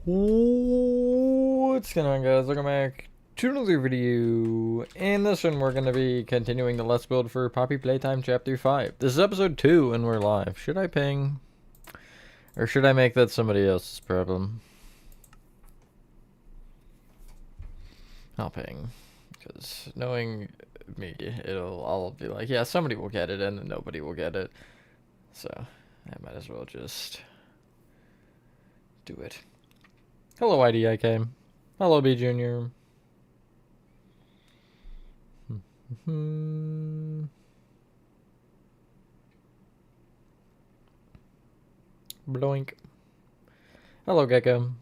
What's going on, guys? Welcome back to another video. In this one, we're going to be continuing the Let's Build for Poppy Playtime Chapter 5. This is episode 2 and we're live. Should I ping? Or should I make that somebody else's problem? I'll ping. Because knowing me, I'll be like, yeah, somebody will get it and then nobody will get it. So, I might as well just do it. Hello, IDIK. Hello, B Junior. Bloink. Hello, Gecko.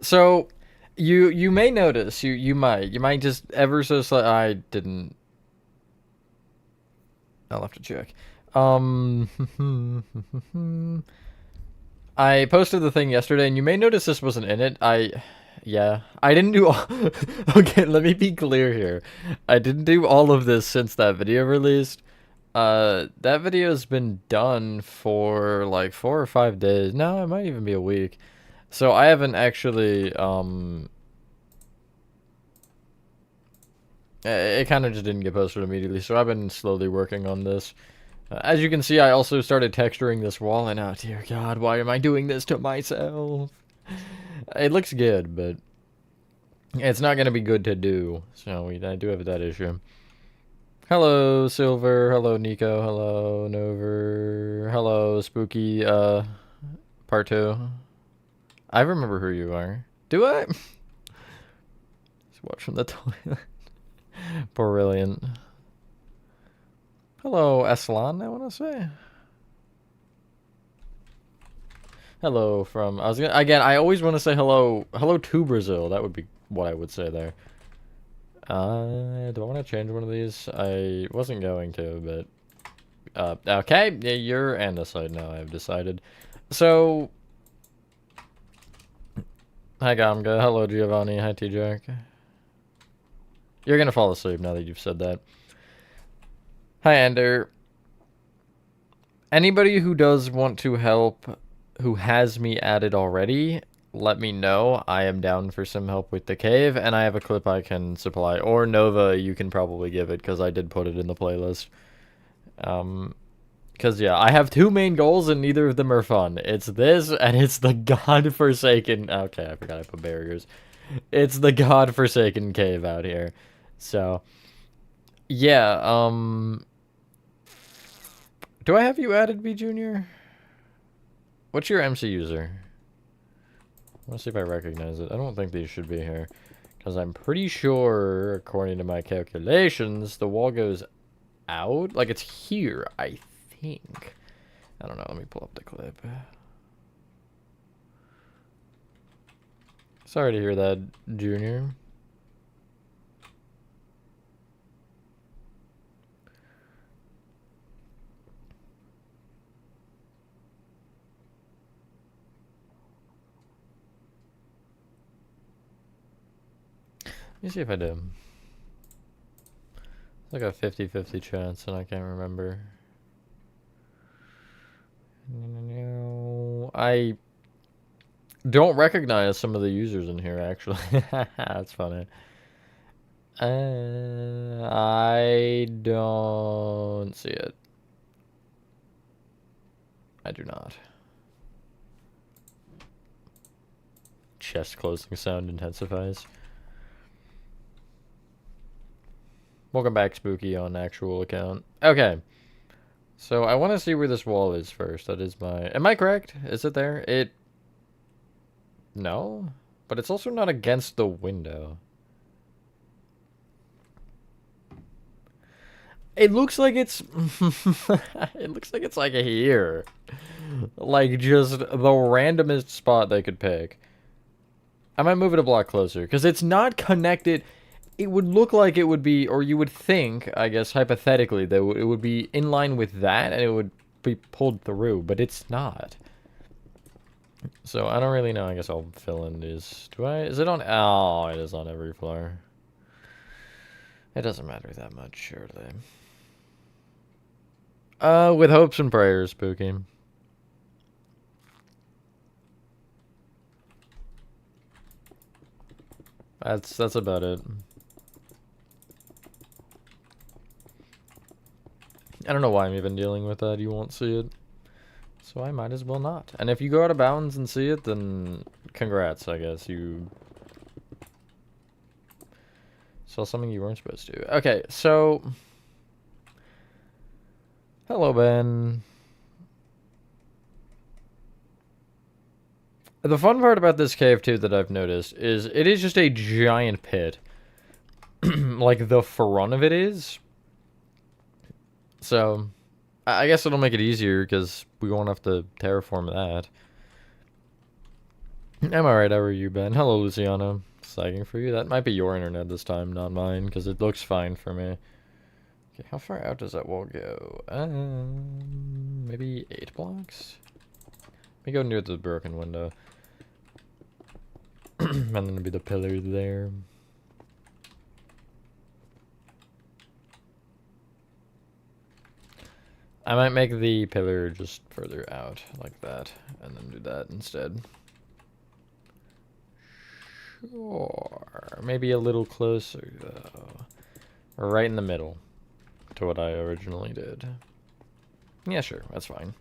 So, you may notice, you might just ever so slightly. I'll have to check. I posted the thing yesterday, and you may notice this wasn't in it. Yeah, I didn't do all... Okay, let me be clear here. I didn't do all of this since that video released. That video's been done for like 4 or 5 days. No, it might even be a week. So I haven't actually, it kind of just didn't get posted immediately, so I've been slowly working on this. As you can see, I also started texturing this wall, and oh dear God, why am I doing this to myself? It looks good, but it's not going to be good to do, so I do have that issue. Hello, Silver. Hello, Nico. Hello, Nover. Hello, Spooky, part 2. I remember who you are. Do I? Just watch from the toilet. Brilliant. Hello, Aslan, I want to say. Hello from... Again, I always want to say hello. Hello to Brazil. That would be what I would say there. Do I want to change one of these? I wasn't going to, but... okay, yeah, you're andesite now, I've decided. So... Hi, Gamga. Hello, Giovanni. Hi, T-Jack. You're gonna fall asleep now that you've said that. Hi, Ender. Anybody who does want to help, who has me added already, let me know. I am down for some help with the cave, and I have a clip I can supply. Or Nova, you can probably give it, because I did put it in the playlist. Because, yeah, I have 2 main goals, and neither of them are fun. It's this, and it's the godforsaken... Okay, I forgot I put barriers. It's the godforsaken cave out here. So, yeah, do I have you added, B Junior? What's your MC user? Let's see if I recognize it. I don't think these should be here. Because I'm pretty sure, according to my calculations, the wall goes out. Like, it's here, I think. I don't know. Let me pull up the clip. Sorry to hear that, Junior. Let me see if I did. It's like a 50-50 chance, and I can't remember. I don't recognize some of the users in here, actually. That's funny. I don't see it. I do not. Chest closing sound intensifies. Welcome back, Spooky, on actual account. Okay. So, I want to see where this wall is first. That is my... Am I correct? Is it there? No? But it's also not against the window. It looks like it's... It looks like it's like here. Like, just the randomest spot they could pick. I might move it a block closer, because it's not connected... It would look like it would be, or you would think, I guess, hypothetically, that it would be in line with that, and it would be pulled through, but it's not. So, I don't really know. I guess I'll fill in these. Do I? Is it on? Oh, it is on every floor. It doesn't matter that much, surely. With hopes and prayers, Spooky. That's about it. I don't know why I'm even dealing with that. You won't see it. So I might as well not. And if you go out of bounds and see it, then congrats, I guess. You saw something you weren't supposed to. Okay, so... Hello, Ben. The fun part about this cave, too, that I've noticed is it is just a giant pit. Like, the front of it is. So, I guess it'll make it easier, because we won't have to terraform that. Am I right? How are you, Ben? Hello, Luciano. Sagging for you. That might be your internet this time, not mine, because it looks fine for me. Okay, how far out does that wall go? Maybe 8 blocks? Let me go near the broken window. And then it'll be the pillar there. I might make the pillar just further out, like that, and then do that instead. Sure. Maybe a little closer, though. Right in the middle to what I originally did. Yeah, sure, that's fine.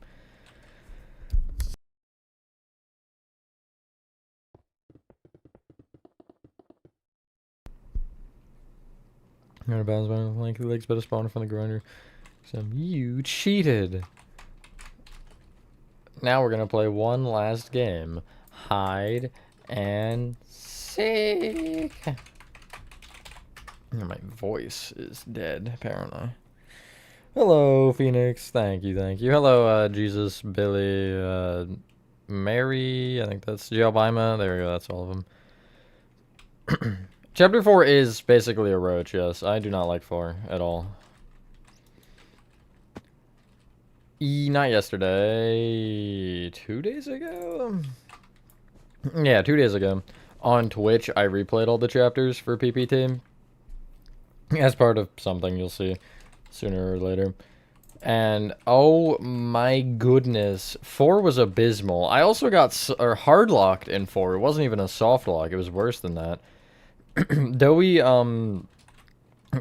Out of bounds, like the legs better spawn from the grinder. You cheated. Now we're gonna play one last game. Hide and seek. My voice is dead, apparently. Hello, Phoenix. Thank you, thank you. Hello, Jesus, Billy, Mary. I think that's Jalbima. There we go. That's all of them. Chapter 4 is basically a roach, yes. I do not like 4 at all. Not yesterday. 2 days ago? Yeah, 2 days ago. On Twitch, I replayed all the chapters for PPT. As part of something you'll see sooner or later. And, oh my goodness. 4 was abysmal. I also got hard locked in 4. It wasn't even a soft lock. It was worse than that. Doey,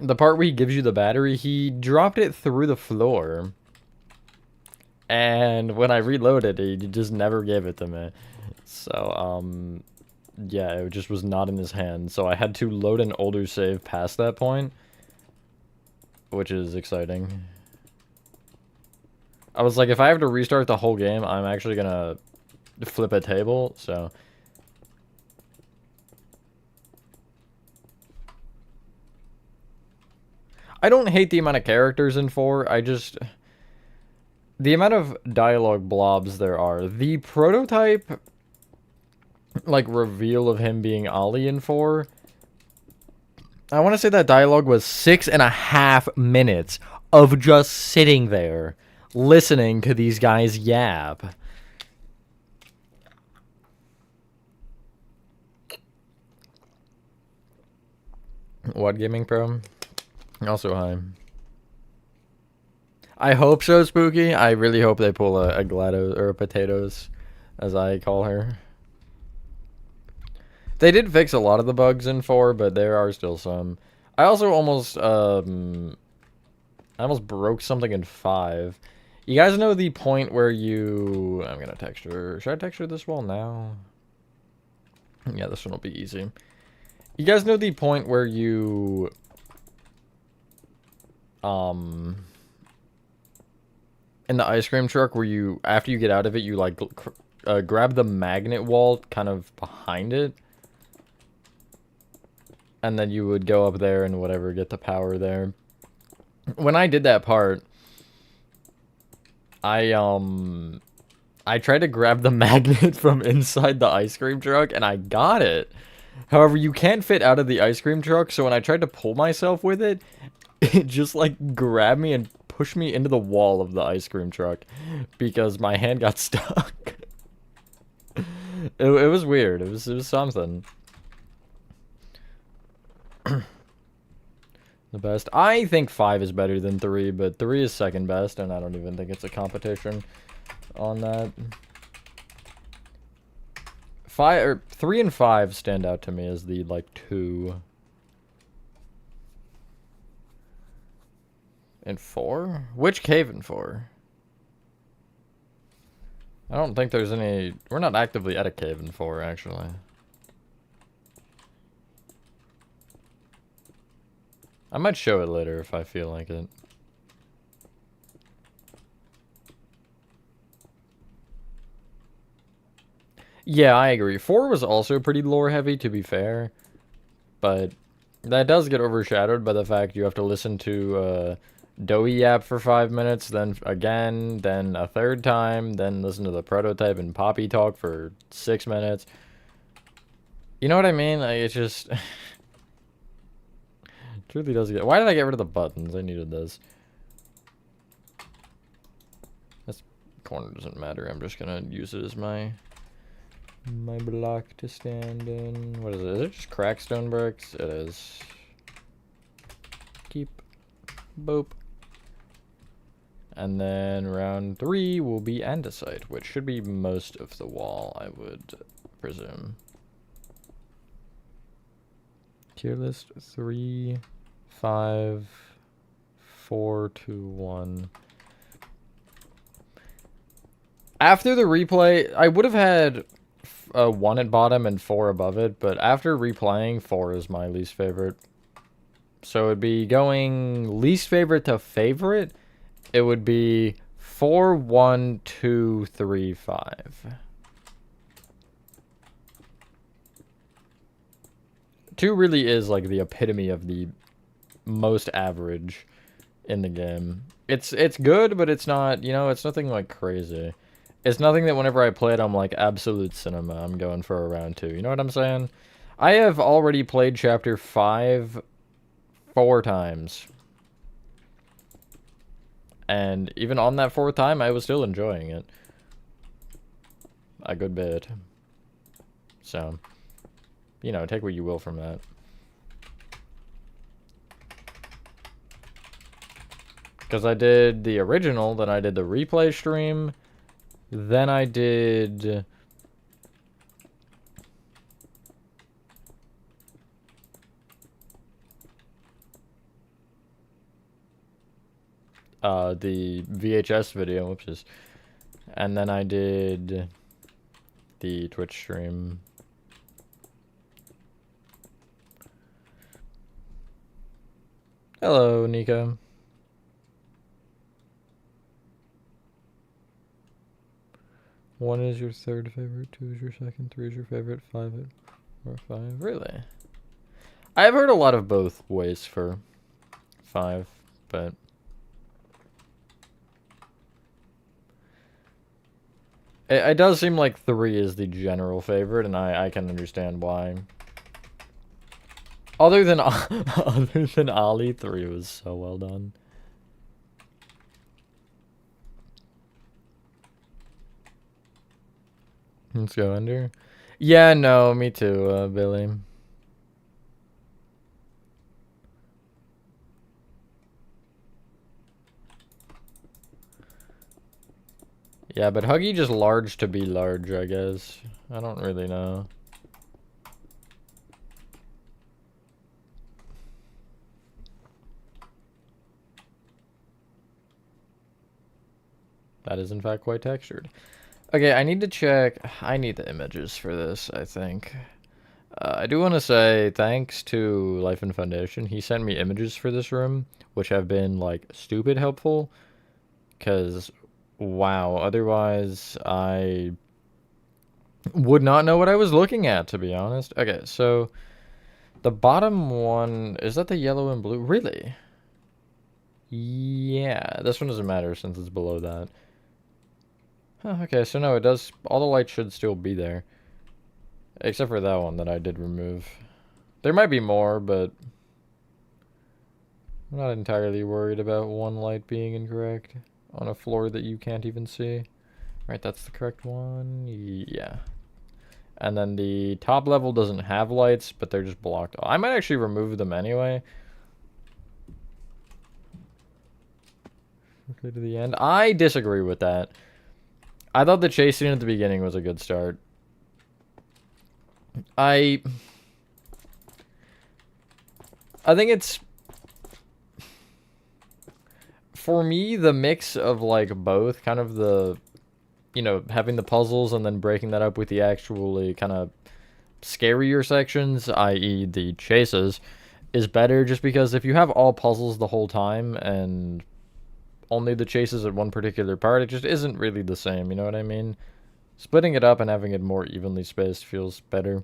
the part where he gives you the battery, he dropped it through the floor. And when I reloaded, he just never gave it to me. So, yeah, it just was not in his hand. So I had to load an older save past that point. Which is exciting. I was like, if I have to restart the whole game, I'm actually gonna flip a table, so... I don't hate the amount of characters in 4, I just... The amount of dialogue blobs there are. The prototype, like, reveal of him being Ollie in 4... I want to say that dialogue was 6.5 minutes of just sitting there, listening to these guys yap. What, Gaming Pro? Also, hi. I hope so, Spooky. I really hope they pull a GLaDOS, or a Potatoes, as I call her. They did fix a lot of the bugs in 4, but there are still some. I also almost, I almost broke something in 5. You guys know the point where you... I'm gonna texture... Should I texture this wall now? Yeah, this one will be easy. You guys know the point where you... in the ice cream truck where you... After you get out of it, you, like, grab the magnet wall kind of behind it? And then you would go up there and whatever, get the power there. When I did that part, I tried to grab the magnet from inside the ice cream truck, and I got it. However, you can't fit out of the ice cream truck, so when I tried to pull myself with it, it just, like, grabbed me and pushed me into the wall of the ice cream truck, because my hand got stuck. It was weird. It was something. The best. I think 5 is better than 3, but 3 is second best, and I don't even think it's a competition on that. 3 and 5 stand out to me as the, like, 2. And 4? Which cave in 4? I don't think there's any... We're not actively at a cave in 4, actually. I might show it later if I feel like it. Yeah, I agree. 4 was also pretty lore heavy, to be fair. But that does get overshadowed by the fact you have to listen to Doughy Yap for 5 minutes, then again, then a third time, then listen to the prototype and Poppy talk for 6 minutes. You know what I mean? Like, it's just... truly does get... Why did I get rid of the buttons? I needed this. This corner doesn't matter. I'm just gonna use it as my block to stand in. What is it? Is it just cracked stone bricks? It is. Keep. Boop. And then round 3 will be andesite, which should be most of the wall, I would presume. Tier list 3, 5, 4, 2, 1. After the replay, I would have had 1 at bottom and 4 above it, but after replaying, 4 is my least favorite. So it'd be going least favorite to favorite. It would be 4, 1, 2, 3, 5. 2 really is like the epitome of the most average in the game. It's good, but it's not, you know, it's nothing like crazy. It's nothing that whenever I play it, I'm like, absolute cinema. I'm going for a round 2. You know what I'm saying? I have already played Chapter 5 4 times. And even on that 4th time, I was still enjoying it. A good bit. So, you know, take what you will from that. Because I did the original, then I did the replay stream, then I did... the VHS video, which is... And then I did the Twitch stream. Hello, Nico. One is your third favorite, 2 is your second, 3 is your favorite, 5 or 5. Really? I've heard a lot of both ways for 5, but it does seem like 3 is the general favorite, and I can understand why. Other than Ollie, 3 was so well done. Let's go under. Yeah, no, me too, Billy. Yeah, but Huggy just large to be large, I guess. I don't really know. That is in fact quite textured. Okay, I need to check. I need the images for this, I think. I do want to say thanks to Life and Foundation. He sent me images for this room, which have been, like, stupid helpful. Because, wow, otherwise I would not know what I was looking at, to be honest. Okay, so the bottom one, is that the yellow and blue? Really? Yeah, this one doesn't matter since it's below that. Huh, okay, so no, it does, all the lights should still be there. Except for that one that I did remove. There might be more, but I'm not entirely worried about one light being incorrect on a floor that you can't even see. Right, that's the correct one. Yeah. And then the top level doesn't have lights, but they're just blocked. I might actually remove them anyway. Okay, to the end. I disagree with that. I thought the chase scene at the beginning was a good start. I think it's, for me, the mix of like both, kind of the, you know, having the puzzles and then breaking that up with the actually kind of scarier sections, i.e. the chases, is better, just because if you have all puzzles the whole time and only the chases at one particular part, it just isn't really the same, you know what I mean? Splitting it up and having it more evenly spaced feels better.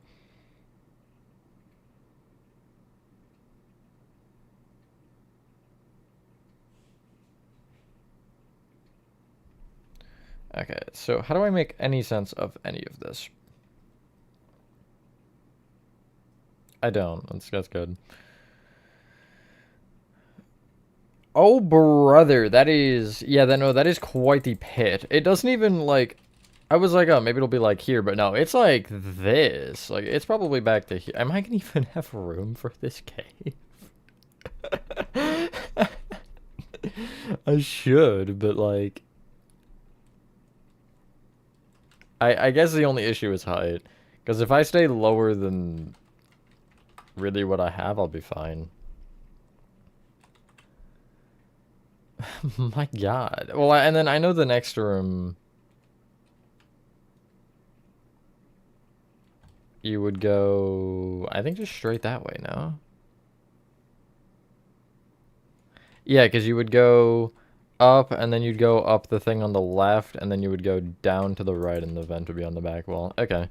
Okay, so how do I make any sense of any of this? I don't. That's good. Oh, brother, that is... Yeah, no, that is quite the pit. It doesn't even, like... I was like, oh, maybe it'll be, like, here, but no, it's like this. Like, it's probably back to here. Am I gonna even have room for this cave? I should, but, like... I guess the only issue is height. Because if I stay lower than really what I have, I'll be fine. My god. Well, and then I know the next room... You would go... I think just straight that way, no? Yeah, because you would go up, and then you'd go up the thing on the left, and then you would go down to the right, and the vent would be on the back wall. Okay.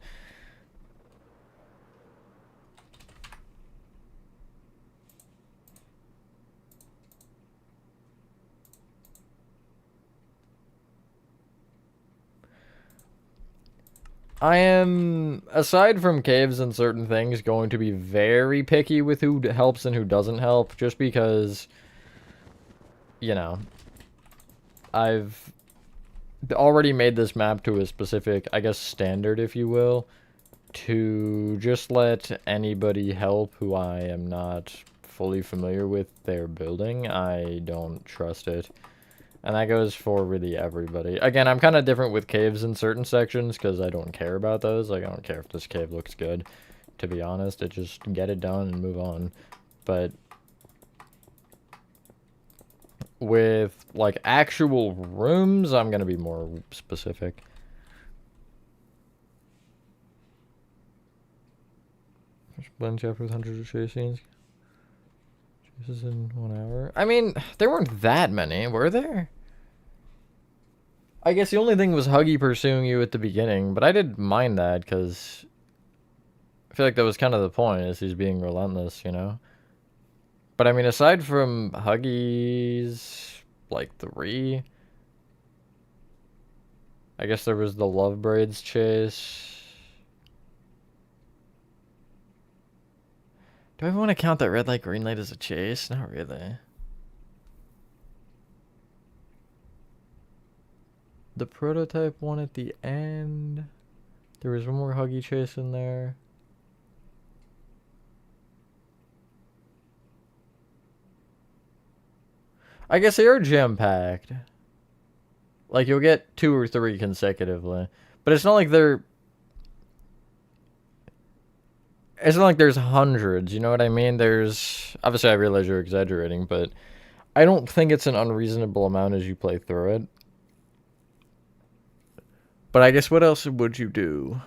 I am, aside from caves and certain things, going to be very picky with who helps and who doesn't help, just because, you know, I've already made this map to a specific, I guess, standard, if you will, to just let anybody help who I am not fully familiar with their building. I don't trust it. And that goes for really everybody. Again, I'm kind of different with caves in certain sections because I don't care about those. Like, I don't care if this cave looks good, to be honest. It just get it done and move on. But with, like, actual rooms, I'm going to be more specific. Blend chapter with hundreds of chase scenes. Chases in 1 hour. I mean, there weren't that many, were there? I guess the only thing was Huggy pursuing you at the beginning, but I didn't mind that, because I feel like that was kind of the point, is he's being relentless, you know? But I mean, aside from Huggy's, like, 3, I guess there was the Love Braids chase. Do I even want to count that red light, green light as a chase? Not really. The prototype one at the end. There was one more Huggy chase in there. I guess they are jam-packed. Like, you'll get 2 or 3 consecutively. But it's not like they're... It's not like there's hundreds, you know what I mean? There's... Obviously, I realize you're exaggerating, but I don't think it's an unreasonable amount as you play through it. But I guess what else would you do?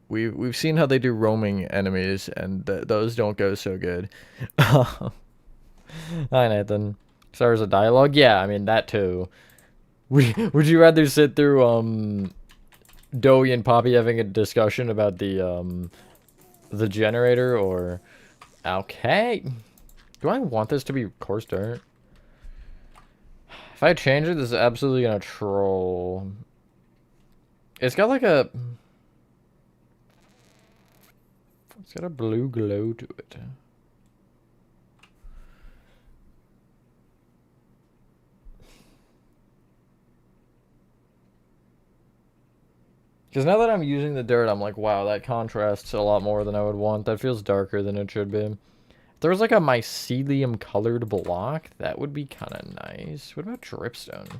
We've seen how they do roaming enemies, and those don't go so good. Hi, Nathan. Stars a dialogue? Yeah, I mean, that too. Would you rather sit through, Doey and Poppy having a discussion about the generator, or... Okay. Do I want this to be coarse dirt? If I change it, this is absolutely gonna troll. It's got like a... It's got a blue glow to it. Because now that I'm using the dirt, I'm like, wow, that contrasts a lot more than I would want. That feels darker than it should be. If there was like a mycelium colored block, that would be kind of nice. What about dripstone?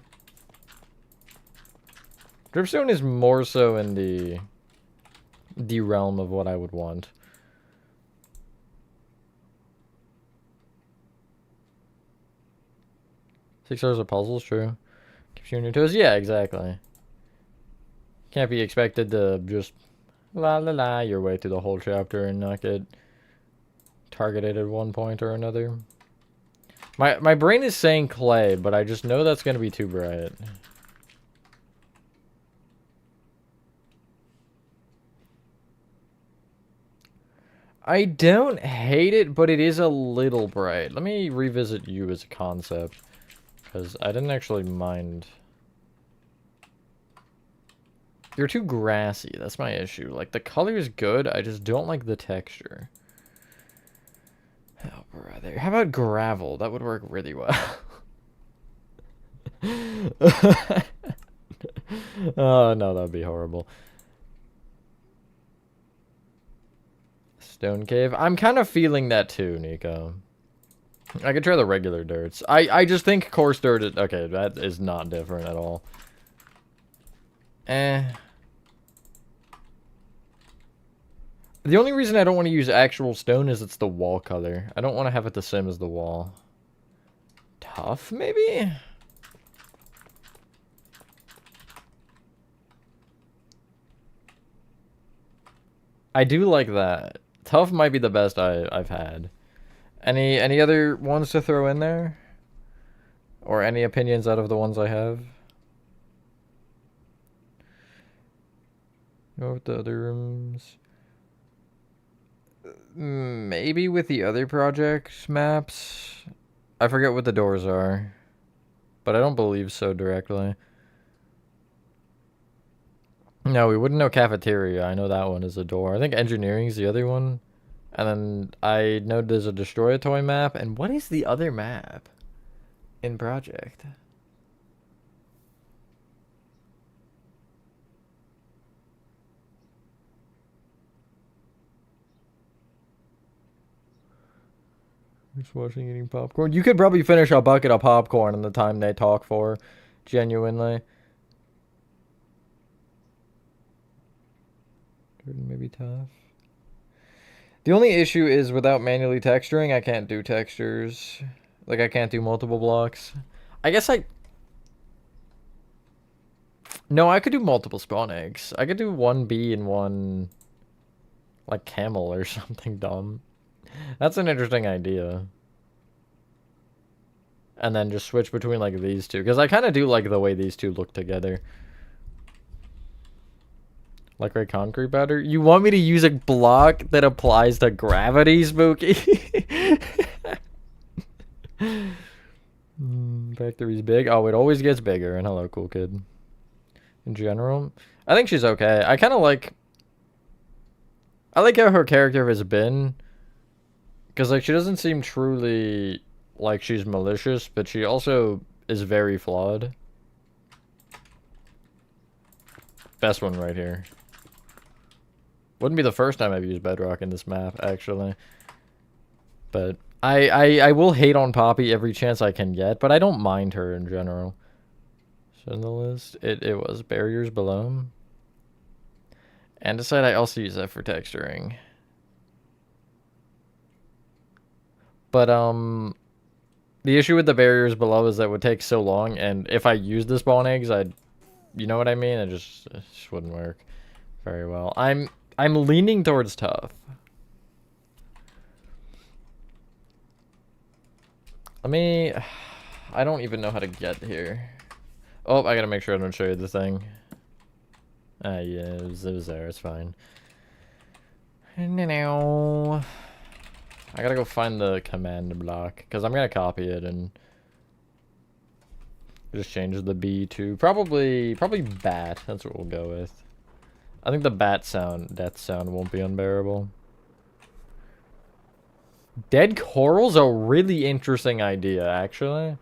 Dripstone is more so in the the realm of what I would want. Six hours of puzzles, true. Keeps you on your toes. Yeah, exactly. Can't be expected to just la la la your way through the whole chapter and not get targeted at one point or another. My brain is saying clay, but I just know that's gonna be too bright. I don't hate it, but it is a little bright. Let me revisit you as a concept, because I didn't actually mind. You're too grassy, that's my issue. Like, the color is good, I just don't like the texture. Oh, brother. How about gravel? That would work really well. Oh, no, that would be horrible. Stone cave. I'm kind of feeling that too, Nico. I could try the regular dirts. I just think coarse dirt is... Okay, that is not different at all. The only reason I don't want to use actual stone is it's the wall color. I don't want to have it the same as the wall. Tough, maybe? I do like that. Tough might be the best I've had. Any other ones to throw in there? Or any opinions out of the ones I have? Go with the other rooms. Maybe with the other project maps. I forget what the doors are. But I don't believe so directly. No, we wouldn't know cafeteria. I know that one is a door. I think engineering's the other one. And then I know there's a destroy a toy map. And what is the other map in project? Just watching eating popcorn. You could probably finish a bucket of popcorn in the time they talk for. Genuinely. Maybe tough. The only issue is without manually texturing, I can't do textures. Like, I can't do multiple blocks. I guess I... No, I could do multiple spawn eggs. I could do one bee and one... like, camel or something dumb. That's an interesting idea. And then just switch between, like, these two. Because I kind of do like the way these two look together. Like red concrete batter? You want me to use a block that applies to gravity, Spooky? Factory's big. Oh, it always gets bigger. And hello, cool kid. In general, I think she's okay. I kind of like... I like how her character has been. Because, like, she doesn't seem truly like she's malicious, but she also is very flawed. Best one right here. Wouldn't be the first time I've used bedrock in this map, actually. But I will hate on Poppy every chance I can get, but I don't mind her in general. So in the list, it was barriers below. Andesite, I also use that for texturing. But, the issue with the barriers below is that it would take so long, and if I used the spawn eggs, you know what I mean? It just wouldn't work very well. I'm leaning towards tough. I don't even know how to get here. Oh, I gotta make sure I don't show you the thing. Yeah, it was there, it's fine. No. I gotta go find the command block, because I'm gonna copy it and just change the B to probably bat. That's what we'll go with. I think the death sound won't be unbearable. Dead coral's a really interesting idea, actually.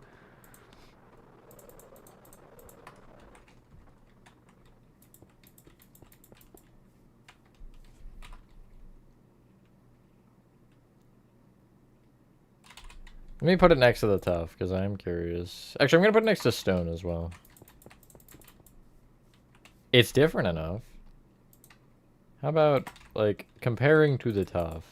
Let me put it next to the tough, because I am curious. Actually, I'm going to put it next to stone as well. It's different enough. How about, like, comparing to the tough?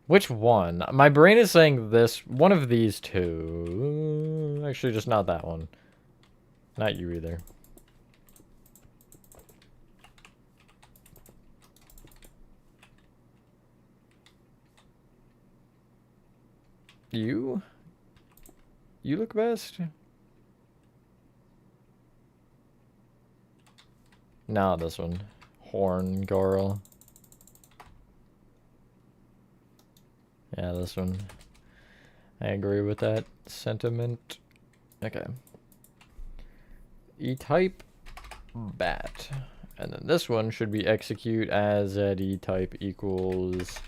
Which one? My brain is saying this. One of these two. Actually, just not that one. Not you either. You? You look best? No, this one. Horn girl. Yeah, this one. I agree with that sentiment. Okay. E-type bat. And then this one should be execute as at E-type equals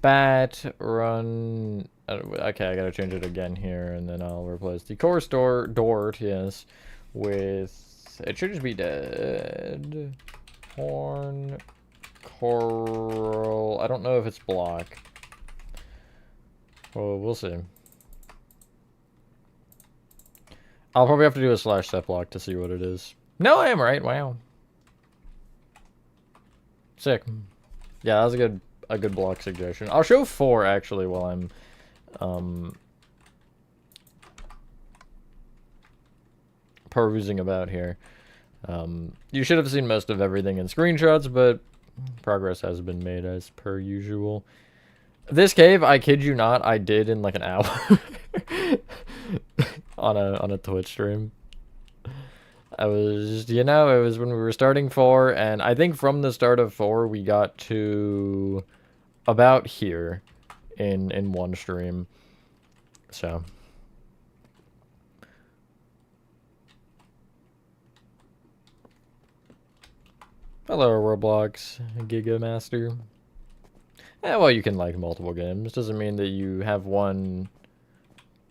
bat run. Okay, I gotta change it again here, and then I'll replace the core store dort, yes, with it should just be dead horn coral. I don't know if it's block. Well, we'll see. I'll probably have to do a slash step block to see what it is. No, I am right. Wow. Sick. Yeah, that was a good block suggestion. I'll show 4 actually while I'm perusing about here. You should have seen most of everything in screenshots, but progress has been made as per usual. This cave, I kid you not, I did in like an hour on a Twitch stream. I was, you know, it was when we were starting 4, and I think from the start of 4 we got to about here in one stream. So hello Roblox Giga Master. Well, you can like multiple games. Doesn't mean that you have one.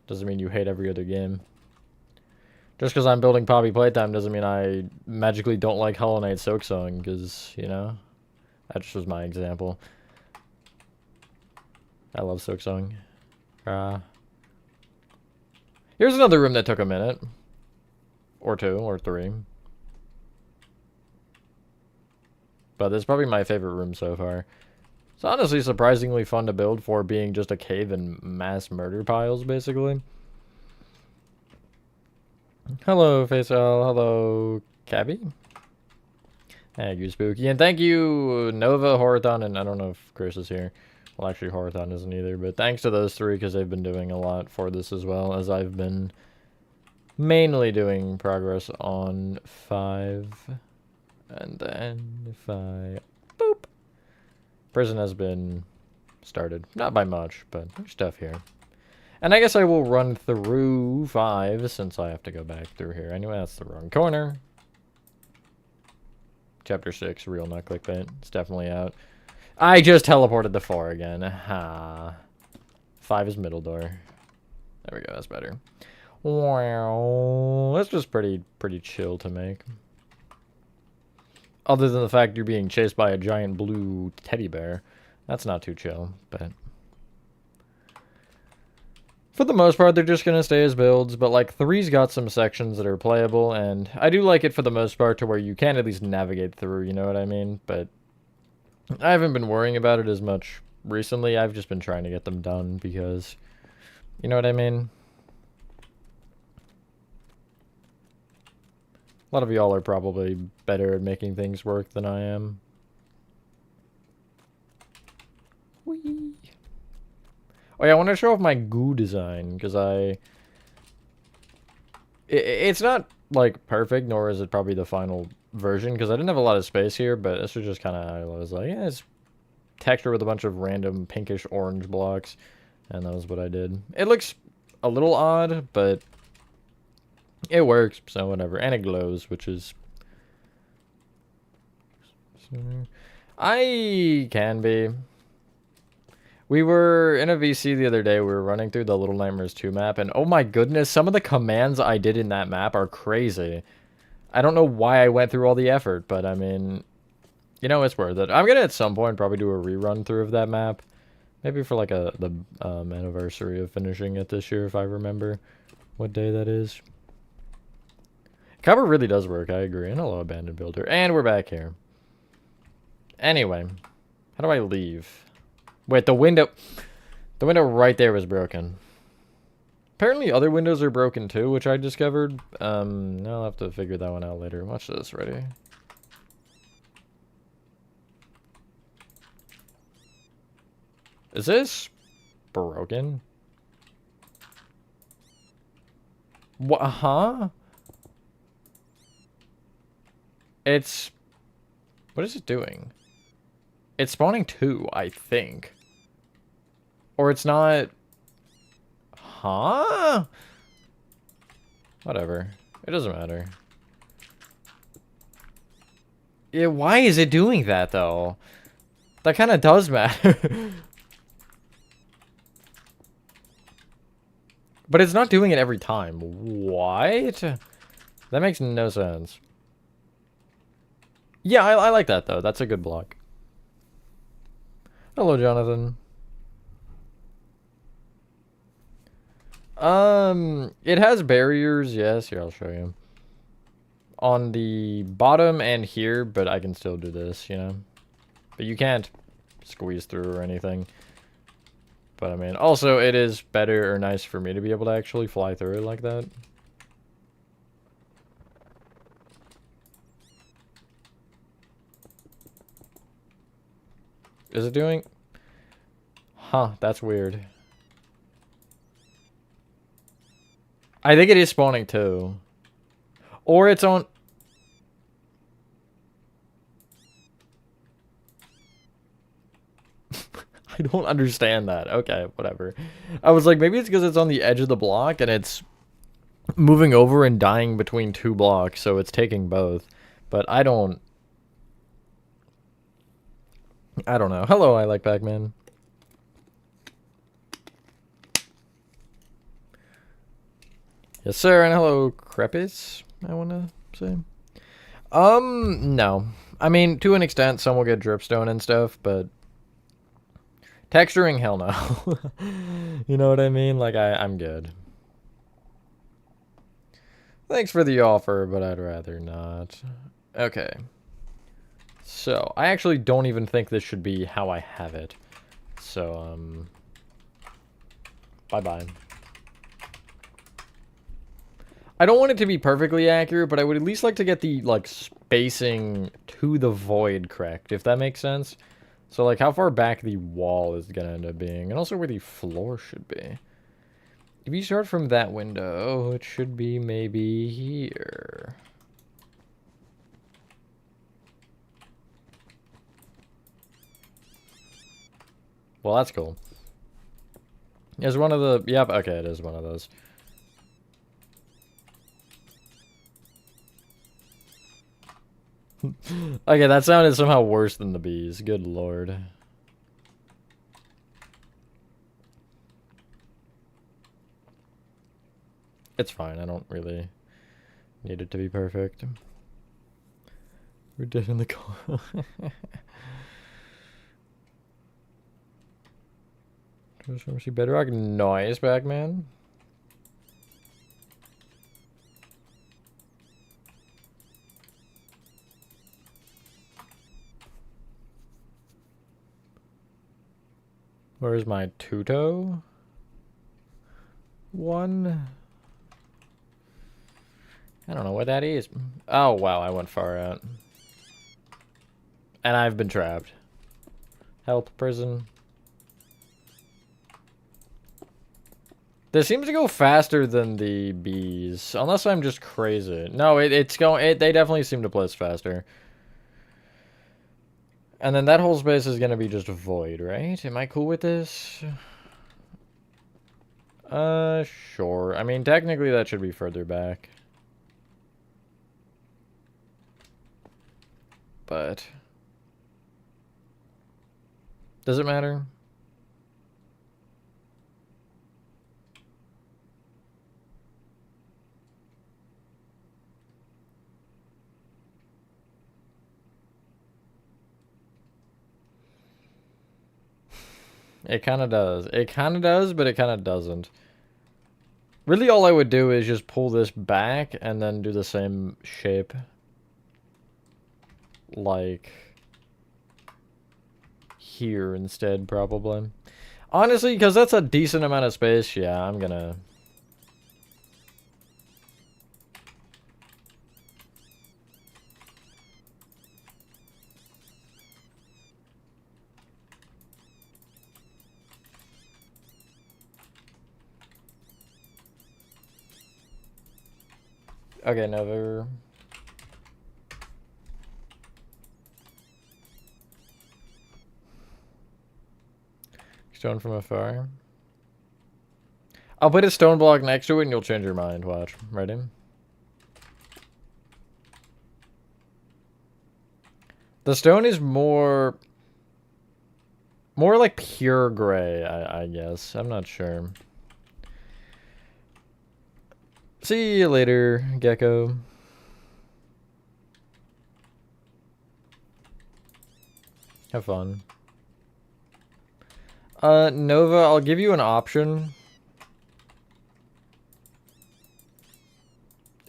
Doesn't mean you hate every other game. Just because I'm building Poppy Playtime doesn't mean I magically don't like Hollow Knight Silksong, because, you know, that just was my example. I love Silksong. Here's another room that took a minute. Or 2, or 3. But this is probably my favorite room so far. It's honestly surprisingly fun to build for being just a cave and mass murder piles, basically. Hello, Faisal. Hello, Cabby. Thank you, Spooky. And thank you, Nova, Horathon, and I don't know if Chris is here. Well, actually, Horathon isn't either, but thanks to those 3 because they've been doing a lot for this as well, as I've been mainly doing progress on 5. And then if I... Boop! Prison has been started. Not by much, but there's stuff here. And I guess I will run through 5 since I have to go back through here. Anyway, that's the wrong corner. Chapter 6, real not clickbait. It's definitely out. I just teleported to 4 again. Ha. 5 is middle door. There we go, that's better. Wow. That's just pretty chill to make. Other than the fact you're being chased by a giant blue teddy bear. That's not too chill, but... For the most part, they're just going to stay as builds, but like 3's got some sections that are playable, and I do like it for the most part to where you can at least navigate through, you know what I mean? But I haven't been worrying about it as much recently. I've just been trying to get them done because, you know what I mean? A lot of y'all are probably better at making things work than I am. Whee! Oh yeah, I want to show off my goo design, because it's not, like, perfect, nor is it probably the final version, because I didn't have a lot of space here, but this was just kind of, I was like, yeah, it's texture with a bunch of random pinkish orange blocks, and that was what I did. It looks a little odd, but it works, so whatever. And it glows, which is... I can be. We were in a VC the other day, we were running through the Little Nightmares 2 map, and oh my goodness, some of the commands I did in that map are crazy. I don't know why I went through all the effort, but I mean, you know, it's worth it. I'm gonna at some point probably do a rerun through of that map. Maybe for like the anniversary of finishing it this year, if I remember what day that is. Cover really does work, I agree. And hello, Abandoned Builder. And we're back here. Anyway, how do I leave? Wait, the window right there was broken. Apparently other windows are broken too, which I discovered. I'll have to figure that one out later. Watch this, ready? Is this broken? What? Huh? It's... What is it doing? It's spawning 2, I think. Or it's not... Huh? Whatever. It doesn't matter. Yeah, why is it doing that, though? That kind of does matter. But it's not doing it every time. What? That makes no sense. Yeah, I like that, though. That's a good block. Hello, Jonathan. It has barriers, yes. Here, I'll show you. On the bottom and here, but I can still do this, you know? But you can't squeeze through or anything. But, I mean, also, it is better or nice for me to be able to actually fly through it like that. Is it doing? Huh, that's weird. I think it is spawning too. Or it's on... I don't understand that. Okay, whatever. I was like, maybe it's because it's on the edge of the block and it's moving over and dying between 2 blocks, so it's taking both. But I don't know. Hello, I like Pac-Man. Yes, sir, and hello, Crepis, I want to say. No. I mean, to an extent, some will get dripstone and stuff, but... Texturing, hell no. You know what I mean? Like, I'm good. Thanks for the offer, but I'd rather not. Okay. So, I actually don't even think this should be how I have it. So, bye-bye. I don't want it to be perfectly accurate, but I would at least like to get the, like, spacing to the void correct, if that makes sense. So, like, how far back the wall is going to end up being, and also where the floor should be. If you start from that window, it should be maybe here. Well, that's cool. Is one of the... Yep, okay, it is one of those. Okay, that sounded somehow worse than the bees. Good lord. It's fine. I don't really need it to be perfect. We're dead in the car. Transformers Bedrock. Nice, Pac-Man. Where's my Tuto? One. I don't know what that is. Oh, wow, I went far out. And I've been trapped. Help, prison. This seems to go faster than the bees. Unless I'm just crazy. No, it's going... they definitely seem to place faster. And then that whole space is going to be just void, right? Am I cool with this? Sure. I mean, technically that should be further back. But... does it matter? It kind of does. It kind of does, but it kind of doesn't. Really, all I would do is just pull this back and then do the same shape. Like here instead, probably. Honestly, because that's a decent amount of space, yeah, I'm gonna... Okay, never... Stone from afar. I'll put a stone block next to it and you'll change your mind. Watch. Ready? The stone is more like pure gray, I guess. I'm not sure. See you later, Gecko. Have fun. Nova, I'll give you an option.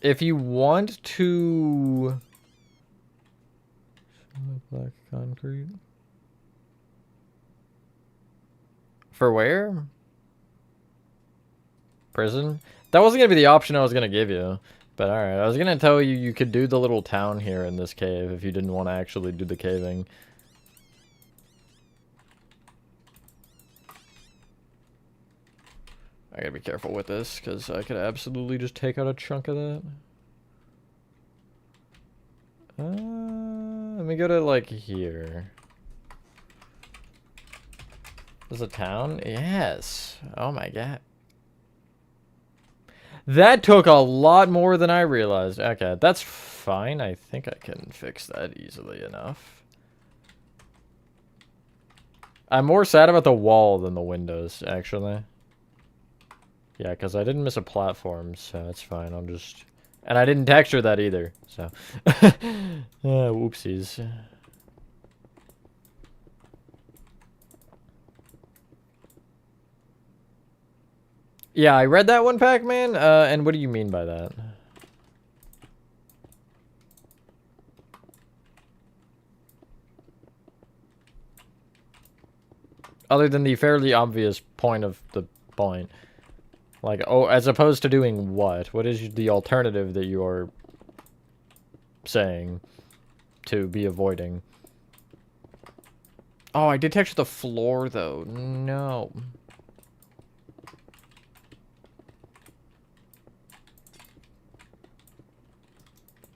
If you want to... Black concrete. For where? Prison? That wasn't gonna be the option I was gonna give you. But alright, I was gonna tell you you could do the little town here in this cave if you didn't want to actually do the caving. I gotta be careful with this, because I could absolutely just take out a chunk of that. Let me go to, like, here. There's a town? Yes. Oh my god. That took a lot more than I realized. Okay, that's fine. I think I can fix that easily enough. I'm more sad about the wall than the windows, actually. Yeah, because I didn't miss a platform, so that's fine. I'll just... And I didn't texture that either, so... Whoopsies. Yeah, I read that one, Pac-Man, and what do you mean by that? Other than the fairly obvious point of the point. Like, oh, as opposed to doing what? What is the alternative that you are saying to be avoiding? Oh, I did texture the floor, though. No.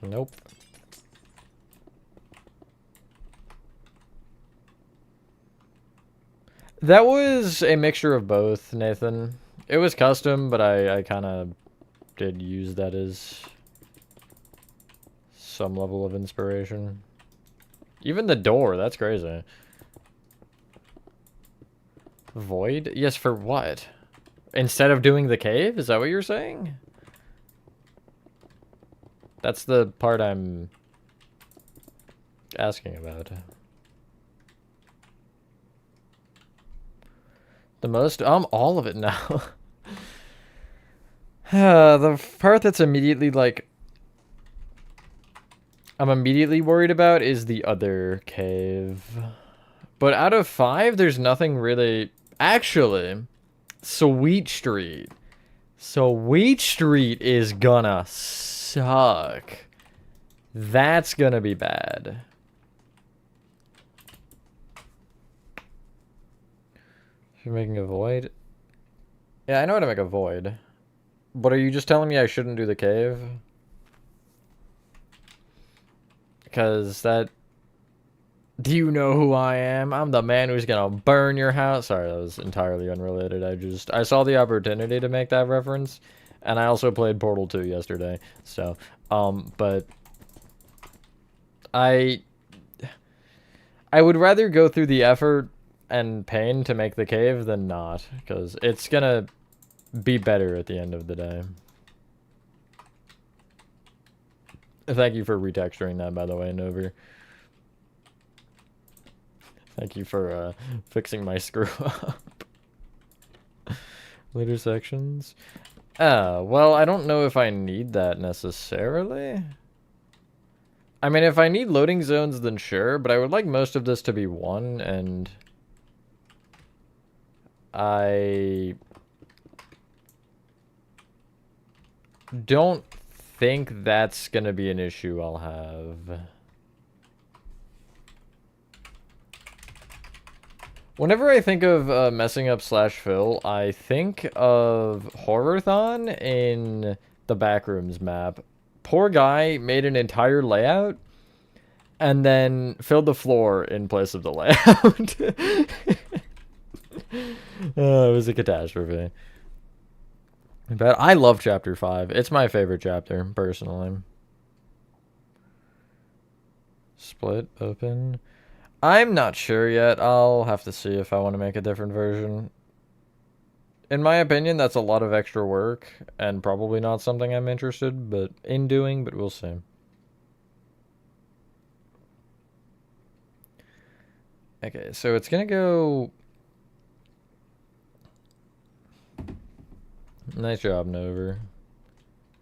Nope. That was a mixture of both, Nathan. It was custom, but I kind of did use that as some level of inspiration. Even the door, that's crazy. Void? Yes, for what? Instead of doing the cave? Is that what you're saying? That's the part I'm asking about. The most? All of it now. The part that's immediately, like... I'm immediately worried about is the other cave. But out of 5, there's nothing really... Actually, Sweet Street. Sweet Street is gonna suck. That's gonna be bad. You're making a void? Yeah, I know how to make a void. But are you just telling me I shouldn't do the cave? Because that... Do you know who I am? I'm the man who's gonna burn your house. Sorry, that was entirely unrelated. I saw the opportunity to make that reference. And I also played Portal 2 yesterday. So, but... I would rather go through the effort and pain to make the cave than not. Because it's gonna be better at the end of the day. Thank you for retexturing that, by the way, Nover. Thank you for fixing my screw up. Later sections. Well, I don't know if I need that necessarily. I mean, if I need loading zones, then sure, but I would like most of this to be 1, and I don't think that's gonna be an issue I'll have. Whenever I think of messing up /fill, I think of Horrorthon in the Backrooms map. Poor guy made an entire layout and then filled the floor in place of the layout. It was a catastrophe. But I love Chapter 5. It's my favorite chapter, personally. Split open. I'm not sure yet. I'll have to see if I want to make a different version. In my opinion, that's a lot of extra work, and probably not something I'm interested in doing, but we'll see. Okay, so it's gonna go... Nice job, Nover.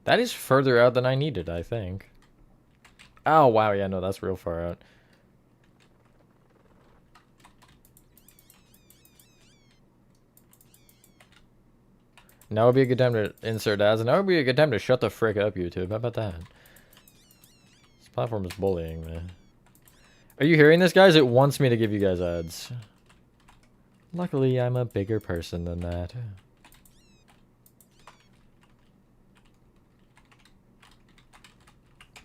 That is further out than I needed, I think. Oh, wow, yeah, no, that's real far out. Now would be a good time to insert ads, and now would be a good time to shut the frick up, YouTube. How about that? This platform is bullying me. Are you hearing this, guys? It wants me to give you guys ads. Luckily, I'm a bigger person than that.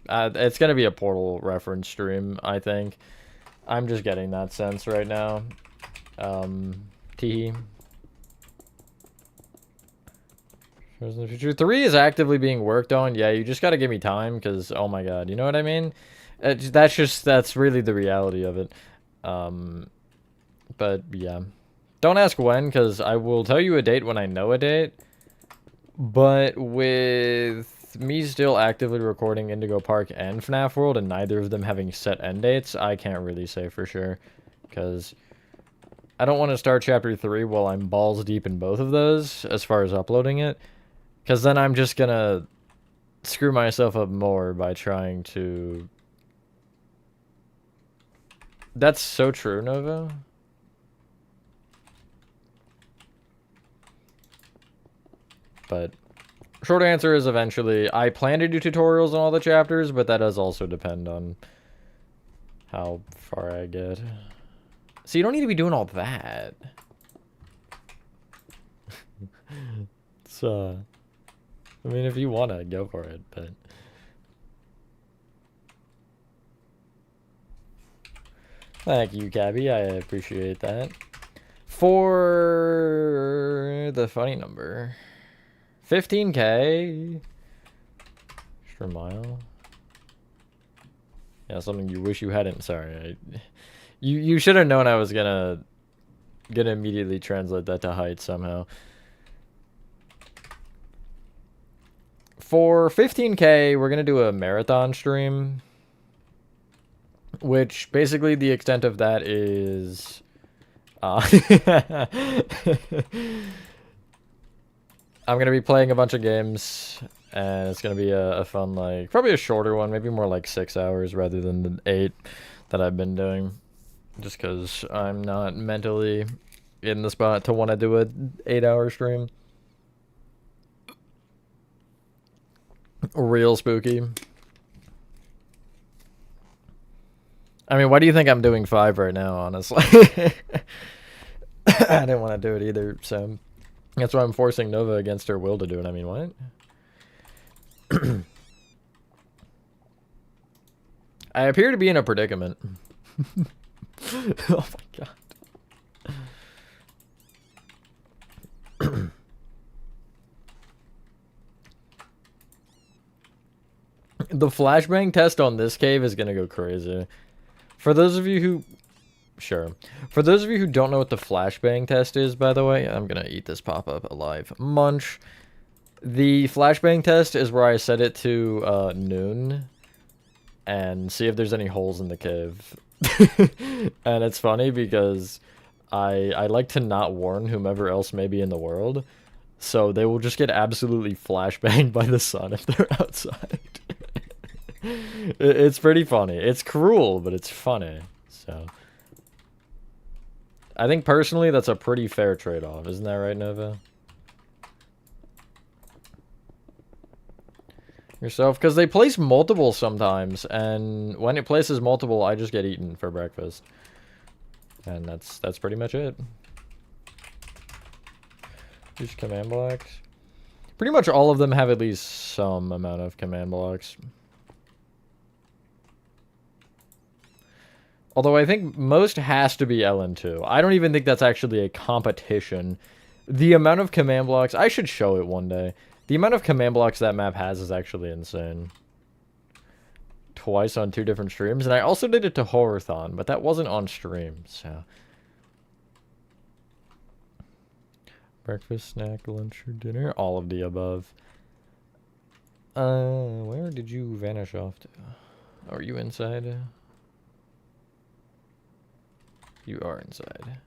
It's gonna be a Portal reference stream, I think. I'm just getting that sense right now. Tee. The future 3 is actively being worked on. Yeah, you just gotta give me time, because, oh my god, you know what I mean? That's really the reality of it. But, yeah. Don't ask when, because I will tell you a date when I know a date. But with me still actively recording Indigo Park and FNAF World, and neither of them having set end dates, I can't really say for sure. Because I don't want to start Chapter 3 while I'm balls deep in both of those, as far as uploading it. Because then I'm just gonna screw myself up more by trying to... That's so true, Nova. But short answer is eventually. I plan to do tutorials on all the chapters, but that does also depend on how far I get. So you don't need to be doing all that. So, I mean, if you want to, go for it, but... Thank you, Cabby. I appreciate that. For the funny number... 15K. Extra mile. Yeah, something you wish you hadn't. Sorry, you should have known I was gonna immediately translate that to height somehow. For 15K, we're gonna do a marathon stream, which basically the extent of that is. I'm going to be playing a bunch of games, and it's going to be a fun, like, probably a shorter one, maybe more like 6 hours rather than the 8 that I've been doing, just because I'm not mentally in the spot to want to do an 8-hour stream. Real spooky. I mean, why do you think I'm doing 5 right now, honestly? I didn't want to do it either, so... That's why I'm forcing Nova against her will to do it. I mean, what? I appear to be in a predicament. Oh my god. The flashbang test on this cave is gonna go crazy. For those of you who... Sure. For those of you who don't know what the flashbang test is, by the way, I'm gonna eat this pop-up alive. Munch. The flashbang test is where I set it to noon and see if there's any holes in the cave. And it's funny because I like to not warn whomever else may be in the world, so they will just get absolutely flashbanged by the sun if they're outside. It's pretty funny. It's cruel, but it's funny. So... I think personally that's a pretty fair trade-off. Isn't that right, Nova? Yourself? Because they place multiple sometimes, and when it places multiple, I just get eaten for breakfast. And that's pretty much it. Use command blocks. Pretty much all of them have at least some amount of command blocks. Although I think most has to be LN2. I don't even think that's actually a competition. The amount of command blocks, I should show it one day. The amount of command blocks that map has is actually insane. Twice on 2 different streams, and I also did it to Horathon, but that wasn't on stream, so. Breakfast, snack, lunch, or dinner? All of the above. Where did you vanish off to? Are you inside? You are inside.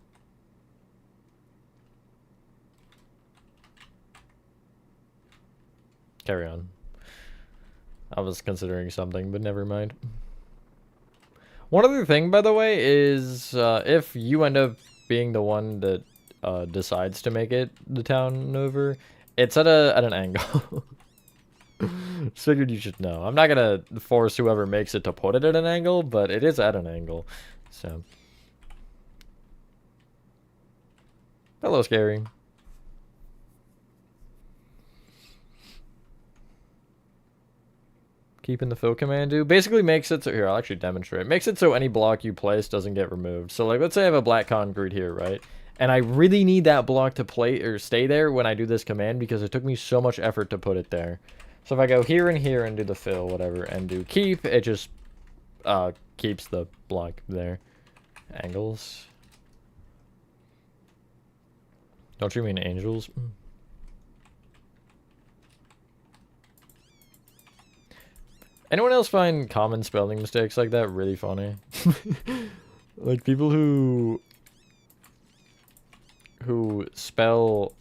Carry on. I was considering something, but never mind. One other thing, by the way, is if you end up being the one that decides to make it the town over, it's at an angle. Just figured you should know. I'm not gonna force whoever makes it to put it at an angle, but it is at an angle. So. Hello, Scary. Keeping the fill command do basically makes it so here, I'll actually demonstrate. Makes it so any block you place doesn't get removed. So like let's say I have a black concrete here, right? And I really need that block to play or stay there when I do this command because it took me so much effort to put it there. So if I go here and here and do the fill, whatever, and do keep, it just keeps the block there. Angles. Don't you mean angels? Anyone else find common spelling mistakes like that really funny? Like people who spell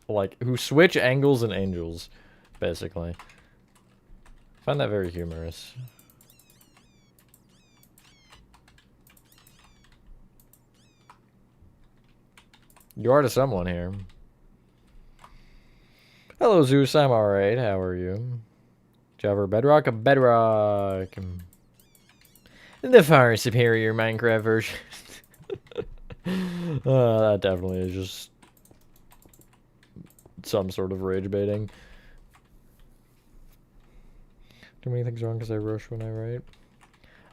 like who switch angles and angels, basically. I find that very humorous. You are to someone here. Hello, Zeus. I'm alright. How are you? Java Bedrock? A Bedrock. The far superior Minecraft version. That definitely is just some sort of rage baiting. Too many things wrong because I rush when I write.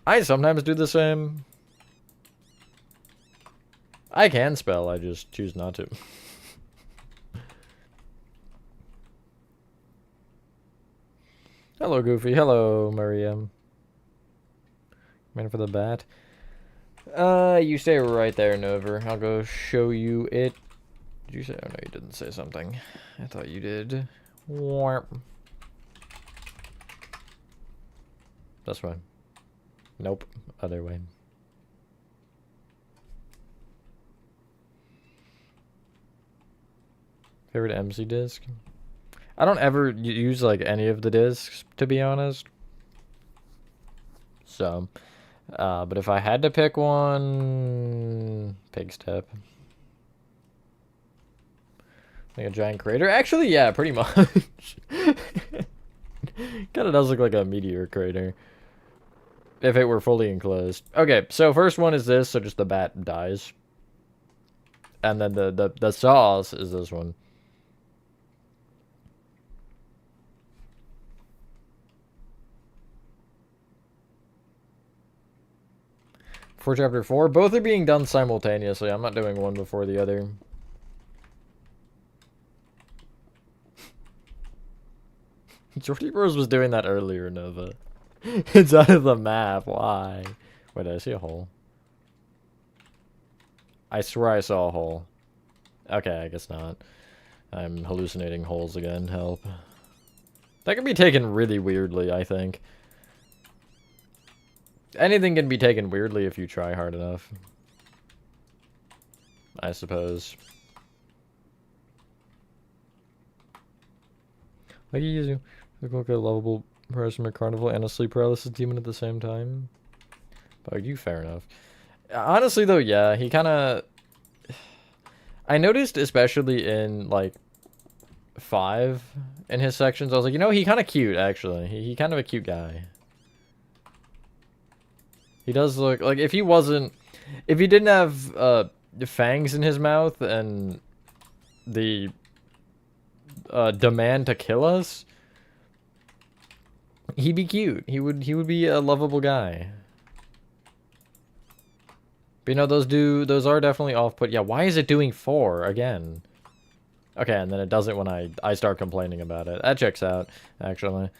I sometimes do the same. I can spell, I just choose not to. Hello, Goofy. Hello, Maria. Man for the bat. You stay right there, Nova. I'll go show you it. Did you say? Oh, no, you didn't say something. I thought you did. Warp. This way. Nope. Other way. Favorite MC disc? I don't ever use like any of the discs, to be honest. So, but if I had to pick one, Pig Step. Like a giant crater? Actually, yeah, pretty much. Kinda does look like a meteor crater. If it were fully enclosed. Okay, so first one is this, so just the bat dies. And then the sauce is this one. For chapter 4, both are being done simultaneously. I'm not doing one before the other. Jordy Bros was doing that earlier, Nova. It's out of the map. Why? Wait, did I see a hole? I swear I saw a hole. Okay, I guess not. I'm hallucinating holes again. Help. That can be taken really weirdly, I think. Anything can be taken weirdly if you try hard enough. I suppose. Like you use look like a lovable person, a carnival, and a sleep paralysis demon at the same time. But you fair enough. Honestly, though, yeah, he kind of... I noticed, especially in, like, 5, in his sections, I was like, you know, he kind of cute, actually. He kind of a cute guy. He does look... Like, if he wasn't... If he didn't have, fangs in his mouth and the, demand to kill us, he'd be cute. He would be a lovable guy. But, you know, those are definitely off-put. Yeah, why is it doing 4 again? Okay, and then it does it when I start complaining about it. That checks out, actually.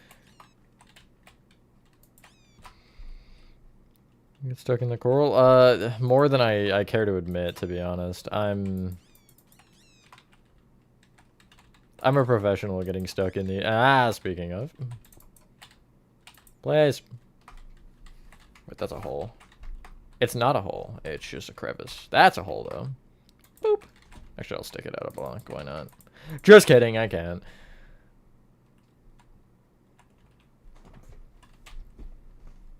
Get stuck in the coral? More than I care to admit, to be honest. I'm a professional at getting stuck in the... speaking of. Please. Wait, that's a hole. It's not a hole. It's just a crevice. That's a hole, though. Boop. Actually, I'll stick it out a block. Why not? Just kidding. I can't.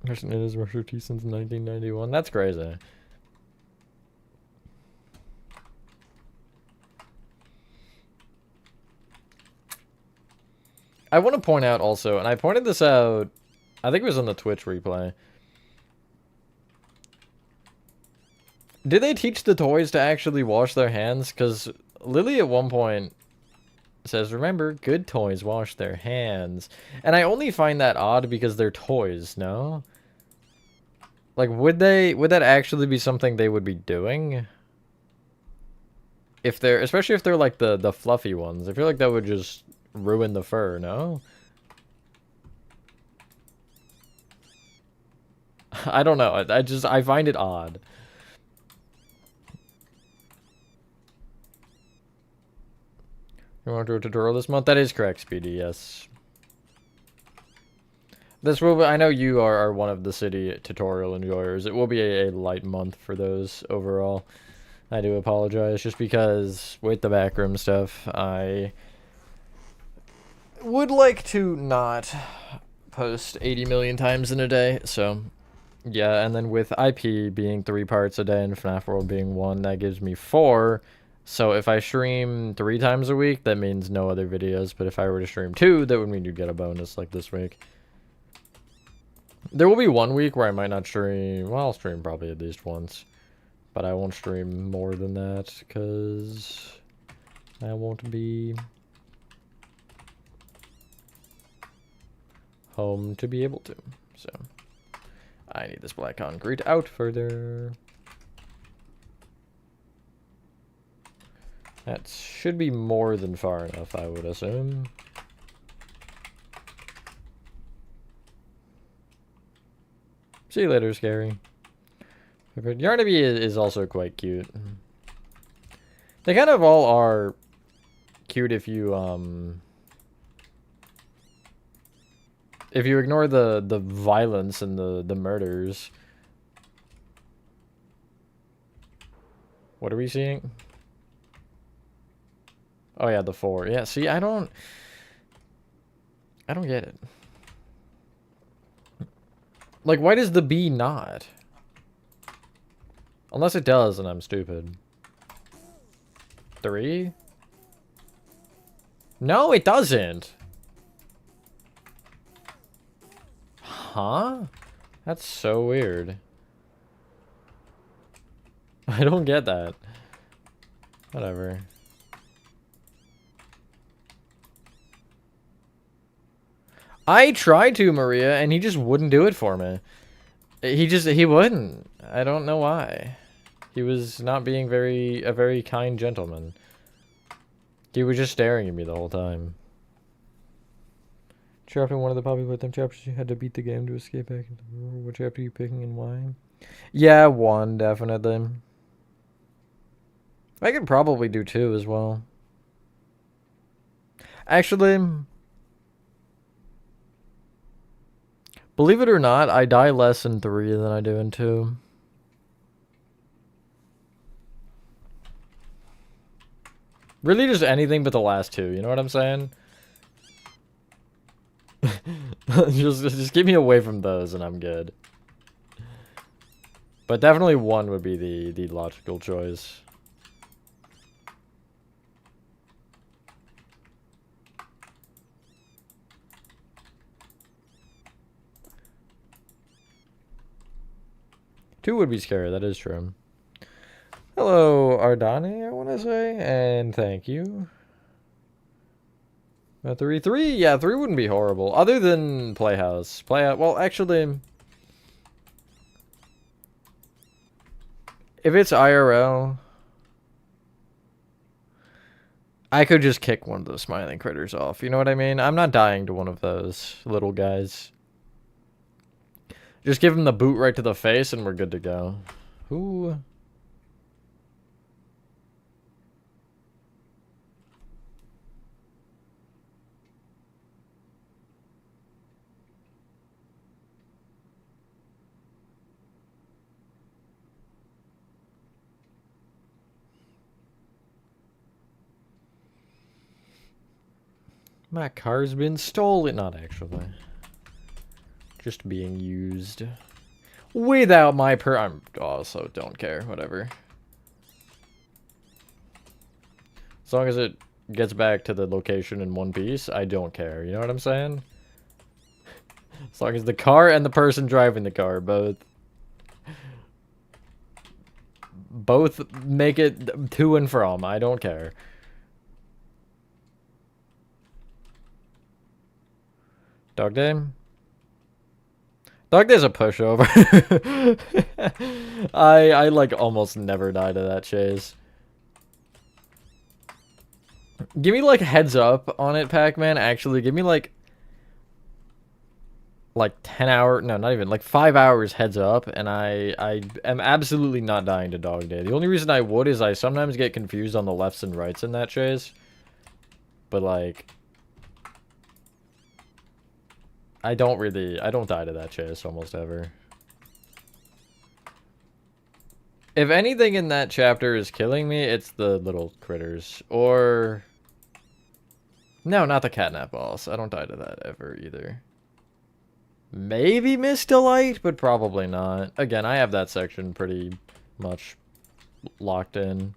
Person in his Russia tea since 1991. That's crazy. I want to point out also, and I pointed this out, I think it was on the Twitch replay. Did they teach the toys to actually wash their hands? Because Lily at one point says, remember, good toys wash their hands. And I only find that odd because they're toys, no? Like, would that actually be something they would be doing? If they're, especially if they're like the fluffy ones. I feel like that would just ruin the fur, no? I don't know. I find it odd. You want to do a tutorial this month? That is correct, Speedy, yes. This will be, I know you are one of the city tutorial enjoyers. It will be a light month for those overall. I do apologize, just because with the backroom stuff, I would like to not post 80 million times in a day, so yeah, and then with IP being 3 parts a day and FNAF World being 1, that gives me 4. So if I stream 3 times a week, that means no other videos, but if I were to stream 2, that would mean you'd get a bonus like this week. There will be 1 week where I might not stream, well, I'll stream probably at least once, but I won't stream more than that, because I won't be home to be able to, so I need this black concrete out further. That should be more than far enough, I would assume. See you later, Scary. Yarnaby is also quite cute. They kind of all are cute if you ignore the violence and the murders. What are we seeing? Oh yeah, the 4. Yeah, see, I don't get it. Like, why does the B not? Unless it does, and I'm stupid. 3? No, it doesn't. Huh? That's so weird. I don't get that. Whatever. I tried to, Maria, and he just wouldn't do it for me. He wouldn't. I don't know why. He was not being a very kind gentleman. He was just staring at me the whole time. Trapped in one of the Poppy Playtime chapters, you had to beat the game to escape back into the world. What chapter are you picking and why? Yeah, 1, definitely. I could probably do 2 as well. Actually, believe it or not, I die less in 3 than I do in 2. Really just anything but the last 2, you know what I'm saying? just keep me away from those and I'm good. But definitely 1 would be the logical choice. Two would be scary, that is true. Hello, Ardani, I want to say, and thank you. 3. Yeah, 3 wouldn't be horrible. Other than Playhouse. Well, actually, if it's IRL, I could just kick one of those smiling critters off. You know what I mean? I'm not dying to one of those little guys. Just give him the boot right to the face and we're good to go. Ooh. My car's been stolen. Not actually. Just being used. Without my I'm also don't care. Whatever. As long as it gets back to the location in one piece, I don't care. You know what I'm saying? As long as the car and the person driving the car both make it to and from. I don't care. Dog Day? Dog Day's a pushover. I like almost never die to that chase. Give me like heads up on it, Pac-Man. Actually, give me like 10 hour, no, not even, like 5 hours heads up, and I am absolutely not dying to Dog Day. The only reason I would is I sometimes get confused on the lefts and rights in that chase. But like, I don't die to that chase almost ever. If anything in that chapter is killing me, it's the little critters. Or... no, not the catnap boss. I don't die to that ever either. Maybe Mist Delight, but probably not. Again, I have that section pretty much locked in.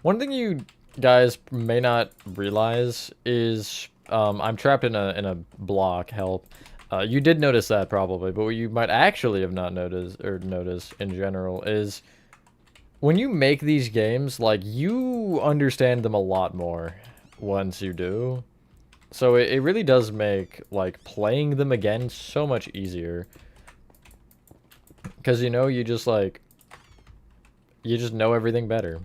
One thing you guys may not realize is I'm trapped in a block. Help. You did notice that probably, but what you might actually have not noticed, or noticed in general, is when you make these games, like, you understand them a lot more once you do. So it really does make, like, playing them again so much easier. Because, you know, you just, like, you just know everything better.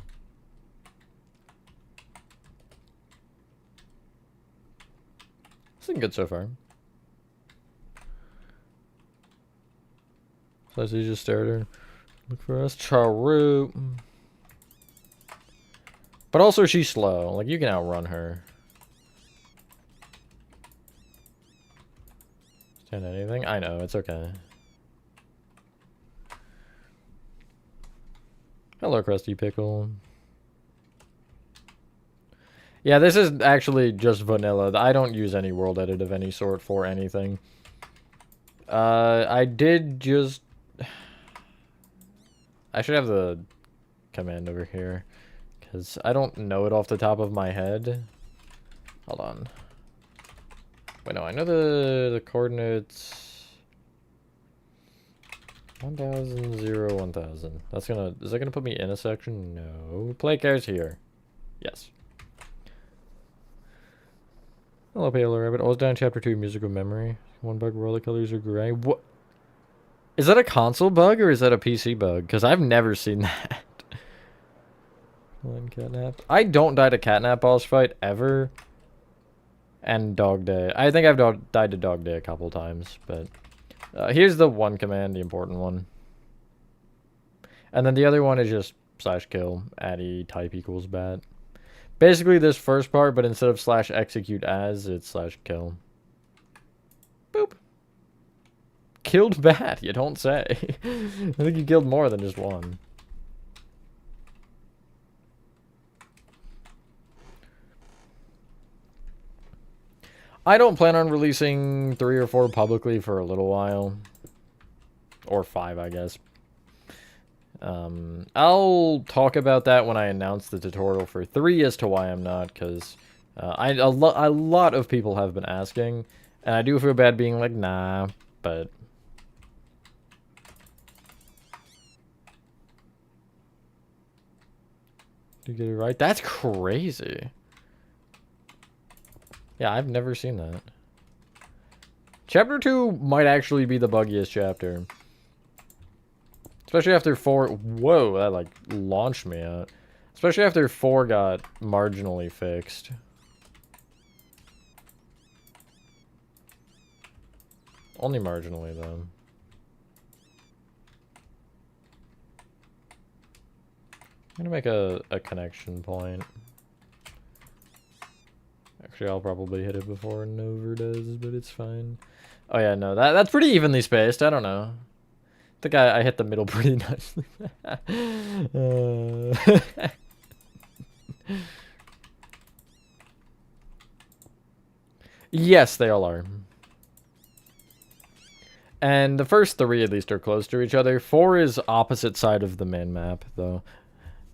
It's been good so far. So I just started. Look for us. Charu. But also she's slow. Like, you can outrun her. Stand anything? I know, it's okay. Hello, Krusty Pickle. Yeah, this is actually just vanilla. I don't use any world edit of any sort for anything. I did just... I should have the command over here, because I don't know it off the top of my head. Hold on. Wait, no, I know the coordinates. 1000, 0, 1000. That's gonna... is that gonna put me in a section? No. Play cares here. Yes. Hello, Pale Rabbit. I was down chapter 2, musical memory. One bug where all the colors are gray. What? Is that a console bug or is that a PC bug? Because I've never seen that. One catnap. I don't die to catnap boss fight ever. And Dog Day. I think I've died to Dog Day a couple times, but here's the one command, the important one. And then the other one is just /kill, addy, type equals bat. Basically this first part, but instead of /execute as, it's /kill. Boop. Killed bat, you don't say. I think you killed more than just one. I don't plan on releasing 3 or 4 publicly for a little while. Or 5, I guess. I'll talk about that when I announce the tutorial for 3 as to why I'm not, because a lot of people have been asking, and I do feel bad being like, nah, but... Did you get it right? That's crazy. Yeah, I've never seen that. Chapter 2 might actually be the buggiest chapter. Especially after 4... Whoa, that, like, launched me out. Especially after 4 got marginally fixed. Only marginally, though. I'm gonna make a connection point. Actually, I'll probably hit it before Nova does, but it's fine. Oh yeah, no, that's pretty evenly spaced. I don't know. I think I hit the middle pretty nicely. Yes, they all are. And the first 3 at least are close to each other. 4 is opposite side of the main map, though,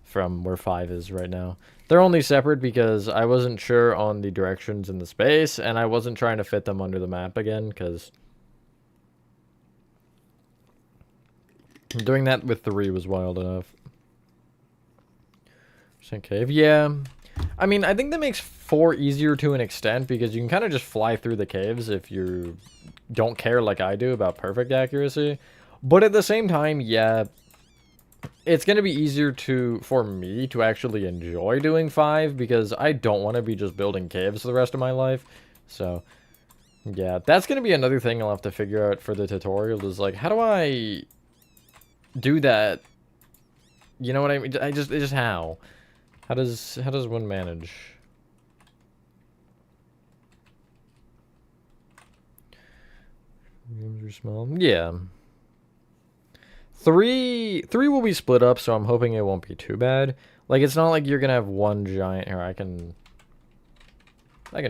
from where 5 is right now. They're only separate because I wasn't sure on the directions in the space, and I wasn't trying to fit them under the map again, because doing that with 3 was wild enough. Cave, yeah. I mean, I think that makes 4 easier to an extent, because you can kind of just fly through the caves if you don't care like I do about perfect accuracy. But at the same time, yeah, it's going to be easier for me to actually enjoy doing 5, because I don't want to be just building caves the rest of my life. So, yeah, that's going to be another thing I'll have to figure out for the tutorial, is like, how do I do that? You know what I mean? Just how? How does one manage? Rooms are small. Yeah. 3 will be split up, so I'm hoping it won't be too bad. Like, it's not like you're gonna have one giant... Here, I can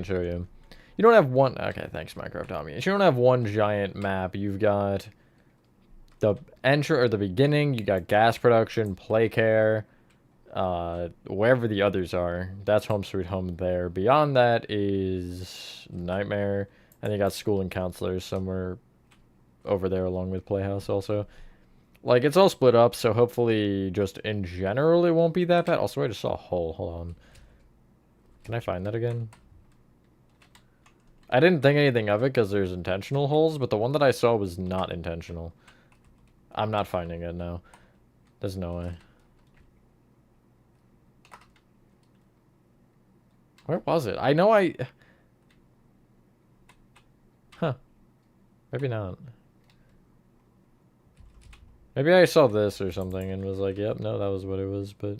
show you. You don't have one... Okay, thanks, Minecraft Tommy. You don't have one giant map. You've got the entry, or the beginning. You got gas production, play care, wherever the others are. That's Home Sweet Home there. Beyond that is Nightmare. And you got school and counselors somewhere over there along with Playhouse also. Like, it's all split up, so hopefully just in general it won't be that bad. Also, I just saw a hole. Hold on. Can I find that again? I didn't think anything of it because there's intentional holes, but the one that I saw was not intentional. I'm not finding it now. There's no way. Where was it? I know I... Huh. Maybe not. Maybe I saw this or something and was like, yep, no, that was what it was, but...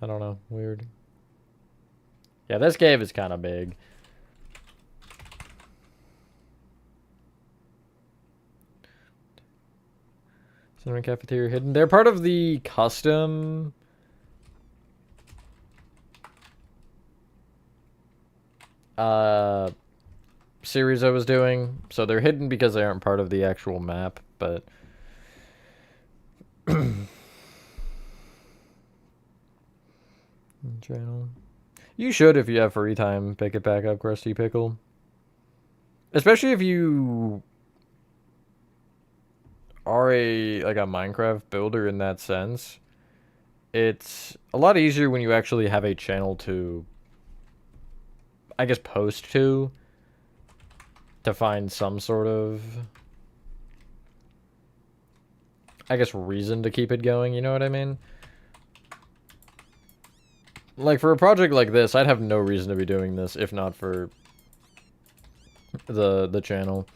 I don't know. Weird. Yeah, this cave is kind of big. Cinnamon Cafeteria hidden. They're part of the custom... series I was doing. So they're hidden because they aren't part of the actual map, but... Channel. You should, if you have free time, pick it back up, Krusty Pickle. Especially if you are a Minecraft builder in that sense. It's a lot easier when you actually have a channel to, I guess, post to find some sort of, I guess, reason to keep it going, you know what I mean? Like, for a project like this, I'd have no reason to be doing this if not for the channel.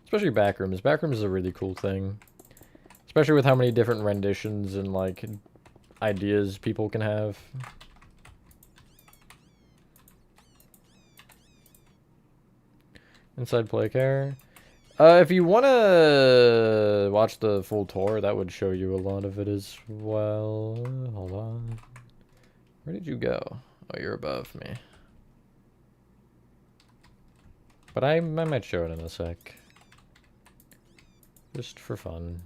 Especially backrooms. Backrooms is a really cool thing. Especially with how many different renditions and, like, ideas people can have. Inside play care. If you want to watch the full tour, that would show you a lot of it as well. Hold on. Where did you go? Oh, you're above me. But I might show it in a sec. Just for fun.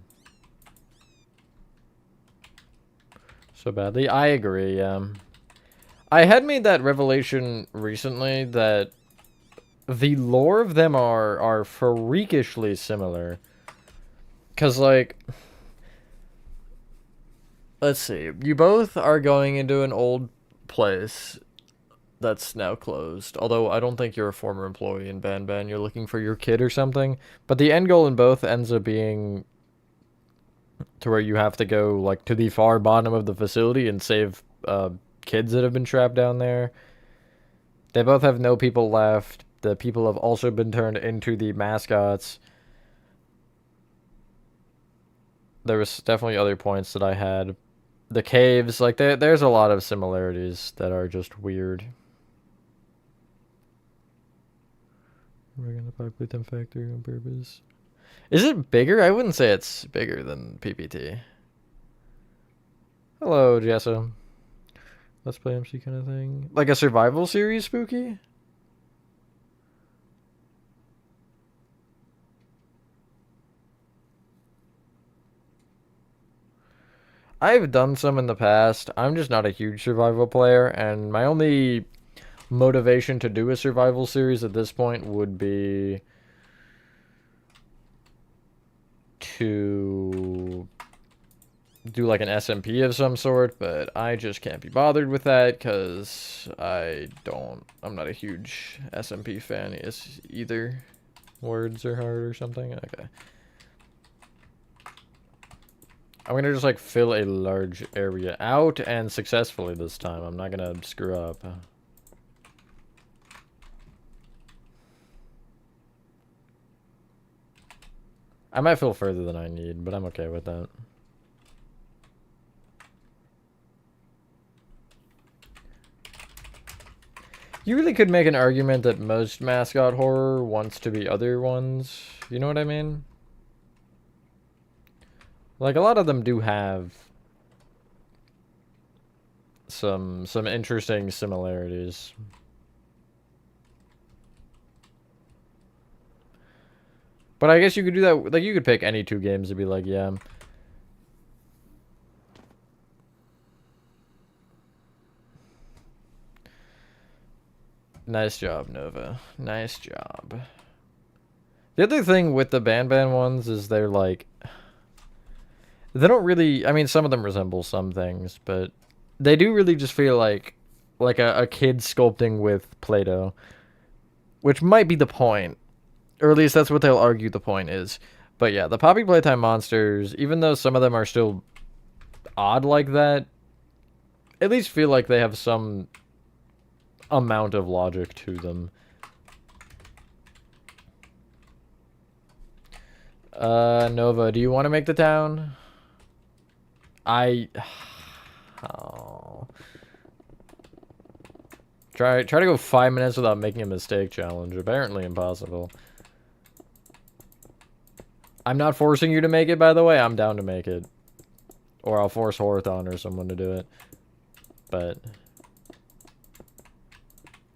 So badly. I agree, I had made that revelation recently that the lore of them are freakishly similar. Because, like, let's see. You both are going into an old place that's now closed. Although I don't think you're a former employee in Ban Ban. You're looking for your kid or something. But the end goal in both ends up being to where you have to go, like, to the far bottom of the facility and save kids that have been trapped down there. They both have no people left. The people have also been turned into the mascots. There was definitely other points that I had. The caves, like, there's a lot of similarities that are just weird. We're gonna populate them factory on purpose. Is it bigger? I wouldn't say it's bigger than PPT. Hello, Jessa. Let's play MC kind of thing. Like a survival series, Spooky? I've done some in the past. I'm just not a huge survival player, and my only motivation to do a survival series at this point would be to do like an SMP of some sort, but I just can't be bothered with that because I'm not a huge SMP fan either. Words are hard or something? Okay. I'm gonna just like fill a large area out and successfully this time. I'm not gonna screw up. I might fill further than I need, but I'm okay with that. You really could make an argument that most mascot horror wants to be other ones. You know what I mean? Like, a lot of them do have some interesting similarities. But I guess you could do that, like, you could pick any two games to be like, yeah. Nice job, Nova. Nice job. The other thing with the Ban Ban ones is they're like... They don't really... I mean, some of them resemble some things, but... They do really just feel like a kid sculpting with Play-Doh. Which might be the point. Or at least that's what they'll argue the point is. But yeah, the Poppy Playtime monsters, even though some of them are still odd like that, at least feel like they have some amount of logic to them. Nova, do you want to make the town? Oh. Try to go 5 minutes without making a mistake challenge. Apparently impossible. I'm not forcing you to make it, by the way. I'm down to make it. Or I'll force Horathon or someone to do it. But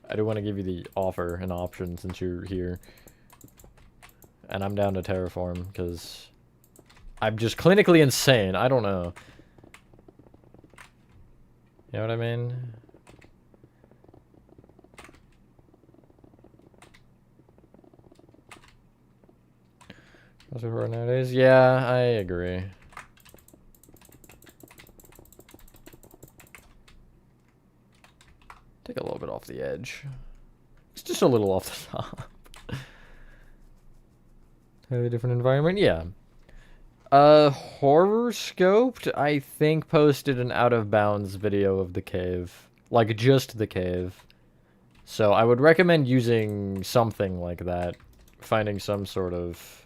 I do want to give you the offer and option since you're here. And I'm down to terraform because I'm just clinically insane. I don't know. You know what I mean? What's it for nowadays? Yeah, I agree. Take a little bit off the edge. It's just a little off the top. Totally different environment? Yeah. Horror Scoped, I think, posted an out of bounds video of the cave. Like, just the cave. So I would recommend using something like that. Finding some sort of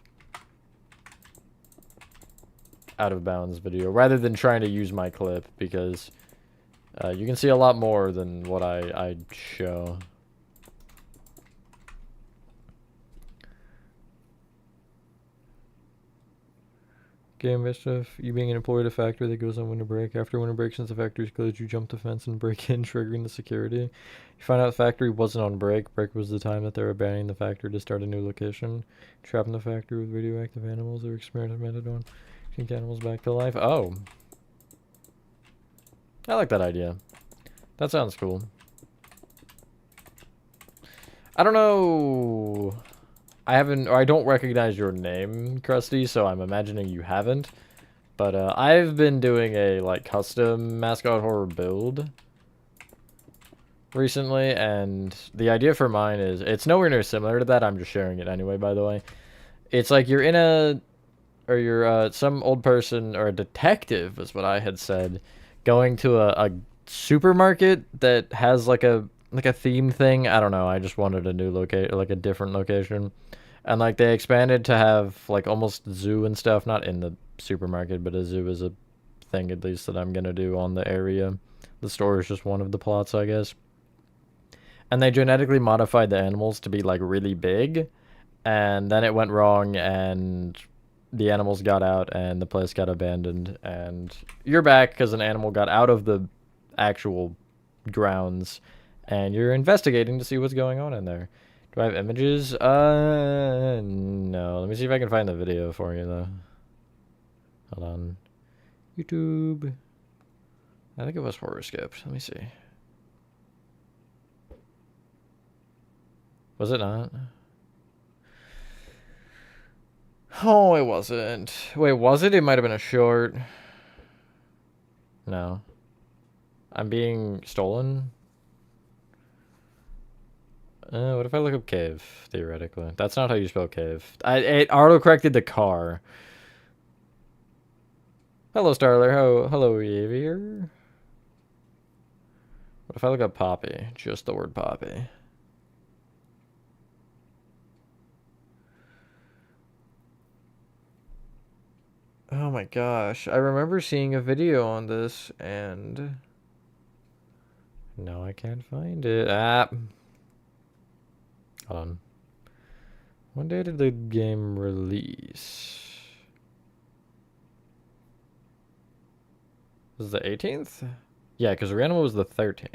out of bounds video. Rather than trying to use my clip. Because you can see a lot more than what I show. Game mischief. You being an employee at a factory that goes on winter break. After winter break, since the factory's closed, you jump the fence and break in, triggering the security. You find out the factory wasn't on break. Break was the time that they were abandoning the factory to start a new location. Trapped in the factory with radioactive animals that were experimented on. Sink animals back to life. Oh. I like that idea. That sounds cool. I don't know. I don't recognize your name, Krusty, so I'm imagining you haven't. But I've been doing a like custom mascot horror build recently, and the idea for mine is it's nowhere near similar to that. I'm just sharing it anyway, by the way. It's like you're in you're some old person or a detective is what I had said, going to a supermarket that has like a theme thing. I don't know. I just wanted a new location, like a different location. And like they expanded to have like almost zoo and stuff, not in the supermarket, but a zoo is a thing at least that I'm gonna do on the area. The store is just one of the plots, I guess. And they genetically modified the animals to be like really big, and then it went wrong and the animals got out and the place got abandoned, and you're back because an animal got out of the actual grounds and you're investigating to see what's going on in there. Do I have images? No. Let me see if I can find the video for you, though. Hold on. YouTube. I think it was horoscoped. Let me see. Was it not? Oh, it wasn't. Wait, was it? It might have been a short. No. I'm being stolen? What if I look up cave, theoretically? That's not how you spell cave. It auto-corrected the car. Hello, Starler. Hello, Avier. What if I look up Poppy? Just the word Poppy. Oh my gosh. I remember seeing a video on this, and... no, I can't find it. Ah. Hold on. When day did the game release? Was it the 18th? Yeah, because Reanimal was the 13th.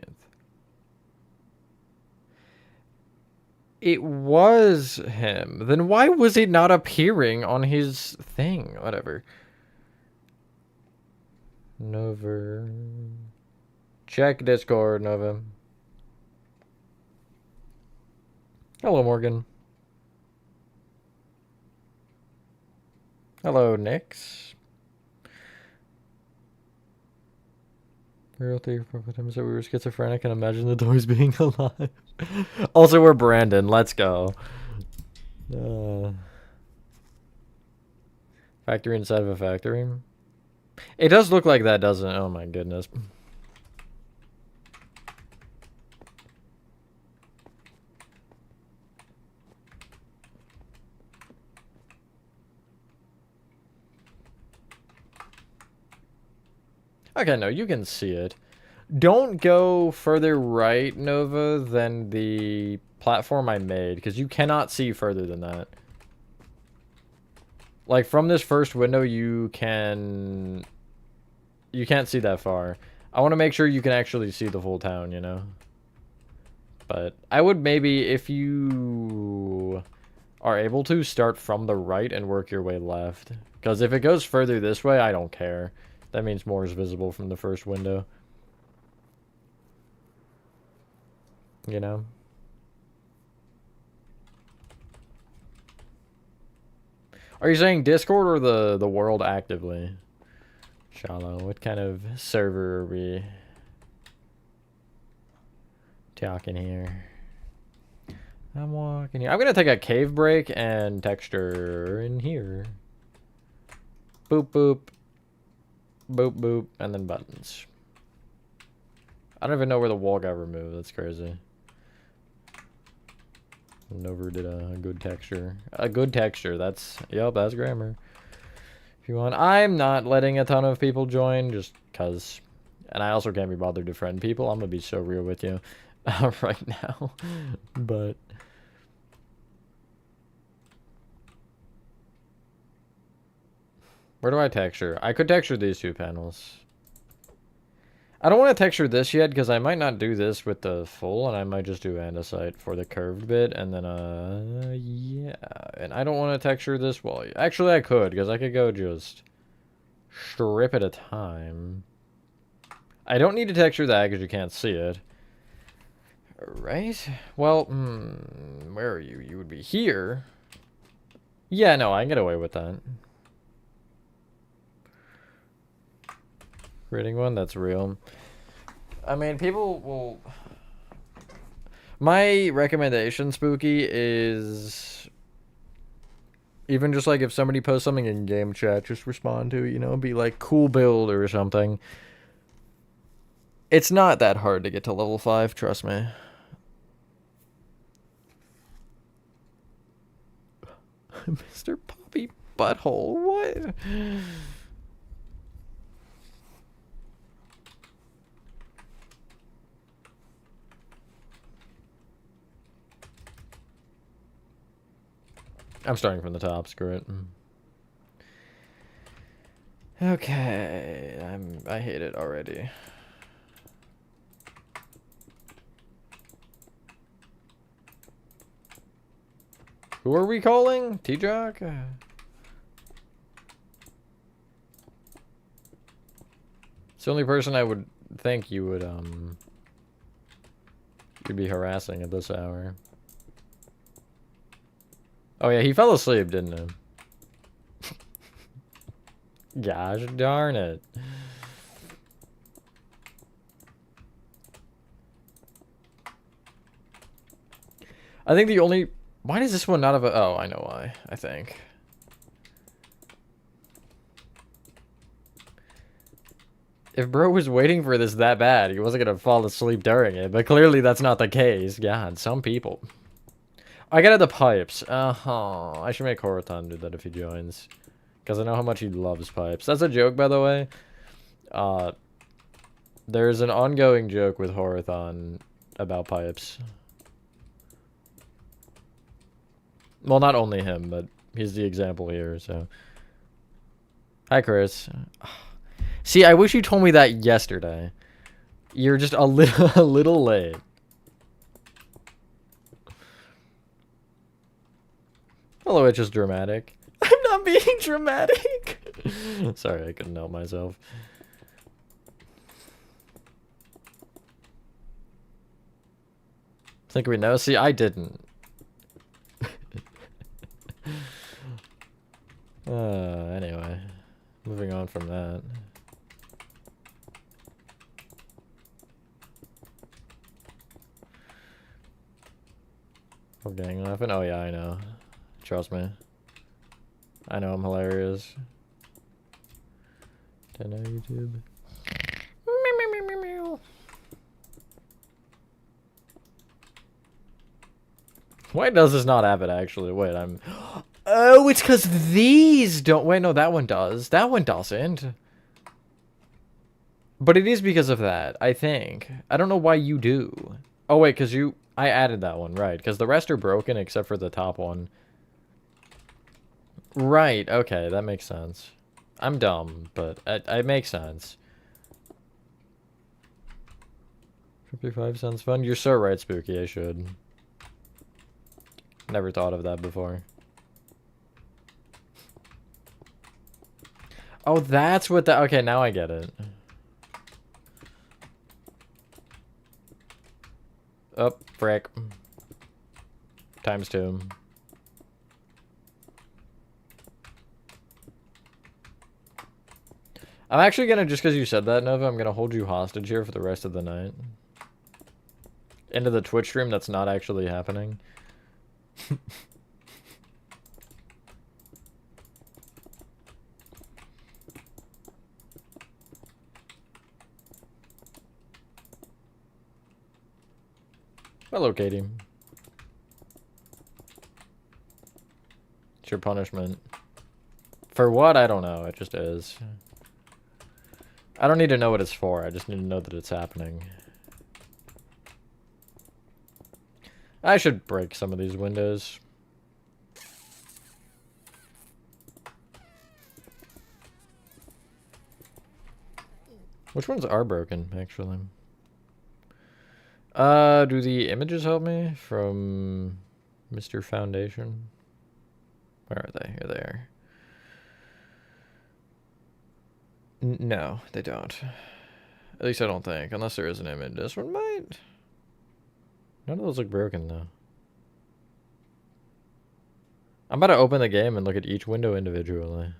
It was him. Then why was it not appearing on his thing? Whatever. Nova. Check Discord, Nova. Hello, Morgan. Hello, Nix. Real theory for times that we were schizophrenic and imagine the toys being alive. Also, we're Brandon. Let's go. Factory inside of a factory. It does look like that, doesn't it? Oh my goodness. Okay, no, you can see it. Don't go further right, Nova, than the platform I made, because you cannot see further than that. Like, from this first window, you can't see that far. I want to make sure you can actually see the full town, you know? But I would maybe, if you are able to, start from the right and work your way left. Because if it goes further this way, I don't care. That means more is visible from the first window. You know? Are you saying Discord or the world actively? Shallow, what kind of server are we talking here? I'm walking here. I'm gonna take a cave break and texture in here. Boop, boop. Boop, boop, and then buttons. I don't even know where the wall got removed. That's crazy. Nova did a good texture. A good texture. That's, yep, that's grammar. If you want. I'm not letting a ton of people join just because. And I also can't be bothered to friend people. I'm going to be so real with you right now. But. Where do I texture? I could texture these two panels. I don't want to texture this yet because I might not do this with the full, and I might just do andesite for the curved bit, and then, yeah. And I don't want to texture this wall. Actually, I could, because I could go just strip at a time. I don't need to texture that because you can't see it. Right? Well, where are you? You would be here. Yeah, no, I can get away with that. Creating one, that's real. I mean, people will... My recommendation, Spooky, is... Even just like if somebody posts something in game chat, just respond to it, you know? Be like, cool build or something. It's not that hard to get to level 5, trust me. Mr. Poppy Butthole, what? I'm starting from the top, screw it. Okay, I hate it already. Who are we calling? T-Jock? It's the only person I would think you would, you'd be harassing at this hour. Oh yeah, he fell asleep, didn't he? Gosh darn it. I think the only... Why does this one not have a... Oh, I know why, I think. If bro was waiting for this that bad, he wasn't gonna fall asleep during it. But clearly that's not the case. God, some people. I got the pipes. I should make Horathon do that if he joins. Because I know how much he loves pipes. That's a joke, by the way. There's an ongoing joke with Horathon about pipes. Well, not only him, but he's the example here, so. Hi, Chris. See, I wish you told me that yesterday. You're just a little late. Hello, it's just dramatic. I'm not being dramatic. Sorry, I couldn't help myself. Think we know? See, I didn't. Anyway. Moving on from that. We're gang laughing? Oh yeah, I know. Trust me. I know I'm hilarious. Do I know YouTube? Why does this not have it, actually? Wait, I'm... Oh, it's because these don't... Wait, no, that one does. That one doesn't. But it is because of that, I think. I don't know why you do. Oh, wait, because you... I added that one, right. Because the rest are broken except for the top one. Right, okay, that makes sense. I'm dumb, but it makes sense. 55 sounds fun. You're so right, Spooky, I should. Never thought of that before. Oh, that's what the... Okay, now I get it. Oh, frick. ×2. I'm actually gonna, just because you said that, Nova, I'm gonna hold you hostage here for the rest of the night. Into the Twitch stream that's not actually happening. Hello, Katie. It's your punishment. For what? I don't know. It just is. I don't need to know what it's for. I just need to know that it's happening. I should break some of these windows. Which ones are broken, actually? Do the images help me from Mr. Foundation? Where are they? Here they are. No, they don't. At least I don't think, unless there is an image. This one might. None of those look broken, though. I'm about to open the game and look at each window individually.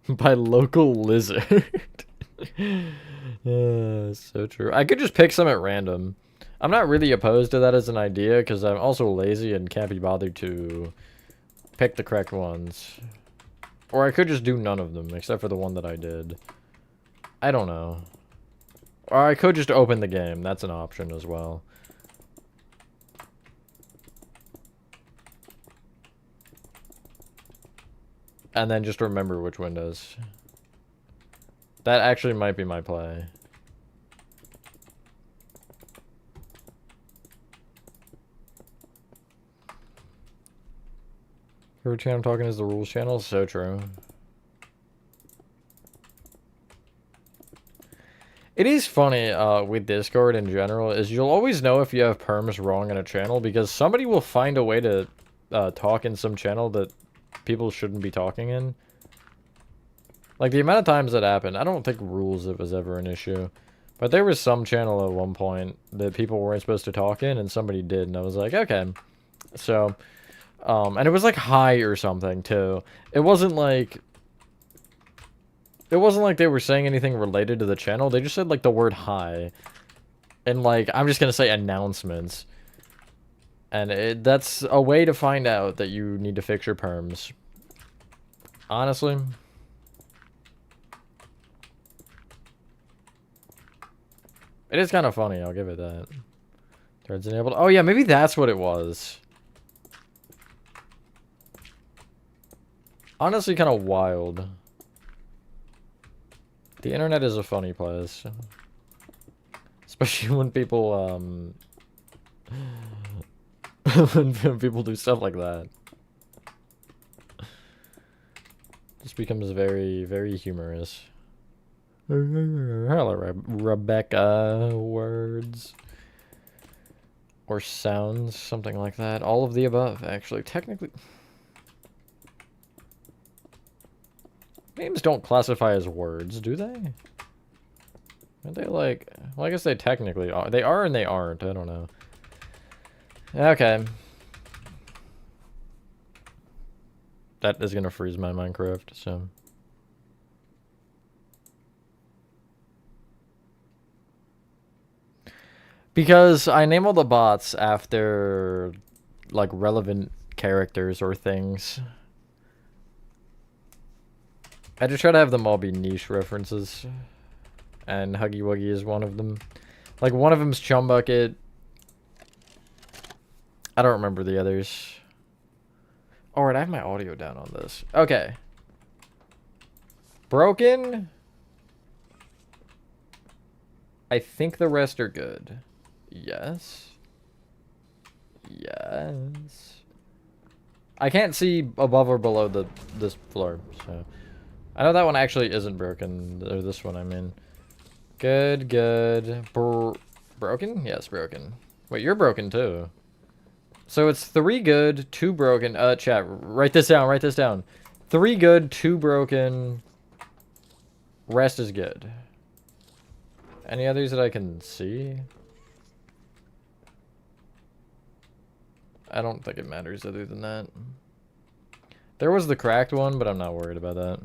By local lizard. So true. I could just pick some at random. I'm not really opposed to that as an idea because I'm also lazy and can't be bothered to pick the correct ones. Or I could just do none of them except for the one that I did. I don't know. Or I could just open the game. That's an option as well. And then just remember which windows. That actually might be my play. Every time I'm talking is the rules channel. So true. It is funny with Discord in general is you'll always know if you have perms wrong in a channel because somebody will find a way to talk in some channel that people shouldn't be talking in. Like the amount of times that happened, I don't think rules it was ever an issue. But there was some channel at one point that people weren't supposed to talk in and somebody did and I was like, okay. So, and it was like hi or something too. It wasn't like they were saying anything related to the channel. They just said like the word hi. And like, I'm just gonna say announcements. And that's a way to find out that you need to fix your perms. Honestly. It is kind of funny, I'll give it that. Threads enabled. Oh yeah, maybe that's what it was. Honestly, kind of wild. The internet is a funny place. Especially when people, when people do stuff like that. Just becomes very, very humorous. Hello, Rebecca. Words. Or sounds, something like that. All of the above, actually. Technically... Names don't classify as words, do they? Aren't they like... Well, I guess they technically are. They are and they aren't. I don't know. Okay. That is gonna freeze my Minecraft, so... Because I name all the bots after, like, relevant characters or things. I just try to have them all be niche references. And Huggy Wuggy is one of them. Like, one of them's Chum Bucket. I don't remember the others. Alright, I have my audio down on this. Okay. Broken. I think the rest are good. Yes. Yes. I can't see above or below this floor, so... I know that one actually isn't broken. Or this one, I mean. Good, good. Broken? Yes, broken. Wait, you're broken too. So it's 3 good, 2 broken. Chat, write this down, write this down. 3 good, 2 broken. Rest is good. Any others that I can see? I don't think it matters other than that. There was the cracked one, but I'm not worried about that.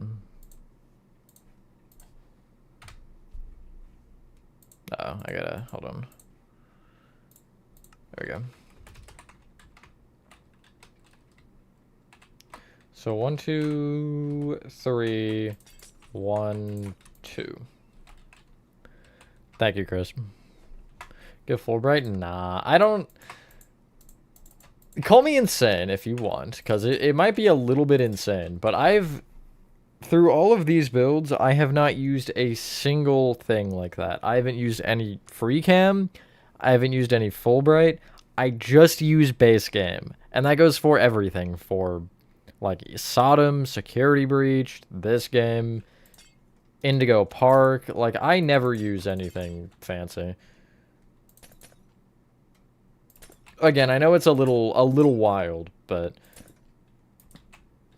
Oh, I gotta, hold on. There we go. So 1, 2, 3, 1, 2. Thank you, Chris. Get Fulbright? Nah, I don't... Call me insane if you want, because it might be a little bit insane, but through all of these builds, I have not used a single thing like that. I haven't used any free cam. I haven't used any Fulbright. I just use base game. And that goes for everything. For, like, Sodom, Security Breach, this game, Indigo Park. Like, I never use anything fancy. Again, I know it's a little wild, but...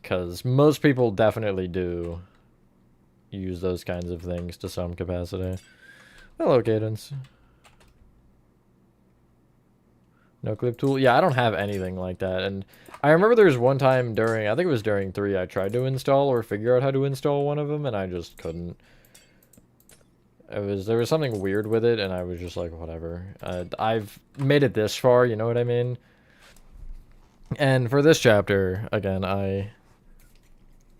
because most people definitely do use those kinds of things to some capacity. Hello, Cadence. No clip tool? Yeah, I don't have anything like that. And I remember there was one time during, I think it was during 3, I tried to install or figure out how to install one of them, and I just couldn't. There was something weird with it, and I was just like, whatever. I've made it this far, you know what I mean? And for this chapter, again, I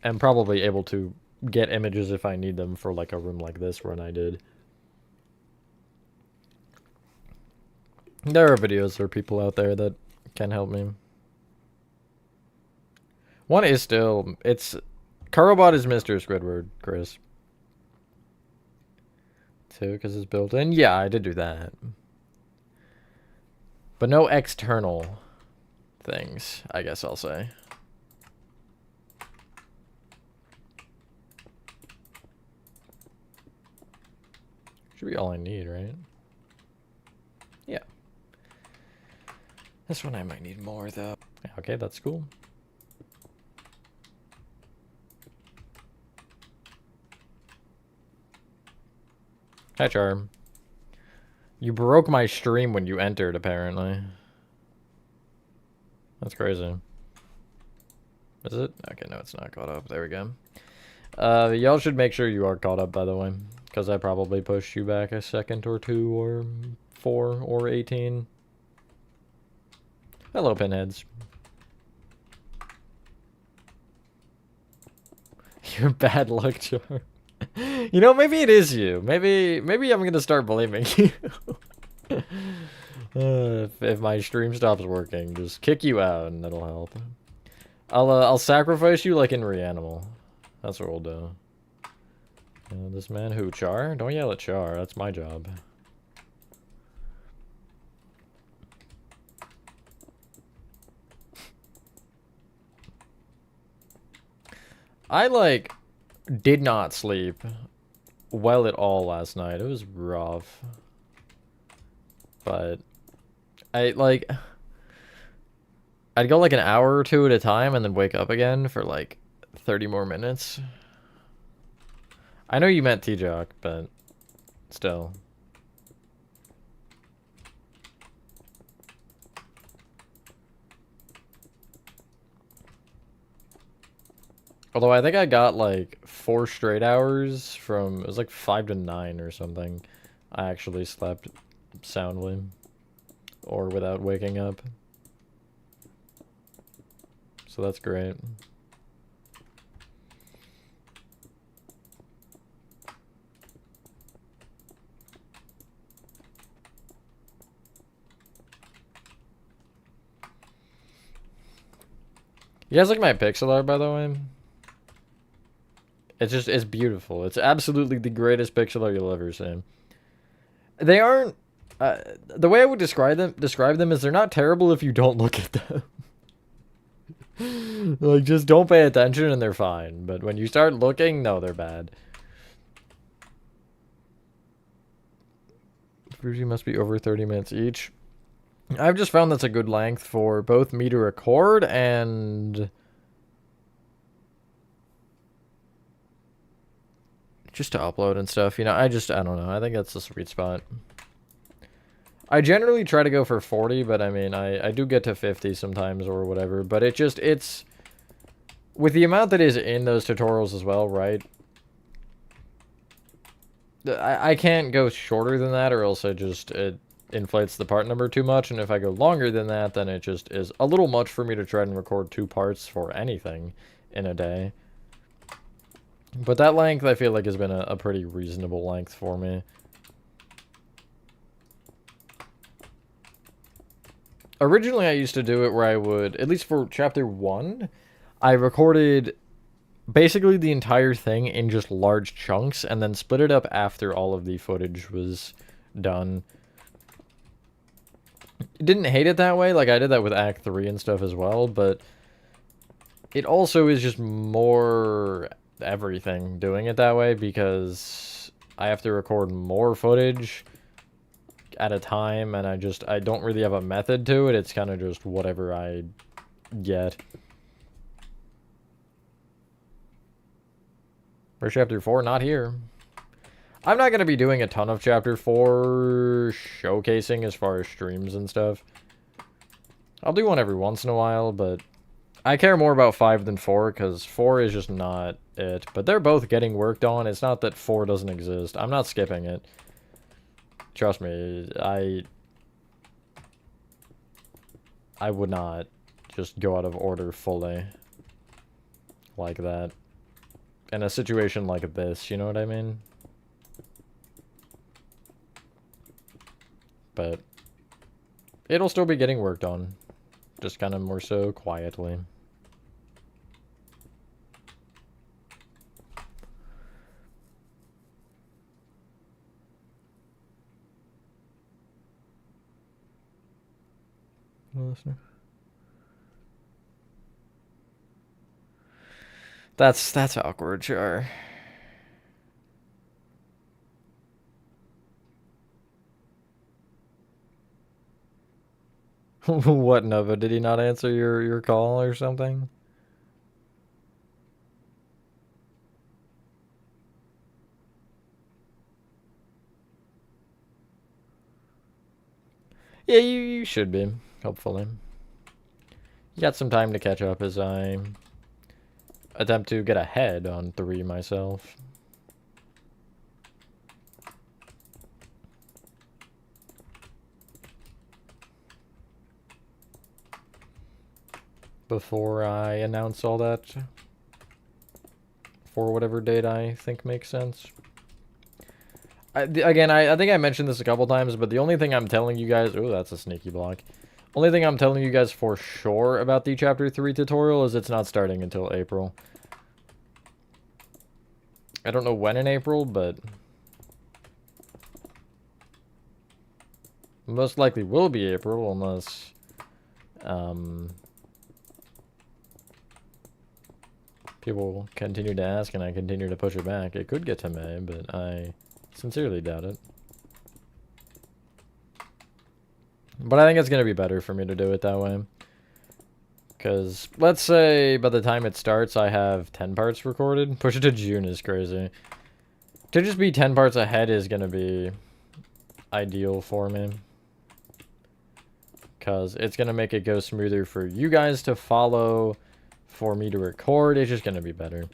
am probably able to get images if I need them for like a room like this run I did. There are videos or people out there that can help me. One is still, it's, Carobot is Mr. Squidward, Chris. 2, because it's built in. Yeah, I did do that. But no external things, I guess I'll say. Should be all I need, right? Yeah. This one I might need more, though. Okay, that's cool. Hi, Charm. You broke my stream when you entered, apparently. That's crazy. Is it? Okay, no, it's not caught up. There we go. Y'all should make sure you are caught up, by the way. Because I probably pushed you back a second or 2 or 4 or 18. Hello, pinheads. You're bad luck, Charm. You know, maybe it is you. Maybe I'm gonna start blaming you. If my stream stops working, just kick you out and that'll help. I'll sacrifice you like in Reanimal. That's what we'll do. This man who? Char? Don't yell at Char. That's my job. I, like, did not sleep well at all last night. It was rough. But I'd go like an hour or 2 at a time and then wake up again for like 30 more minutes. I know you meant T-Jock, but still. Although I think I got like 4 straight hours from, it was like 5 to 9 or something. I actually slept soundly or without waking up. So that's great. You guys like my pixel art, by the way? It's beautiful. It's absolutely the greatest pixel art you'll ever see. They aren't, the way I would describe them is they're not terrible if you don't look at them. Like, just don't pay attention and they're fine. But when you start looking, no, they're bad. Usually must be over 30 minutes each. I've just found that's a good length for both me to record and just to upload and stuff. You know, I don't know. I think that's the sweet spot. I generally try to go for 40, but I mean, I do get to 50 sometimes or whatever. But it's... with the amount that is in those tutorials as well, right? I can't go shorter than that or else it inflates the part number too much. And if I go longer than that, then it just is a little much for me to try and record 2 parts for anything in a day. But that length, I feel like, has been a pretty reasonable length for me. Originally, I used to do it where I would, at least for chapter 1, I recorded basically the entire thing in just large chunks and then split it up after all of the footage was done. Didn't hate it that way. Like, I did that with Act 3 and stuff as well, but it also is just more everything doing it that way because I have to record more footage at a time, and I don't really have a method to it. It's kind of just whatever I get. For Chapter 4, not here. I'm not going to be doing a ton of Chapter 4 showcasing as far as streams and stuff. I'll do one every once in a while, but I care more about 5 than 4, because 4 is just not it. But they're both getting worked on. It's not that 4 doesn't exist. I'm not skipping it. Trust me, I would not just go out of order fully like that. In a situation like this, you know what I mean? But it'll still be getting worked on. Just kind of more so quietly. Listener. That's awkward, sure. What, Nova? Did he not answer your call or something? Yeah, you should be, hopefully. You got some time to catch up as I attempt to get ahead on 3 myself. Before I announce all that for whatever date I think makes sense. Again, I think I mentioned this a couple times, but the only thing I'm telling you guys... Oh, that's a sneaky block. Only thing I'm telling you guys for sure about the Chapter 3 tutorial is it's not starting until April. I don't know when in April, but... most likely will be April, unless... people continue to ask and I continue to push it back. It could get to May, but I sincerely doubt it. But I think it's going to be better for me to do it that way. Because, let's say, by the time it starts, I have 10 parts recorded. Push it to June is crazy. To just be 10 parts ahead is going to be ideal for me. Because it's going to make it go smoother for you guys to follow, for me to record. It's just going to be better.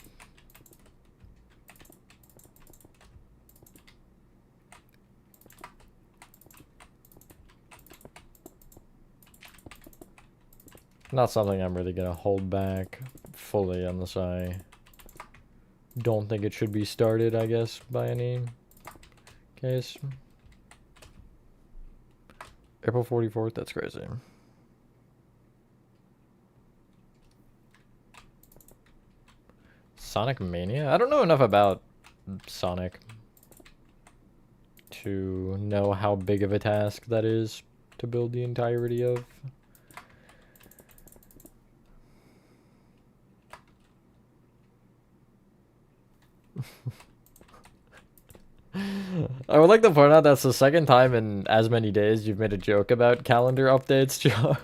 Not something I'm really going to hold back fully unless I don't think it should be started, I guess, by any case. April 44th, that's crazy. Sonic Mania? I don't know enough about Sonic to know how big of a task that is to build the entirety of. I would like to point out that's the second time in as many days you've made a joke about calendar updates, Jar.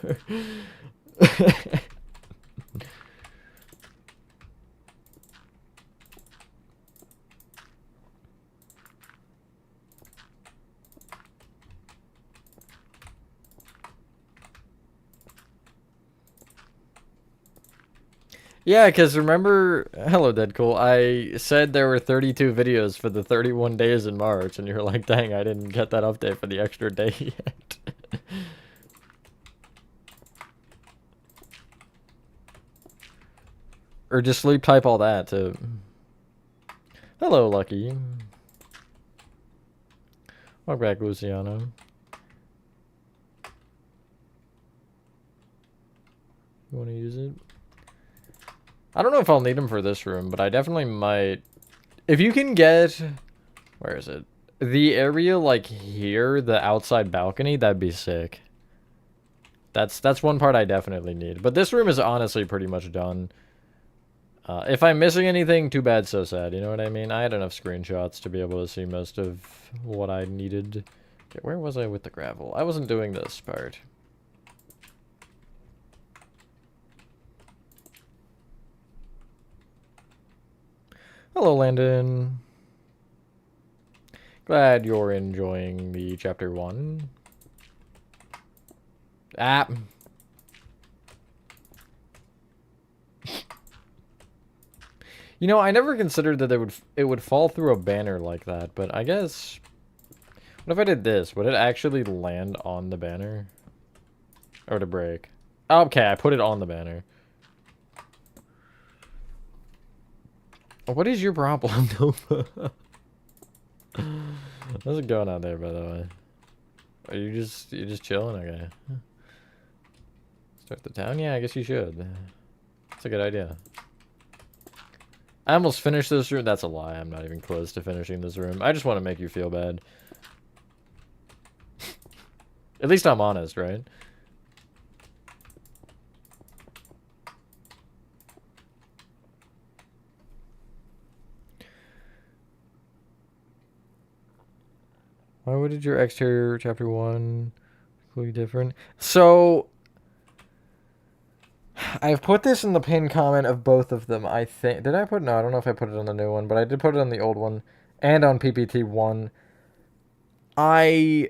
Yeah, because remember, hello Deadcool, I said there were 32 videos for the 31 days in March, and you're like, dang, I didn't get that update for the extra day yet. Or just sleep type all that, too. Hello, Lucky. Welcome back, Luciano. You want to use it? I don't know if I'll need them for this room, but I definitely might. If you can get... where is it? The area, like, here, the outside balcony, that'd be sick. That's one part I definitely need. But this room is honestly pretty much done. If I'm missing anything, too bad, so sad. You know what I mean? I had enough screenshots to be able to see most of what I needed. Okay, where was I with the gravel? I wasn't doing this part. Hello, Landon. Glad you're enjoying the chapter 1. Ah. You know, I never considered that it would fall through a banner like that, but I guess... What if I did this? Would it actually land on the banner? Or to break? Okay, I put it on the banner. What is your problem, Nova? How's it going out there, by the way? Are you just chilling? Okay. Start the town? Yeah, I guess you should. That's a good idea. I almost finished this room. That's a lie. I'm not even close to finishing this room. I just want to make you feel bad. At least I'm honest, right? Why would your exterior chapter 1 completely different? So I've put this in the pinned comment of both of them, I think. Did I put... No, I don't know if I put it on the new one, but I did put it on the old one and on PPT 1. I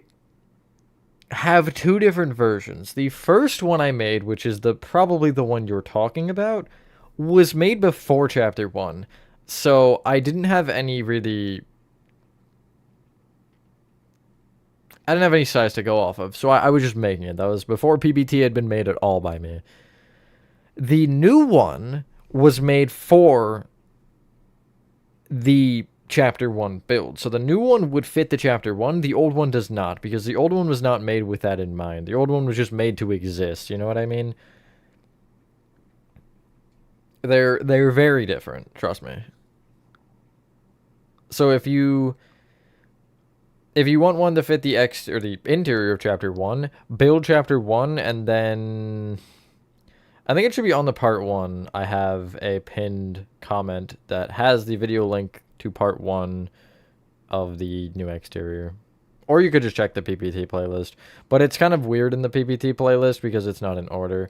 have two different versions. The first one I made, which is probably the one you're talking about, was made before chapter 1. So I didn't have any really... I didn't have any size to go off of, so I was just making it. That was before PPT had been made at all by me. The new one was made for the chapter 1 build. So the new one would fit the chapter 1. The old one does not, because the old one was not made with that in mind. The old one was just made to exist. You know what I mean? They're very different. Trust me. So if you want one to fit the interior of chapter 1, build chapter 1, and then I think it should be on the part 1. I have a pinned comment that has the video link to part 1 of the new exterior. Or you could just check the PPT playlist. But it's kind of weird in the PPT playlist because it's not in order.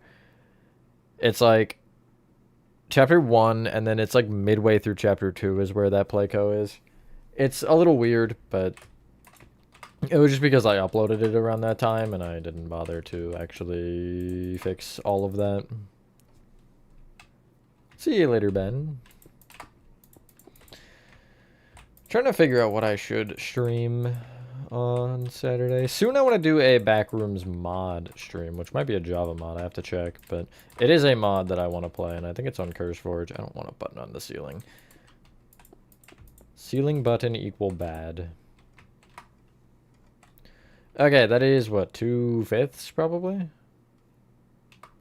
It's like chapter 1, and then it's like midway through chapter 2 is where that playco is. It's a little weird, but it was just because I uploaded it around that time, and I didn't bother to actually fix all of that. See you later, Ben. Trying to figure out what I should stream on Saturday. Soon I want to do a Backrooms mod stream, which might be a Java mod. I have to check, but it is a mod that I want to play, and I think it's on CurseForge. I don't want a button on the ceiling. Ceiling button equal bad. Okay, that is, what, 2/5 probably?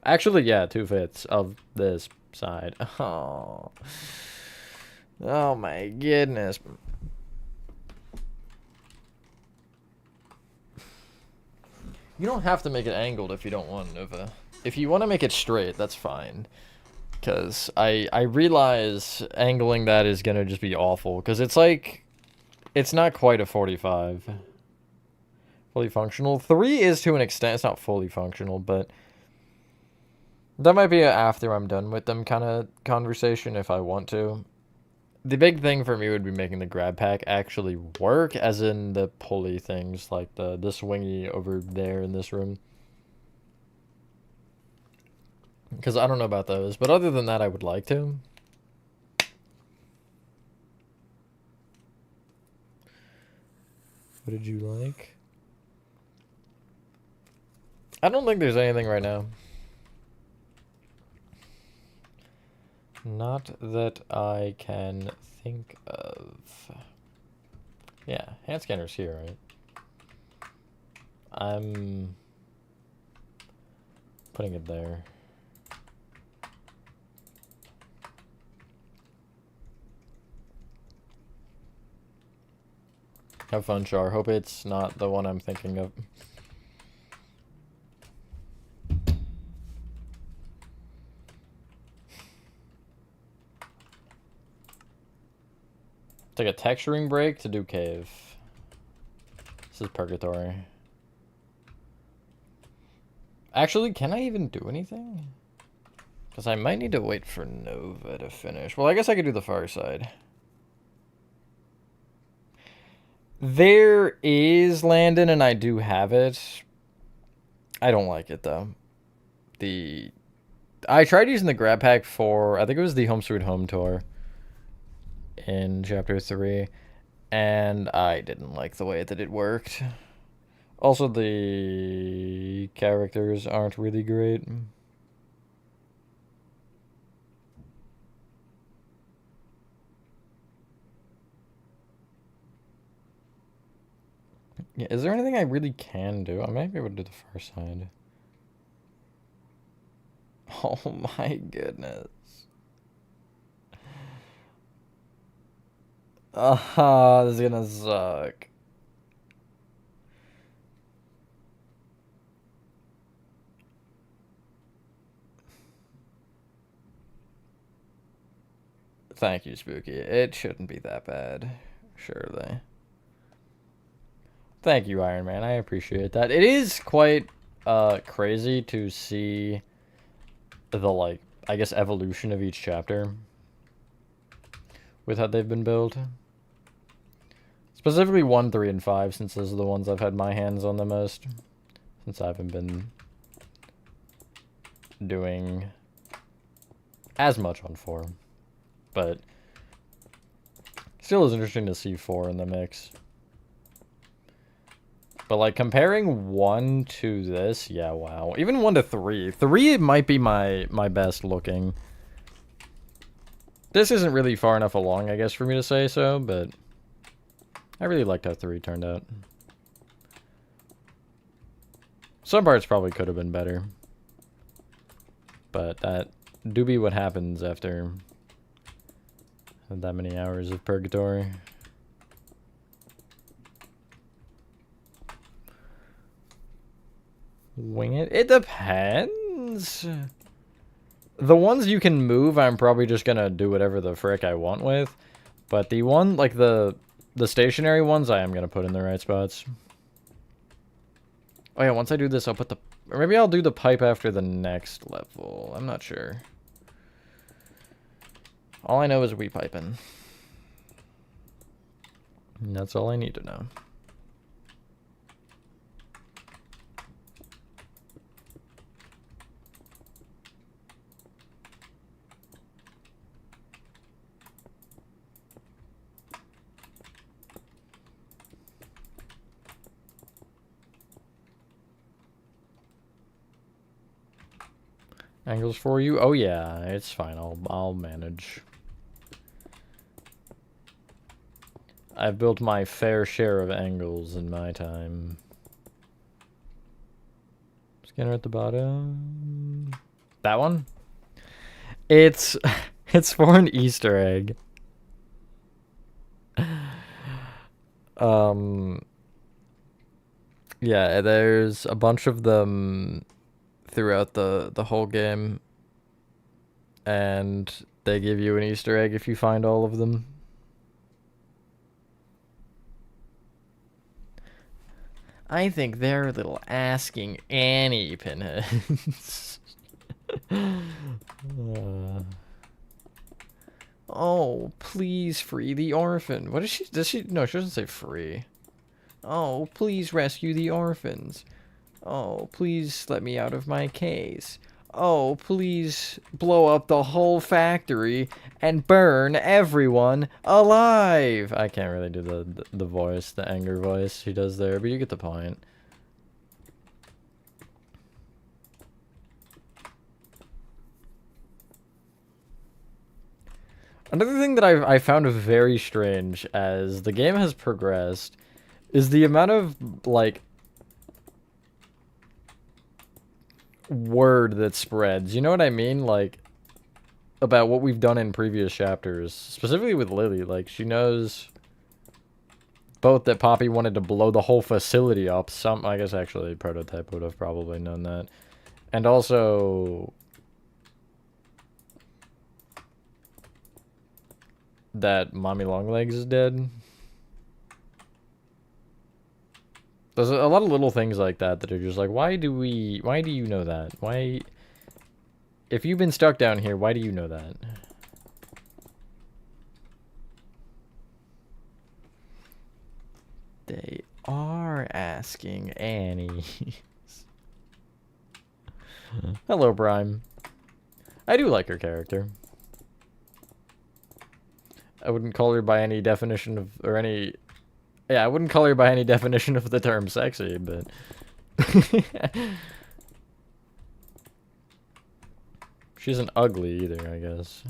Actually, yeah, 2/5 of this side. Oh. Oh my goodness. You don't have to make it angled if you don't want, Nova. If you want to make it straight, that's fine. Because I realize angling that is going to just be awful. Because it's like... It's not quite a 45. Fully functional. 3 is to an extent. It's not fully functional, but... That might be a after I'm done with them kind of conversation if I want to. The big thing for me would be making the grab pack actually work, as in the pulley things, like the swingy over there in this room. Because I don't know about those, but other than that, I would like to. What did you like? I don't think there's anything right now. Not that I can think of. Yeah, hand scanner's here, right? I'm putting it there. Have fun, Char. Hope it's not the one I'm thinking of. take a texturing break to do cave. This is purgatory. Actually, can I even do anything? Because I might need to wait for Nova to finish. Well, I guess I could do the far side. There is Landon, and I do have it. I don't like it, though. I tried using the grab pack for, I think it was the Home Sweet Home tour in Chapter 3, and I didn't like the way that it worked. Also, the characters aren't really great. Yeah, is there anything I really can do? I might be able to do the far side. Oh my goodness. This is gonna suck. Thank you, Spooky. It shouldn't be that bad, surely. Thank you, Iron Man. I appreciate that. It is quite crazy to see the, like, I guess evolution of each chapter with how they've been built. Specifically 1, 3, and 5, since those are the ones I've had my hands on the most. Since I haven't been doing as much on 4. But still is interesting to see 4 in the mix. But, like, comparing 1 to this, yeah, wow. Even 1 to 3. 3 might be my best looking. This isn't really far enough along, I guess, for me to say so, but I really liked how 3 turned out. Some parts probably could have been better. But that do be what happens after that many hours of purgatory. Wing it? It depends. The ones you can move, I'm probably just gonna do whatever the frick I want with. But the one, like the stationary ones, I am gonna put in the right spots. Oh yeah, once I do this, I'll put the... Or maybe I'll do the pipe after the next level. I'm not sure. All I know is we piping. And that's all I need to know. Angles for you? Oh yeah, it's fine. I'll manage. I've built my fair share of angles in my time. Scanner at the bottom. That one? It's for an Easter egg. Yeah, there's a bunch of them throughout the whole game, and they give you an Easter egg if you find all of them. I think they're a little asking Annie pinheads. Oh, please free the orphan. What does she, no, she doesn't say free. Oh, please rescue the orphans. Oh, please let me out of my case. Oh, please blow up the whole factory and burn everyone alive. I can't really do the voice, the anger voice he does there, but you get the point. Another thing that I found very strange as the game has progressed is the amount of, like, word that spreads. You know what I mean? Like, about what we've done in previous chapters. Specifically with Lily. Like, she knows both that Poppy wanted to blow the whole facility up. I guess actually Prototype would have probably known that. And also... that Mommy Longlegs is dead. There's a lot of little things like that that are just like, why do you know that? Why, if you've been stuck down here, why do you know that? They are asking Annie. Hello, Prime. I do like her character. I wouldn't call her by any definition of, or any, yeah, I wouldn't call her by any definition of the term sexy, but... She isn't ugly either, I guess.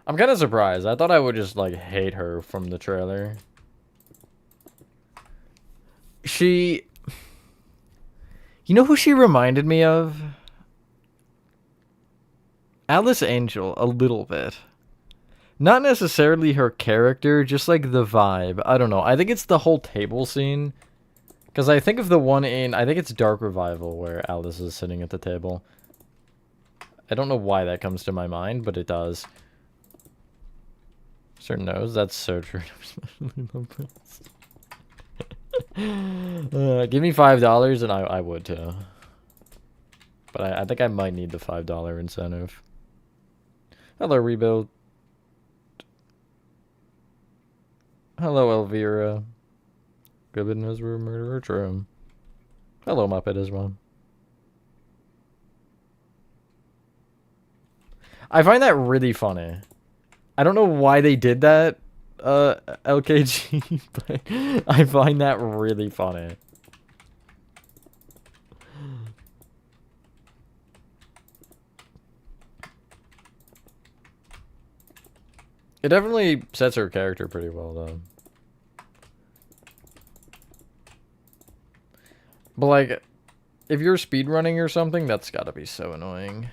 I'm kind of surprised. I thought I would just, like, hate her from the trailer. She... You know who she reminded me of? Alice Angel, a little bit. Not necessarily her character, just like the vibe. I don't know. I think it's the whole table scene. Because I think of the one in, I think it's Dark Revival where Alice is sitting at the table. I don't know why that comes to my mind, but it does. Sir knows, that's so true. Give me $5 and I would too. But I think I might need the $5 incentive. Hello, Rebuild. Hello, Elvira. Gibbon is a murderer, true. Hello, Muppet as well. I find that really funny. I don't know why they did that, LKG, but I find that really funny. It definitely sets her character pretty well, though. But, like, if you're speedrunning or something, that's gotta be so annoying.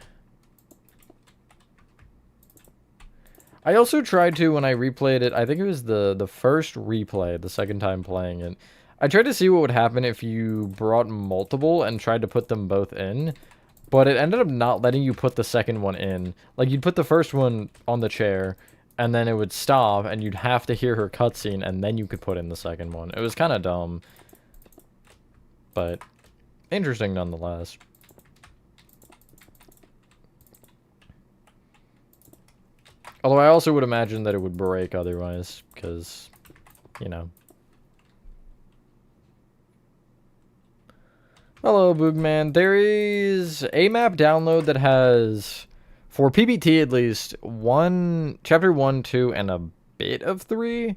I also tried to, when I replayed it, I think it was the first replay, the second time playing it, I tried to see what would happen if you brought multiple and tried to put them both in, but it ended up not letting you put the second one in. Like, you'd put the first one on the chair, and then it would stop, and you'd have to hear her cutscene, and then you could put in the second one. It was kind of dumb, but interesting nonetheless. Although I also would imagine that it would break otherwise, because, you know. Hello, Boogman. There is a map download that has, for PBT at least, chapter 1, 2, and a bit of 3.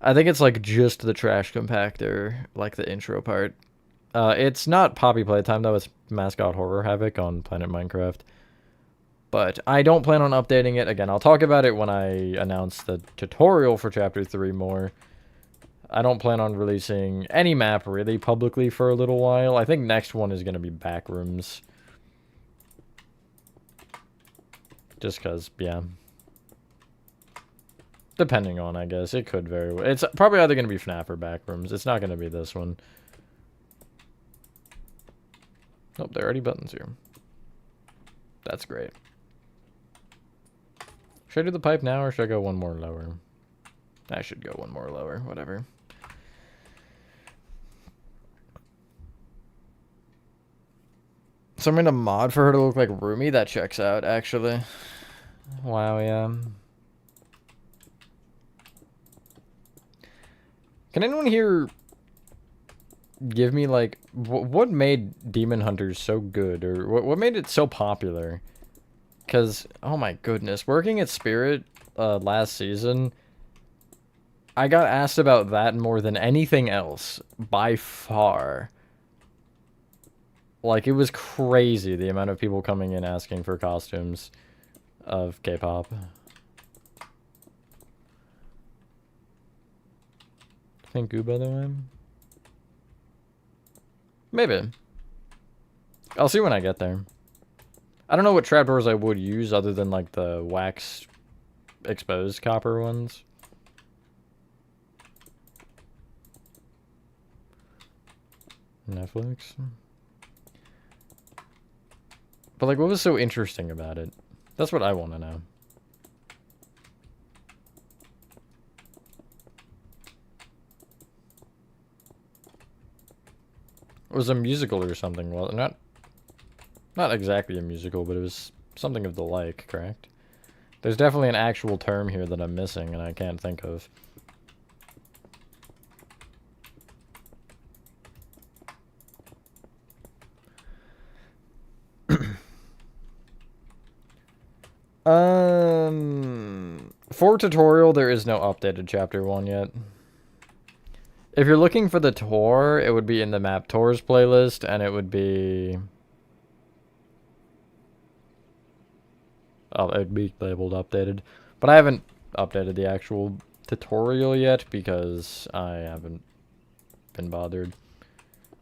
I think it's like just the trash compactor, like the intro part. It's not Poppy Playtime, though. It's Mascot Horror Havoc on Planet Minecraft. But I don't plan on updating it. Again, I'll talk about it when I announce the tutorial for Chapter 3 more. I don't plan on releasing any map, really, publicly for a little while. I think next one is going to be Backrooms. Just because, yeah. Depending on, I guess. It could very well. It's probably either going to be FNAF or Backrooms. It's not going to be this one. Nope, there are already buttons here. That's great. Should I do the pipe now, or should I go one more lower? I should go one more lower, whatever. So I'm gonna mod for her to look like Rumi? That checks out, actually. Wow, yeah. Can anyone here give me, like, what made Demon Hunters so good? Or what made it so popular? Because, oh my goodness, working at Spirit last season, I got asked about that more than anything else, by far. Like, it was crazy, the amount of people coming in asking for costumes of K-pop. Think Gooba, the way? Maybe. I'll see when I get there. I don't know what trapdoors I would use other than, like, the wax exposed copper ones. Netflix? But, like, what was so interesting about it? That's what I want to know. was a musical or something. Well, not exactly a musical, but it was something of the like, correct? There's definitely an actual term here that I'm missing and I can't think of. For tutorial, there is no updated chapter 1 yet. If you're looking for the tour, it would be in the map tours playlist, and it would be... Oh, it'd be labeled updated. But I haven't updated the actual tutorial yet because I haven't been bothered.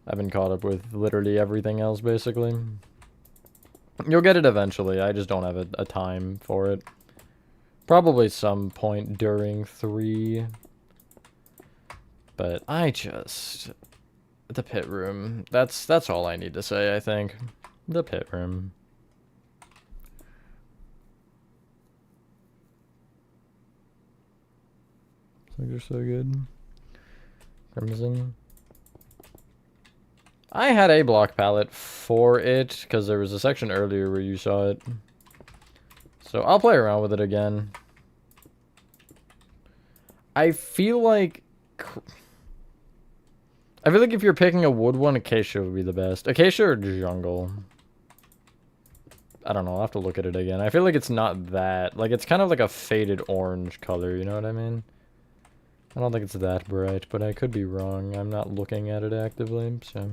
I've been caught up with literally everything else, basically. You'll get it eventually, I just don't have a time for it. Probably some point during 3. But I just... The pit room. That's all I need to say, I think. The pit room. Things are so good. Crimson. I had a block palette for it, because there was a section earlier where you saw it. So I'll play around with it again. I feel like if you're picking a wood one, Acacia would be the best. Acacia or Jungle? I don't know, I'll have to look at it again. I feel like it's not that. Like, it's kind of like a faded orange color, you know what I mean? I don't think it's that bright, but I could be wrong. I'm not looking at it actively, so...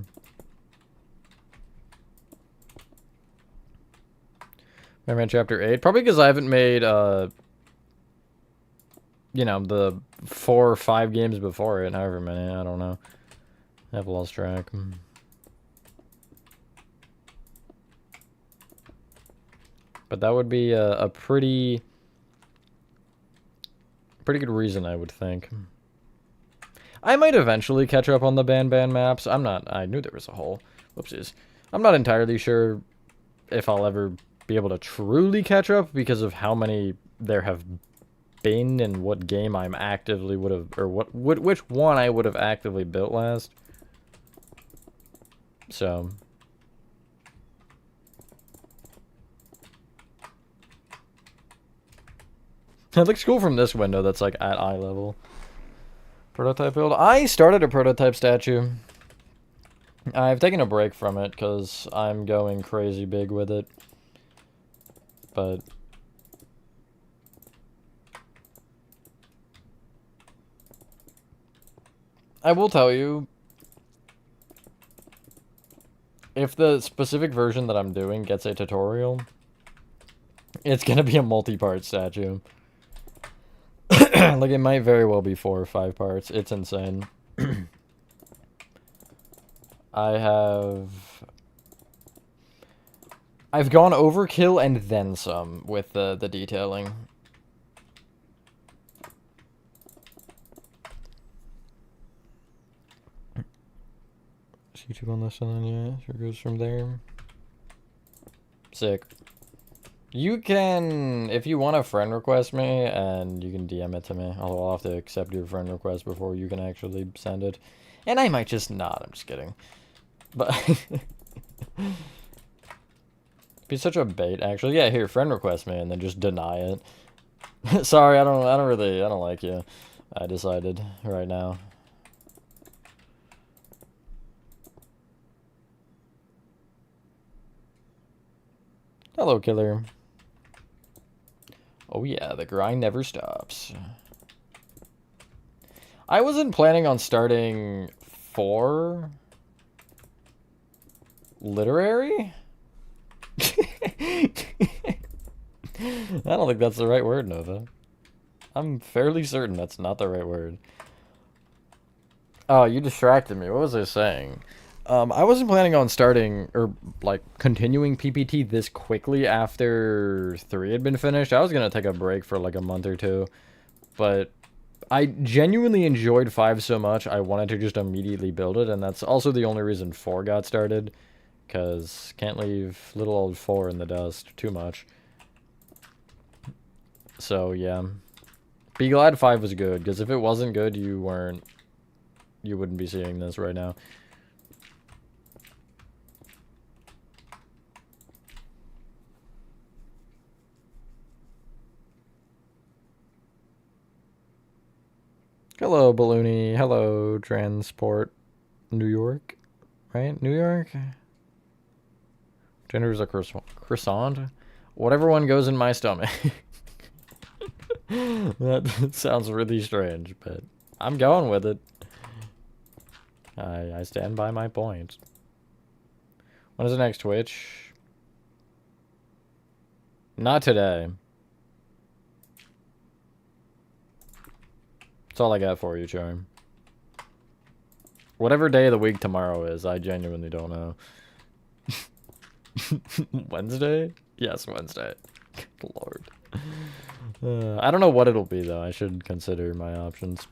Refinement Chapter 8. Probably because I haven't made, you know, the 4 or 5 games before it, however many, I don't know. I've lost track. But that would be a pretty good reason, I would think. I might eventually catch up on the Ban maps. I knew there was a hole. Whoopsies. I'm not entirely sure if I'll ever be able to truly catch up because of how many there have been and what game I'm actively would have, or which one I would have actively built last. So... It looks cool from this window that's like at eye level. Prototype build. I started a prototype statue. I've taken a break from it because I'm going crazy big with it. But... I will tell you, if the specific version that I'm doing gets a tutorial, it's gonna be a multi-part statue. Like, it might very well be 4 or 5 parts. It's insane. I've gone overkill and then some with the detailing. Is YouTube on this one? Yeah, sure goes from there. Sick. You can, if you want to friend request me, and you can DM it to me. I'll have to accept your friend request before you can actually send it. And I might just not, I'm just kidding. But, be such a bait, actually. Yeah, here, friend request me, and then just deny it. Sorry, I don't like you. I decided right now. Hello, killer. Oh yeah, the grind never stops. I wasn't planning on starting 4 literary? I don't think that's the right word, Nova. I'm fairly certain that's not the right word. Oh, you distracted me. What was I saying? I wasn't planning on starting, or, like, continuing PPT this quickly after 3 had been finished. I was gonna take a break for, like, a month or 2. But I genuinely enjoyed 5 so much, I wanted to just immediately build it, and that's also the only reason 4 got started. Because can't leave little old 4 in the dust too much. So, yeah. Be glad 5 was good, because if it wasn't good, you wouldn't be seeing this right now. Hello, Balloony. Hello, Transport New York. Right? New York? Gender is a croissant? Whatever one goes in my stomach. That sounds really strange, but I'm going with it. I stand by my point. When is the next Twitch? Not today. That's all I got for you, Charm. Whatever day of the week tomorrow is, I genuinely don't know. Wednesday? Yes, Wednesday. Lord. I don't know what it'll be, though. I should consider my options.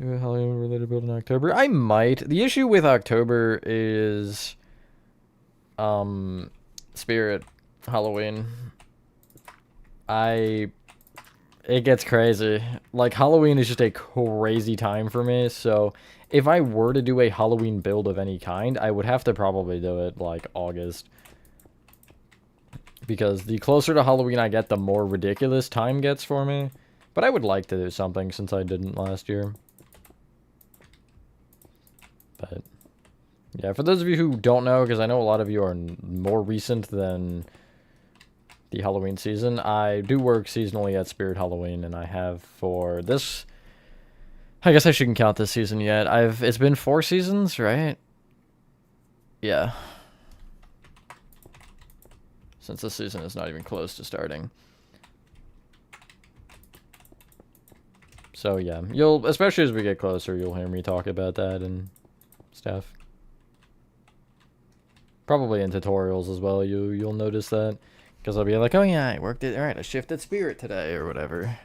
Do a Halloween-related build in October? I might. The issue with October is... Spirit Halloween. It gets crazy. Like, Halloween is just a crazy time for me, so if I were to do a Halloween build of any kind, I would have to probably do it, like, August. Because the closer to Halloween I get, the more ridiculous time gets for me. But I would like to do something since I didn't last year. But, yeah, for those of you who don't know, because I know a lot of you are more recent than the Halloween season, I do work seasonally at Spirit Halloween, and I have for this... I guess I shouldn't count this season yet. It's been 4 seasons, right? Yeah. Since this season is not even close to starting. So yeah, especially as we get closer, you'll hear me talk about that and stuff. Probably in tutorials as well, you'll notice that. Because I'll be like, oh yeah, I worked it, alright, I shifted Spirit today, or whatever.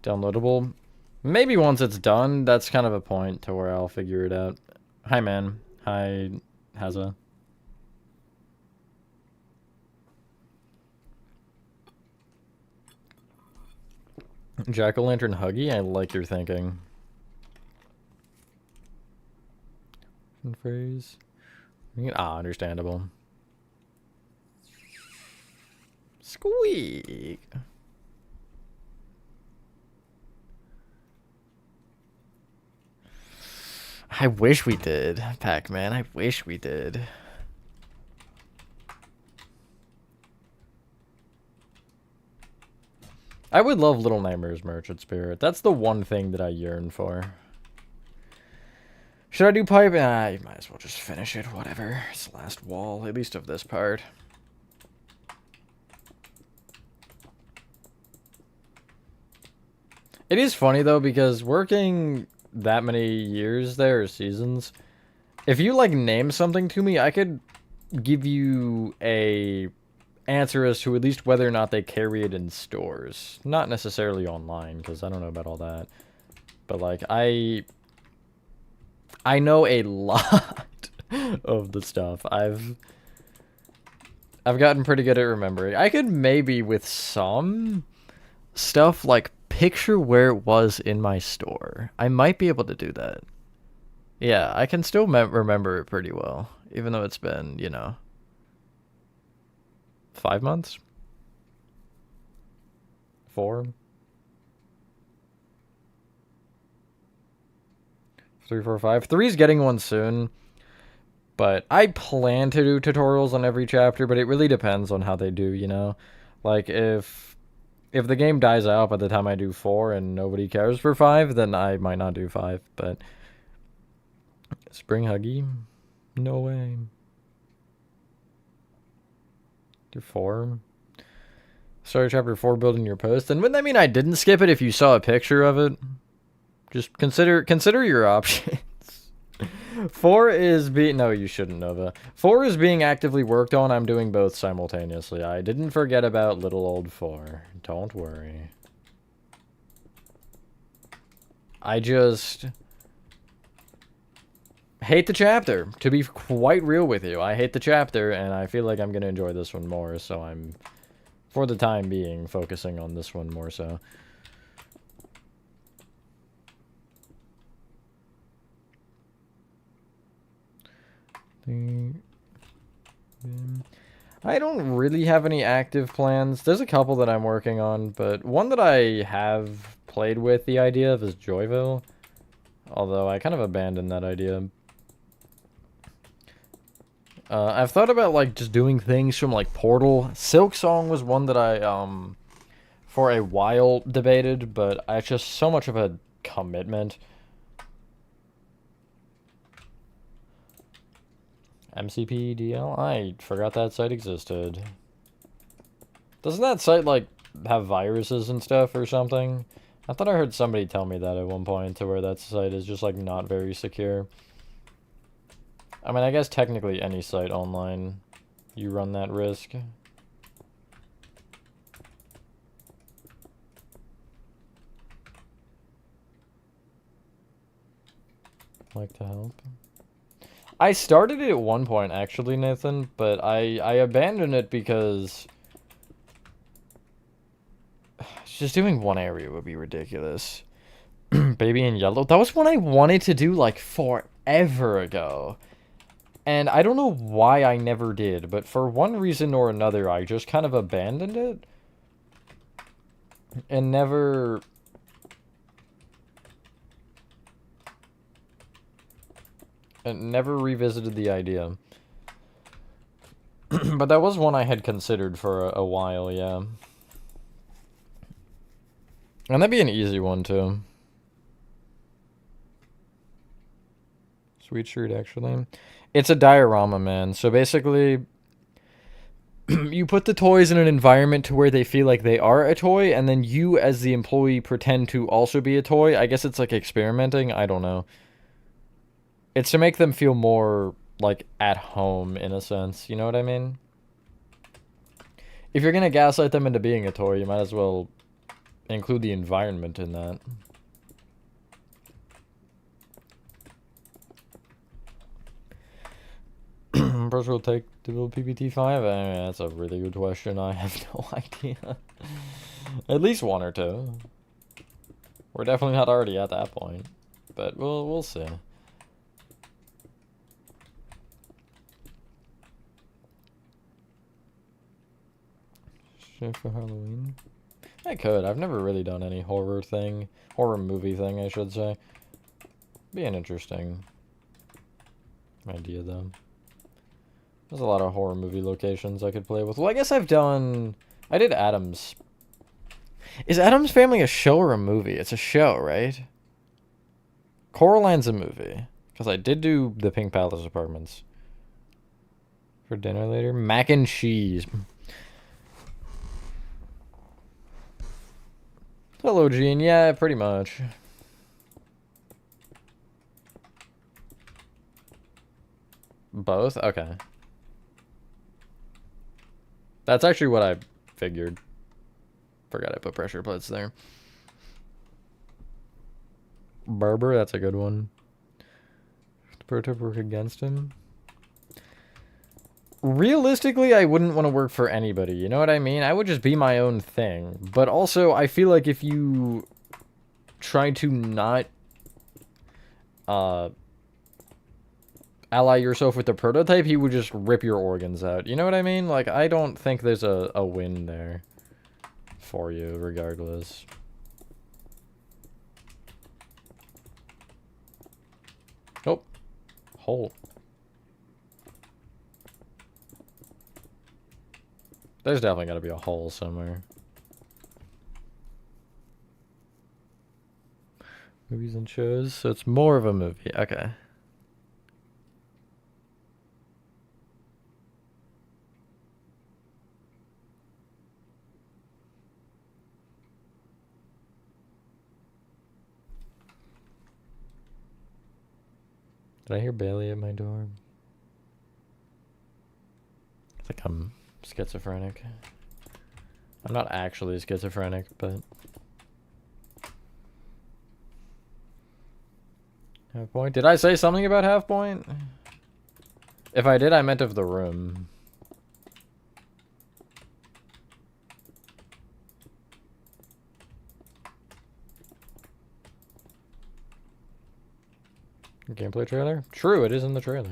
Downloadable. Maybe once it's done, that's kind of a point to where I'll figure it out. Hi, man. Hi, Haza. Jack-o'-lantern Huggy? I like your thinking. Phrase. Understandable. Squeak. I wish we did, Pac-Man. I wish we did. I would love Little Nightmares merch at Spirit. That's the one thing that I yearn for. Should I do pipe? You might as well just finish it. Whatever. It's the last wall, at least of this part. It is funny, though, because working that many years there, or seasons, if you, like, name something to me, I could give you a answer as to at least whether or not they carry it in stores. Not necessarily online, because I don't know about all that. But, like, I know a lot of the stuff. I've gotten pretty good at remembering. I could maybe, with some stuff, like, picture where it was in my store. I might be able to do that. Yeah, I can still remember it pretty well, even though it's been, 5 months? 4? 3, 4, 5. 3's getting one soon. But I plan to do tutorials on every chapter, but it really depends on how they do, Like, if the game dies out by the time I do 4 and nobody cares for 5, then I might not do 5, but... Spring Huggy? No way. Do 4? Start chapter 4 building your post. And wouldn't that mean I didn't skip it if you saw a picture of it? Just consider your options. 4 is being... No, you shouldn't, Nova. 4 is being actively worked on. I'm doing both simultaneously. I didn't forget about little old 4. Don't worry. I just... hate the chapter. To be quite real with you, I hate the chapter, and I feel like I'm going to enjoy this one more, so I'm, for the time being, focusing on this one more so. I don't really have any active plans. There's a couple that I'm working on, but one that I have played with the idea of is Joyville. Although I kind of abandoned that idea. I've thought about like just doing things from like Portal. Silk Song was one that I for a while debated, but it's just so much of a commitment. MCPDL? I forgot that site existed. Doesn't that site like have viruses and stuff or something? I thought I heard somebody tell me that at one point, to where that site is just like not very secure. I mean, I guess technically any site online, you run that risk. Like to help. I started it at one point, actually, Nathan, but I abandoned it because just doing one area would be ridiculous. Baby in Yellow. That was one I wanted to do like forever ago. And I don't know why I never did, but for one reason or another, I just kind of abandoned it. And never... And never revisited the idea. But that was one I had considered for a while, yeah. And that'd be an easy one, too. Sweet treat, actually. It's a diorama, man. So basically, you put the toys in an environment to where they feel like they are a toy, and then you, as the employee, pretend to also be a toy. I guess it's like experimenting. I don't know. It's to make them feel more, like, at home, in a sense. You know what I mean? If you're gonna gaslight them into being a toy, you might as well include the environment in that. First will take to build PPT-5? I mean, that's a really good question. I have no idea. At least one or two. We're definitely not already at that point. But we'll see. Shit for Halloween? I could. I've never really done any horror movie thing, I should say. Be an interesting idea, though. There's a lot of horror movie locations I could play with. Well, I guess I did Addams. Is Addams Family a show or a movie? It's a show, right? Coraline's a movie. Because I did do the Pink Palace Apartments. For dinner later? Mac and cheese. Hello, Gene. Yeah, pretty much. Both? Okay. That's actually what I figured. Forgot I put pressure plates there. Barber, that's a good one. The prototype work against him. Realistically, I wouldn't want to work for anybody. You know what I mean? I would just be my own thing. But also, I feel like if you try to not ally yourself with the prototype, he would just rip your organs out. You know what I mean? Like, I don't think there's a win there for you, regardless. Oh. Hole. There's definitely got to be a hole somewhere. Movies and shows, so it's more of a movie. Okay. Did I hear Bailey at my door? I think I'm schizophrenic. I'm not actually schizophrenic, but... Half point? Did I say something about half point? If I did, I meant of the room. Gameplay trailer? True, it is in the trailer.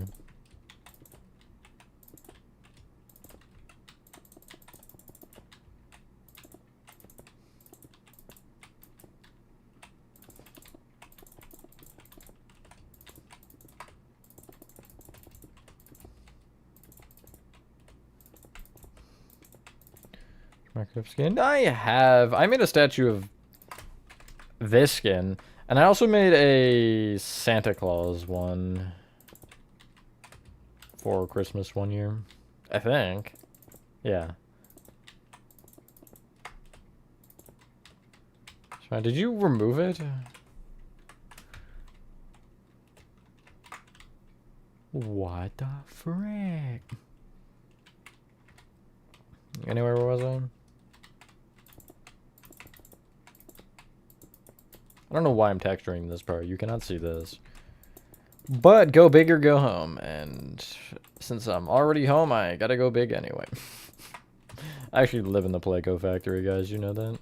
Minecraft skin? I made a statue of this skin. And I also made a Santa Claus one for Christmas one year. I think. Yeah. Did you remove it? What the frick? Anywhere was I? I don't know why I'm texturing this part. You cannot see this. But go big or go home. And since I'm already home, I gotta go big anyway. I actually live in the Play-Doh factory, guys. You know that?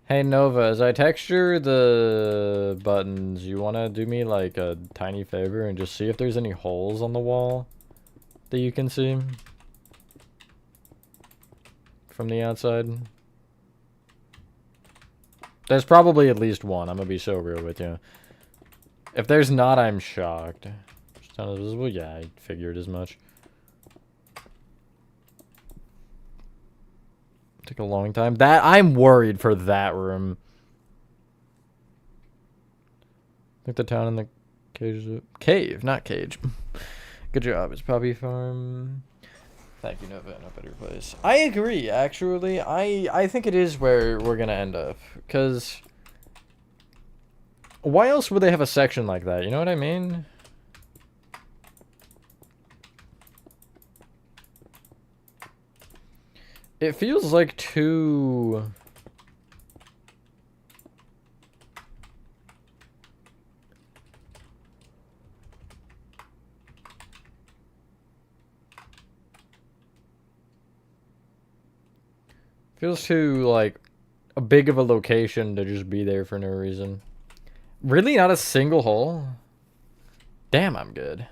Hey, Nova, as I texture the buttons, you want to do me, like, a tiny favor and just see if there's any holes on the wall that you can see from the outside? There's probably at least one. I'm going to be so real with you. If there's not, I'm shocked. It's not visible? Yeah, I figured as much. Took a long time. I'm worried for that room. I think the town in the cave, not cage. Good job. It's Poppy Farm. Thank you, Nova. No better place. I agree, actually. I think it is where we're gonna end up. Because why else would they have a section like that? You know what I mean? It feels like too... Feels too, like, a big of a location to just be there for no reason. Really? Not a single hole? Damn, I'm good.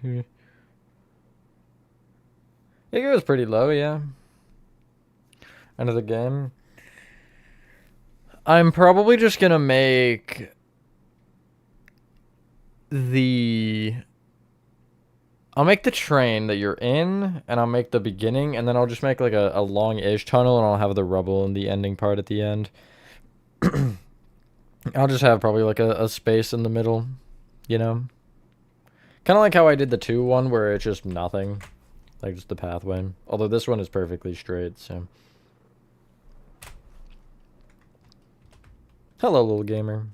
It goes pretty low, yeah. End of the game. I'm probably just gonna make I'll make the train that you're in, and I'll make the beginning, and then I'll just make like a long-ish tunnel, and I'll have the rubble in the ending part at the end. I'll just have probably like a space in the middle, you know? Kind of like how I did the 2 one, where it's just nothing. Like just the pathway. Although this one is perfectly straight, so... Hello, little gamer.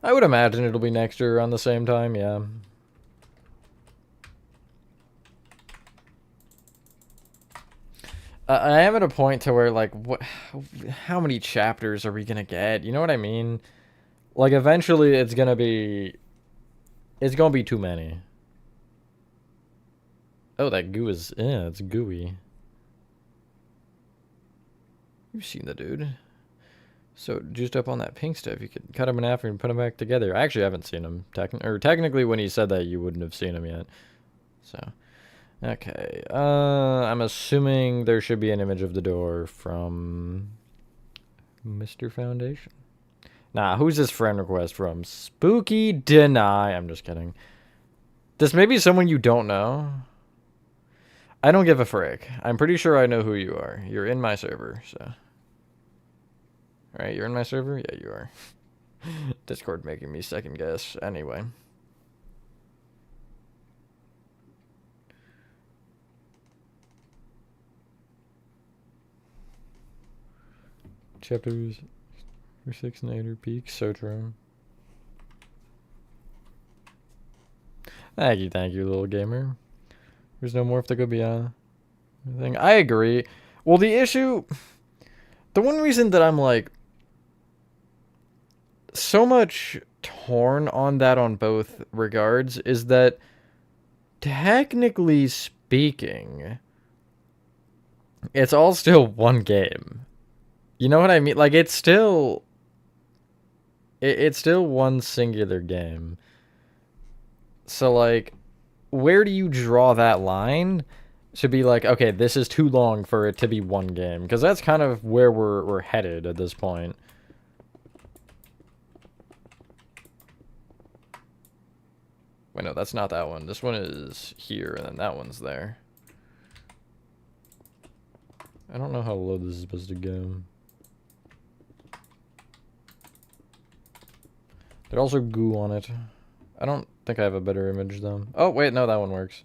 I would imagine it'll be next year around the same time, yeah. I am at a point to where, like, how many chapters are we gonna get? You know what I mean? Like, eventually it's gonna be too many. Oh, that goo is, yeah, it's gooey. You've seen the dude. So, juiced up on that pink stuff, you could cut him in half and put him back together. I actually haven't seen him. Technically, when he said that, you wouldn't have seen him yet. So, okay. I'm assuming there should be an image of the door from Mr. Foundation. Nah, who's this friend request from? Spooky Deny. I'm just kidding. This may be someone you don't know. I don't give a frick. I'm pretty sure I know who you are. You're in my server, so... Right, you're in my server? Yeah, you are. Discord making me second guess. Anyway. Chapters 6 and 8 are peaks. So true. Thank you, little gamer. There's no more if they go beyond. I agree. Well, the issue... The one reason that I'm, like... so much torn on that on both regards is that, technically speaking, it's all still one game. You know what I mean? Like, it's still one singular game. So, like, where do you draw that line to be like, okay, this is too long for it to be one game? Because that's kind of where we're headed at this point. Wait, no, that's not that one. This one is here, and then that one's there. I don't know how low this is supposed to go. There's also goo on it. I don't think I have a better image, though. Oh, wait, no, that one works.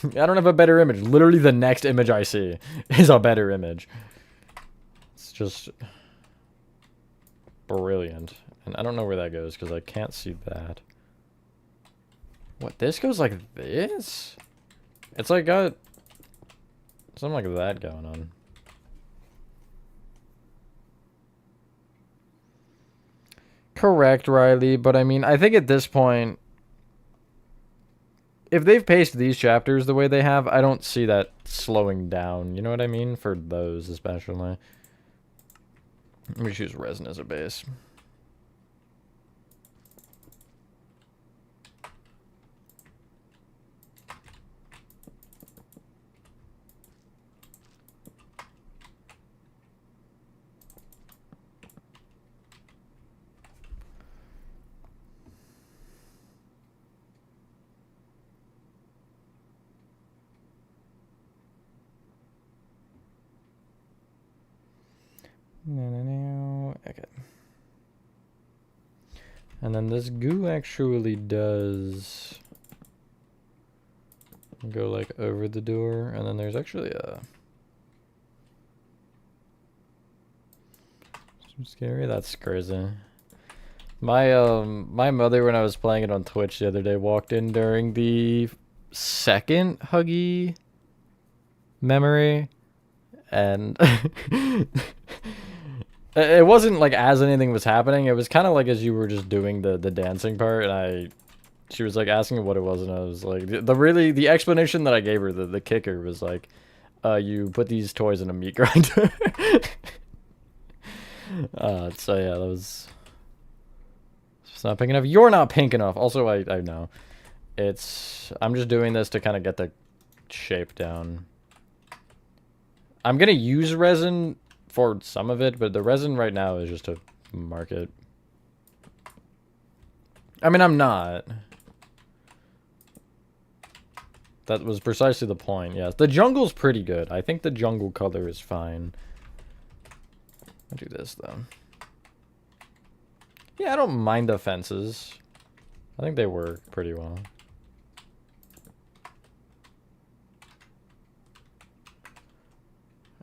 I don't have a better image. Literally the next image I see is a better image. It's just brilliant. And I don't know where that goes because I can't see that. What, this goes like this? It's like got something like that going on. Correct, Riley, but I mean, I think at this point, if they've paced these chapters the way they have, I don't see that slowing down. You know what I mean? For those, especially. Let me choose resin as a base. Okay. And then this goo actually does go like over the door, and then there's actually a some scary. That's crazy. My mother, when I was playing it on Twitch the other day, walked in during the second Huggy memory, and it wasn't like as anything was happening. It was kind of like as you were just doing the dancing part, and she was like asking what it was, and I was like, the explanation that I gave her, the kicker was like, you put these toys in a meat grinder. So yeah, that was. It's not pink enough. You're not pink enough. Also, I know. I'm just doing this to kind of get the shape down. I'm gonna use resin for some of it, but the resin right now is just to mark it. I mean, I'm not. That was precisely the point, yes. The jungle's pretty good. I think the jungle color is fine. I'll do this, though. Yeah, I don't mind the fences. I think they work pretty well.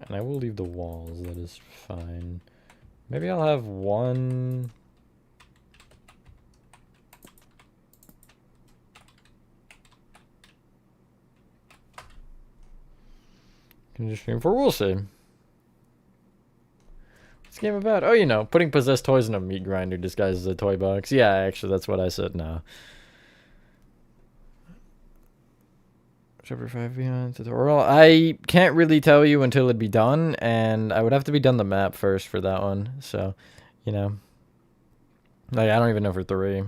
And I will leave the walls, that is fine. Maybe I'll have one... Can just stream for, we'll see. What's this game about? Oh, you know, putting possessed toys in a meat grinder disguised as a toy box. Yeah, actually, that's what I said now. Chapter 5 behind tutorial. I can't really tell you until it'd be done, and I would have to be done the map first for that one. So, you know. Like, I don't even know for 3.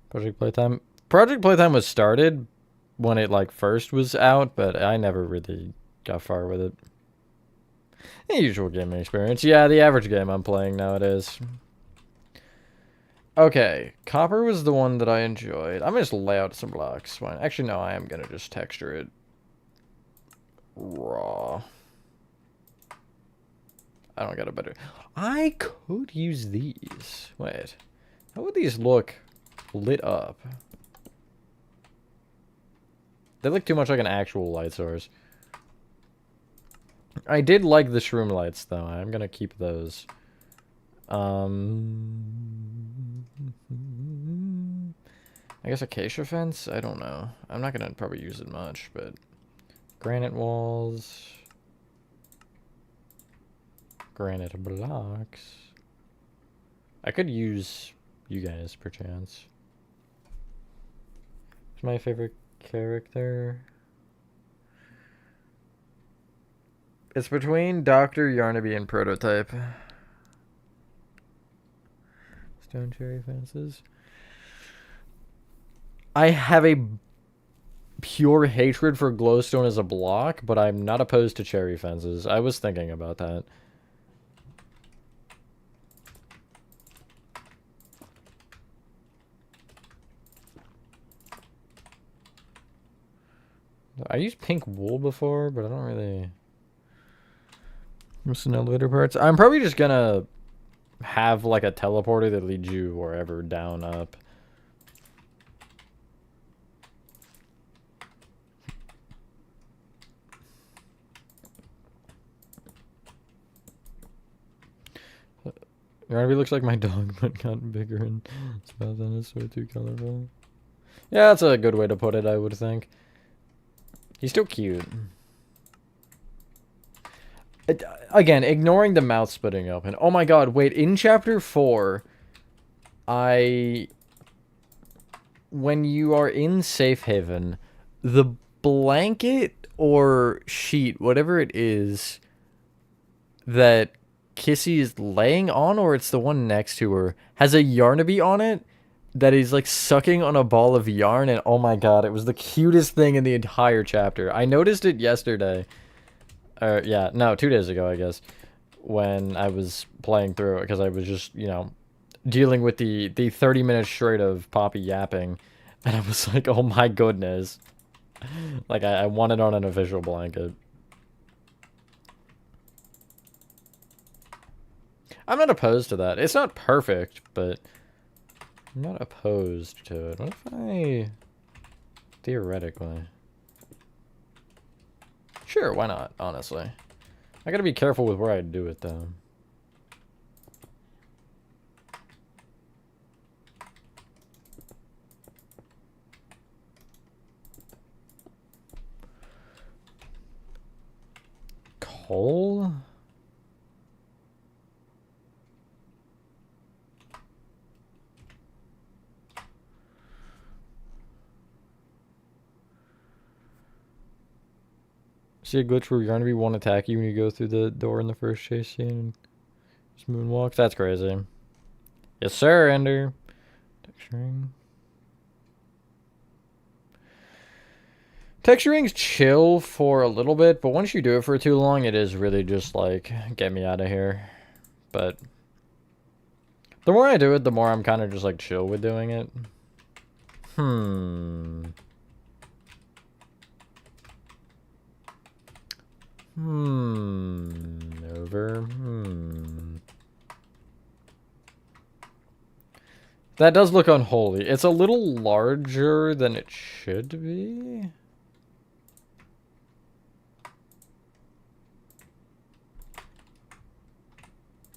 Project Playtime. Project Playtime was started when it, like, first was out, but I never really got far with it. The usual gaming experience. Yeah, the average game I'm playing nowadays. Okay, copper was the one that I enjoyed. I'm gonna just lay out some blocks. Actually, no, I am gonna just texture it raw. I don't got a better... I could use these. Wait. How would these look lit up? They look too much like an actual light source. I did like the shroom lights, though. I'm gonna keep those. I guess acacia fence? I don't know. I'm not gonna probably use it much, but... Granite walls... Granite blocks... I could use you guys, perchance. Who's my favorite character? It's between Dr. Yarnaby and Prototype. Stone cherry fences. I have a pure hatred for glowstone as a block, but I'm not opposed to cherry fences. I was thinking about that. I used pink wool before, but I don't really... What's an elevator parts? I'm probably just gonna have like a teleporter that leads you wherever, down, up. Yarnaby looks like my dog, but gotten bigger and smells and is sort of too colorful. Yeah, that's a good way to put it, I would think. He's still cute. Again, ignoring the mouth splitting open. Oh my god, wait, in chapter 4, when you are in Safe Haven, the blanket or sheet, whatever it is, that Kissy is laying on, or it's the one next to her, has a Yarnaby on it that is like sucking on a ball of yarn, and oh my god, it was the cutest thing in the entire chapter. I noticed it yesterday. Yeah, no, 2 days ago, I guess, when I was playing through it, because I was just, you know, dealing with the 30 minutes straight of Poppy yapping, and I was like, oh my goodness. Like, I want it on an official blanket. I'm not opposed to that. It's not perfect, but I'm not opposed to it. What if I... Theoretically... Sure, why not, honestly. I gotta be careful with where I do it, though. Coal? See a glitch where Yarnaby won't attack you when you go through the door in the first chase scene and just moonwalks? That's crazy. Yes, sir, Ender. Texturing. Texturing's chill for a little bit, but once you do it for too long, it is really just like, get me out of here. But the more I do it, the more I'm kind of just like chill with doing it. Over. That does look unholy. It's a little larger than it should be.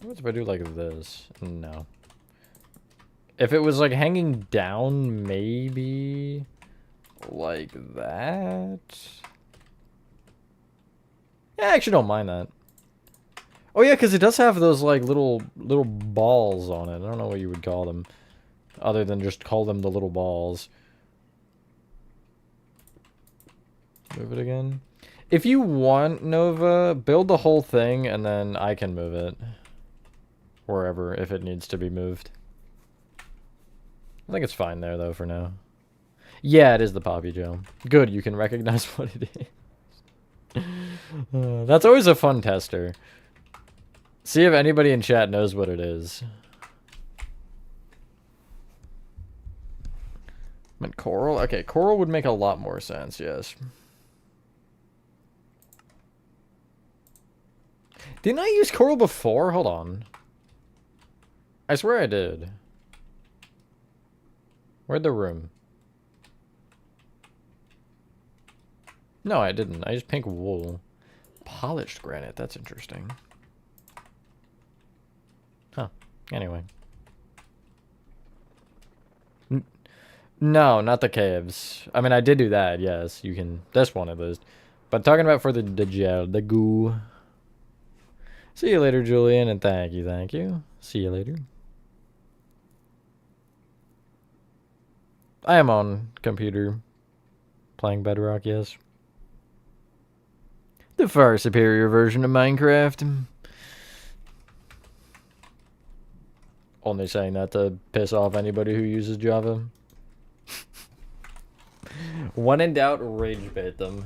What if I do like this? No. If it was like hanging down, maybe like that. Yeah, I actually don't mind that. Oh yeah, because it does have those like little balls on it. I don't know what you would call them, other than just call them the little balls. Move it again. If you want, Nova, build the whole thing and then I can move it wherever if it needs to be moved. I think it's fine there though for now. Yeah, it is the Poppy Joe. Good, you can recognize what it is. That's always a fun tester. See if anybody in chat knows what it is. Meant coral? Okay, coral would make a lot more sense, yes. Didn't I use coral before? Hold on. I swear I did. Where'd the room? No, I didn't. I used pink wool. Polished granite. That's interesting. Huh. Anyway. No, not the caves. I mean, I did do that, yes. You can... This one, at least. But talking about for the gel, the goo. See you later, Julian, and thank you, thank you. See you later. I am on computer. Playing Bedrock, yes. The far superior version of Minecraft. Only saying that to piss off anybody who uses Java. When in doubt, rage bait them.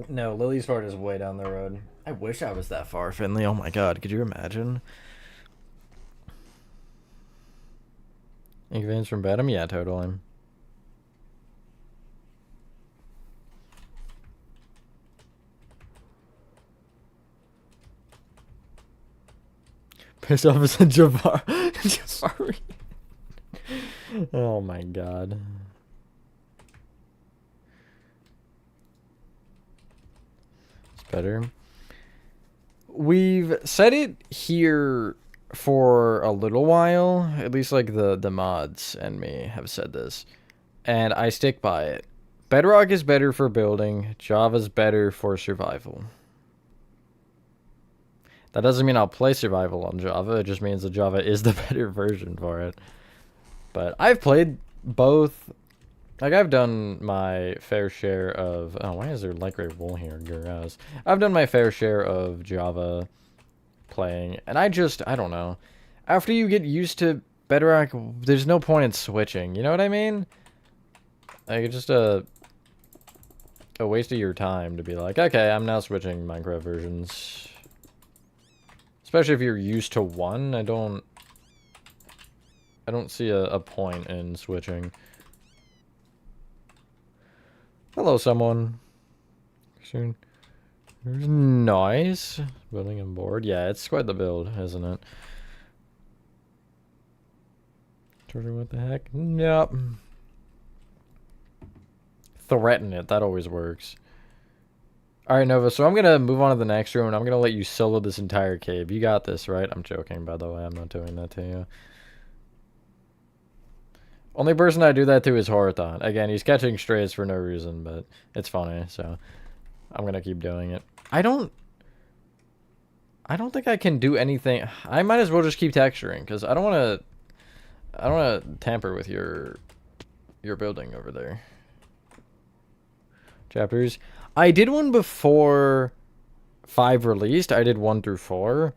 No, Lily's Fort is way down the road. I wish I was that far, Finley. Oh my god, could you imagine? Advance from Bedham? Yeah, totally. Piss off as a Javar. Jafari. Oh my god. It's better. We've said it here for a little while, at least like the mods and me have said this, and I stick by it. Bedrock is better for building, Java's better for survival. That doesn't mean I'll play survival on Java, it just means that Java is the better version for it. But I've played both. Like, I've done my fair share of... Oh, why is there light gray wool here? Gross. I've done my fair share of Java playing, and I don't know. After you get used to Bedrock, there's no point in switching, you know what I mean? Like, it's just a waste of your time to be like, okay, I'm now switching Minecraft versions. Especially if you're used to one, I don't see a point in switching. Hello, someone. Soon. There's noise. Building on board. Yeah, it's quite the build, isn't it? What the heck? Nope. Threaten it. That always works. Alright, Nova, so I'm going to move on to the next room, and I'm going to let you solo this entire cave. You got this, right? I'm joking, by the way. I'm not doing that to you. Only person I do that to is Horathon. Again, he's catching strays for no reason, but it's funny, so I'm gonna keep doing it. I don't think I can do anything. I might as well just keep texturing, because I don't wanna tamper with your building over there. Chapters. I did one before 5 released. I did 1 through 4.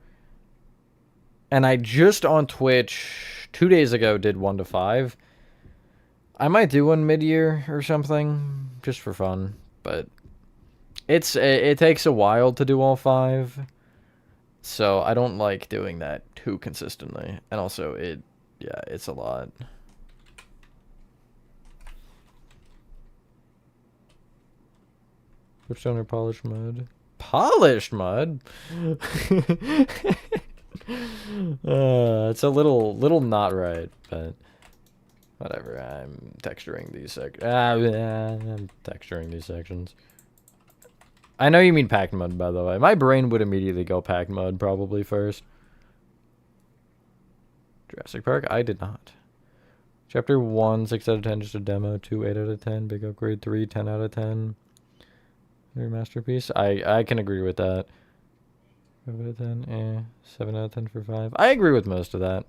And I just on Twitch 2 days ago did 1 to 5. I might do one mid-year or something, just for fun, but it takes a while to do all 5, so I don't like doing that too consistently, and also it's a lot. Switch or polished mud? Polished mud? It's a little not right, but... Whatever, I'm texturing these I'm texturing these sections. I know you mean packed mud, by the way. My brain would immediately go packed mud, probably, first. Jurassic Park? I did not. Chapter 1, 6 out of 10, just a demo. 2, 8 out of 10. Big upgrade. 3, 10 out of 10. Your masterpiece? I can agree with that. 5 out of 10, 7 out of 10 for 5. I agree with most of that.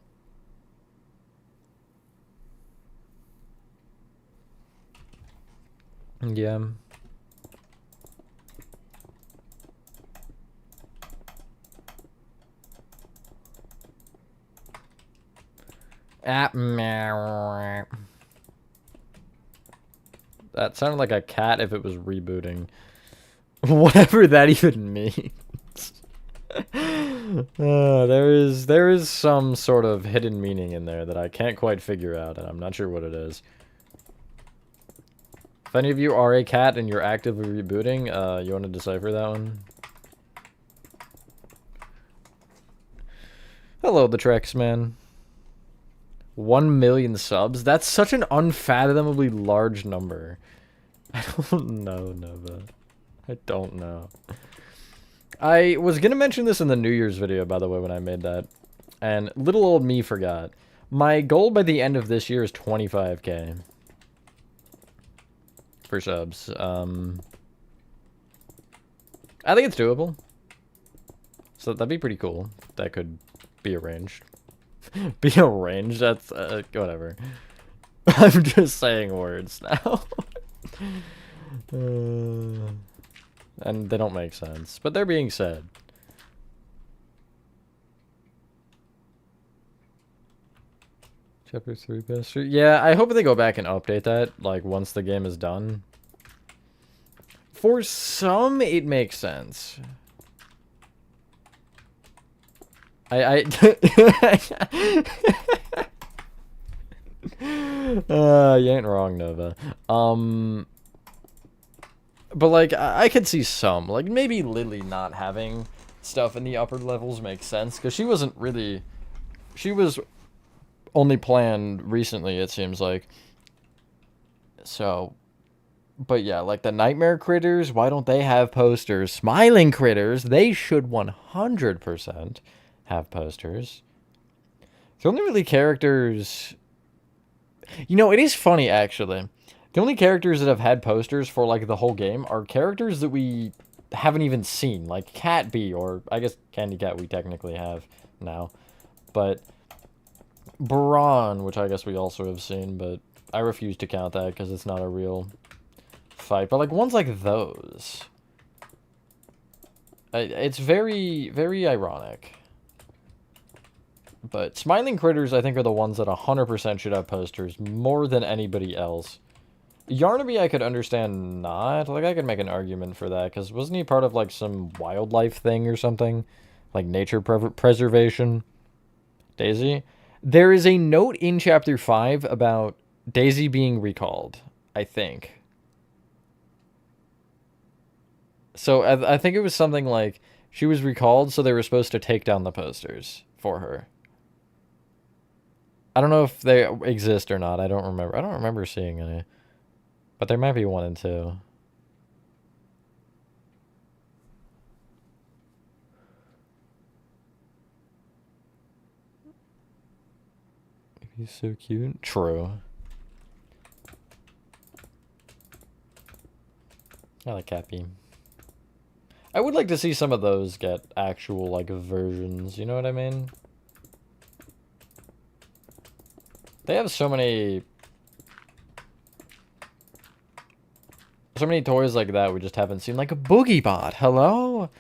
Yeah. That sounded like a cat if it was rebooting. Whatever that even means. There is some sort of hidden meaning in there that I can't quite figure out, and I'm not sure what it is. If any of you are a cat and you're actively rebooting, you want to decipher that one? Hello, the Trex man. 1 million subs? That's such an unfathomably large number. I don't know, Nova. I don't know. I was gonna mention this in the New Year's video, by the way, when I made that. And little old me forgot. My goal by the end of this year is 25k. For subs. I think it's doable. So that'd be pretty cool. That could be arranged. Be arranged? That's, whatever. I'm just saying words now. And they don't make sense. But they're being said. Chapter 3 best. Yeah, I hope they go back and update that, like, once the game is done. For some, it makes sense. You ain't wrong, Nova. But, like, I could see some. Like, maybe Lily not having stuff in the upper levels makes sense, because she wasn't really... She was only planned recently, it seems like. So... But yeah, like the nightmare critters, why don't they have posters? Smiling critters, they should 100% have posters. The only really characters... You know, it is funny, actually. The only characters that have had posters for, like, the whole game are characters that we haven't even seen. Like Cat Bee, or I guess Candy Cat we technically have now. But Brawn, which I guess we also have seen, but I refuse to count that because it's not a real fight. But, like, ones like those... It's very, very ironic. But Smiling Critters, I think, are the ones that 100% should have posters more than anybody else. Yarnaby, I could understand not. Like, I could make an argument for that, because wasn't he part of, like, some wildlife thing or something? Like, nature preservation? Daisy? There is a note in Chapter 5 about Daisy being recalled, I think. So, I think it was something like, she was recalled, so they were supposed to take down the posters for her. I don't know if they exist or not. I don't remember. I don't remember seeing any. But there might be 1 and 2. He's so cute. True. I like Cappy. I would like to see some of those get actual, like, versions. You know what I mean? They have so many toys like that we just haven't seen. Like a Boogie Bot. Hello?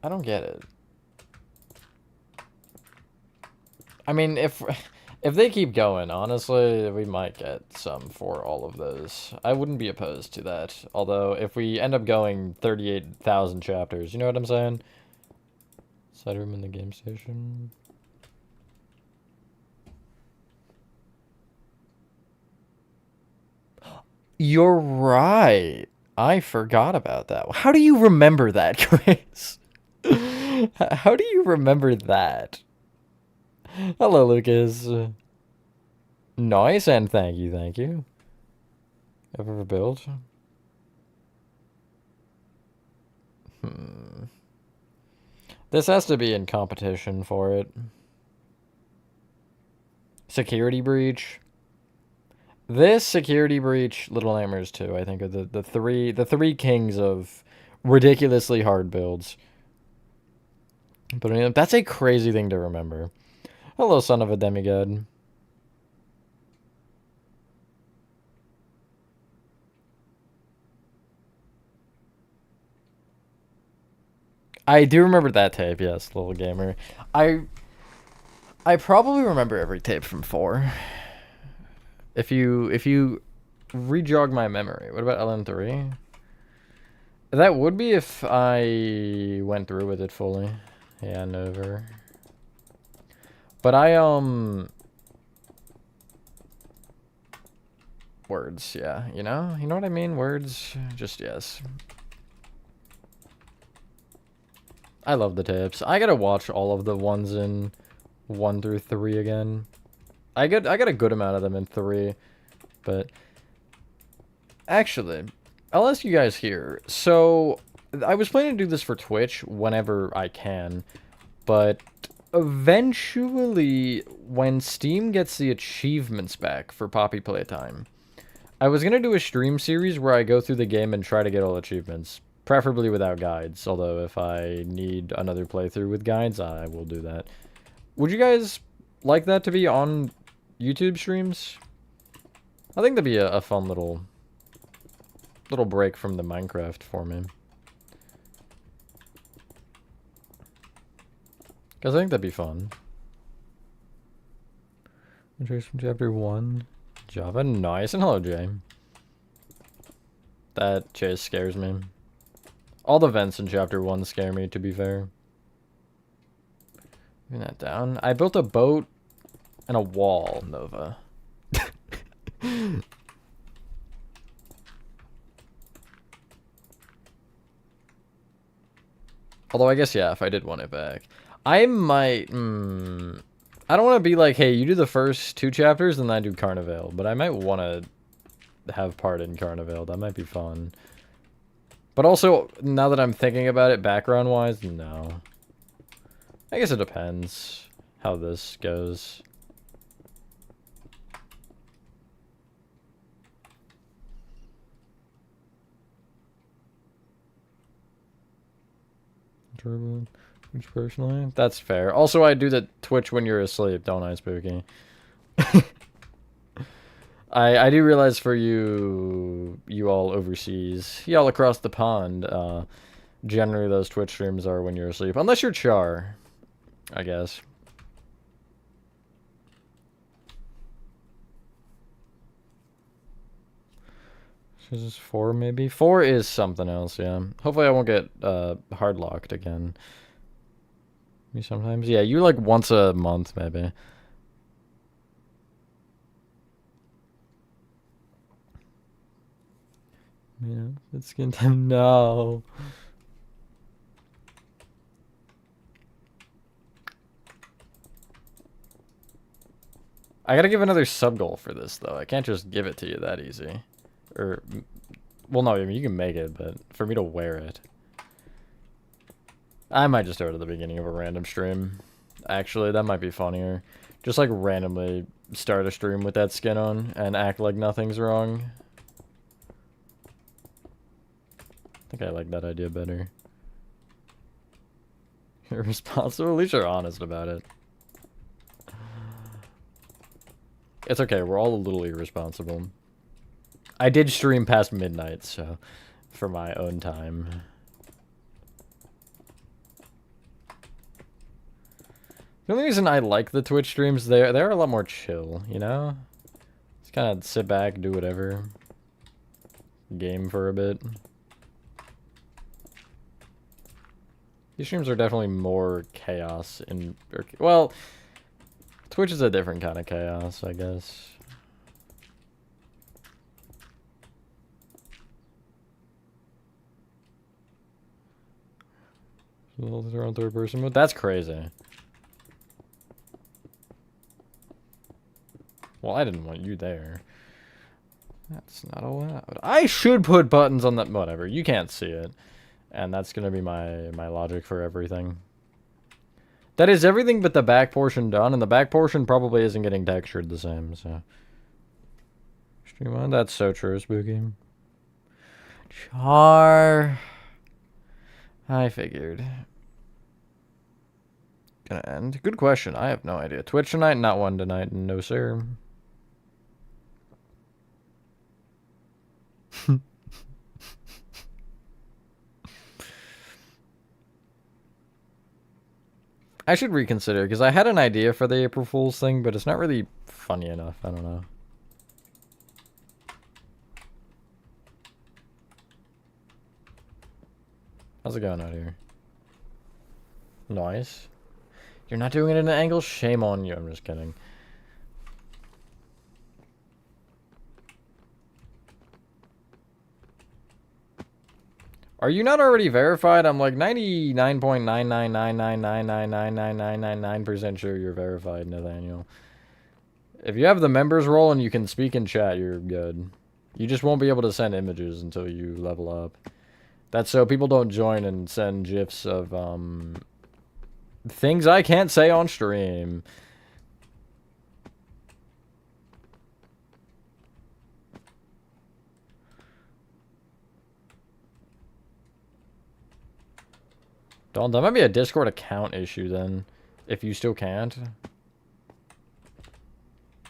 I don't get it. I mean, if they keep going, honestly, we might get some for all of those. I wouldn't be opposed to that. Although, if we end up going 38,000 chapters, you know what I'm saying? Side room in the game station. You're right. I forgot about that. How do you remember that, Grace? How do you remember that? Hello, Lucas. Nice, and thank you, thank you. Ever built? This has to be in competition for it. Security Breach. This, Security Breach, Little Nightmares 2, I think, are the three kings of ridiculously hard builds. But I mean, that's a crazy thing to remember. Hello, son of a demigod. I do remember that tape, yes, little gamer. I probably remember every tape from 4. If you re-jog my memory. What about LN3? That would be if I went through with it fully. Yeah, Nova. But words, yeah, you know what I mean? Words, just yes. I love the tapes. I gotta watch all of the ones in 1 through 3 again. I got a good amount of them in 3, but actually, I'll ask you guys here. So, I was planning to do this for Twitch whenever I can, but eventually, when Steam gets the achievements back for Poppy Playtime, I was gonna do a stream series where I go through the game and try to get all achievements, preferably without guides, although if I need another playthrough with guides, I will do that. Would you guys like that to be on YouTube streams? I think that'd be a fun little break from the Minecraft for me. Because I think that'd be fun. Entries from Chapter 1. Java, nice. And hello, Jay. That chase scares me. All the vents in Chapter 1 scare me, to be fair. Moving that down. I built a boat and a wall, Nova. Although I guess, yeah, if I did want it back. I might, I don't want to be like, hey, you do the first 2 chapters and then I do Carnival, but I might want to have part in Carnival. That might be fun. But also, now that I'm thinking about it background-wise, no. I guess it depends how this goes. Twitch personally? That's fair. Also, I do the Twitch when you're asleep, don't I, Spooky? I do realize for you all overseas, y'all across the pond, generally those Twitch streams are when you're asleep. Unless you're Char, I guess. This is 4 maybe? 4 is something else, yeah. Hopefully I won't get hard locked again. Me sometimes? Yeah, you like once a month maybe. Yeah, it's skin time. No. I gotta give another sub goal for this though. I can't just give it to you that easy. Or, well, no, I mean, you can make it, but for me to wear it. I might just do it at the beginning of a random stream. Actually, that might be funnier. Just like randomly start a stream with that skin on and act like nothing's wrong. I think I like that idea better. You're responsible? At least you're honest about it. It's okay, we're all a little irresponsible. I did stream past midnight, so for my own time. The only reason I like the Twitch streams, they're a lot more chill, you know? Just kind of sit back, do whatever. Game for a bit. These streams are definitely more chaos in... well, Twitch is a different kind of chaos, I guess. They're on third person mode? That's crazy. Well, I didn't want you there. That's not allowed. I should put buttons on that. Whatever. You can't see it. And that's going to be my logic for everything. That is everything but the back portion done. And the back portion probably isn't getting textured the same, so. Stream on. That's so true, Spooky. Char. I figured. Gonna end. Good question. I have no idea. Twitch tonight? Not one tonight. No, sir. I should reconsider, because I had an idea for the April Fool's thing, but it's not really funny enough. I don't know. How's it going out here? Nice. You're not doing it in an angle? Shame on you. I'm just kidding. Are you not already verified? I'm like 99.99999999999% sure you're verified, Nathaniel. If you have the members role and you can speak in chat, you're good. You just won't be able to send images until you level up. That's so people don't join and send gifs of things I can't say on stream. Don, that might be a Discord account issue then, if you still can't.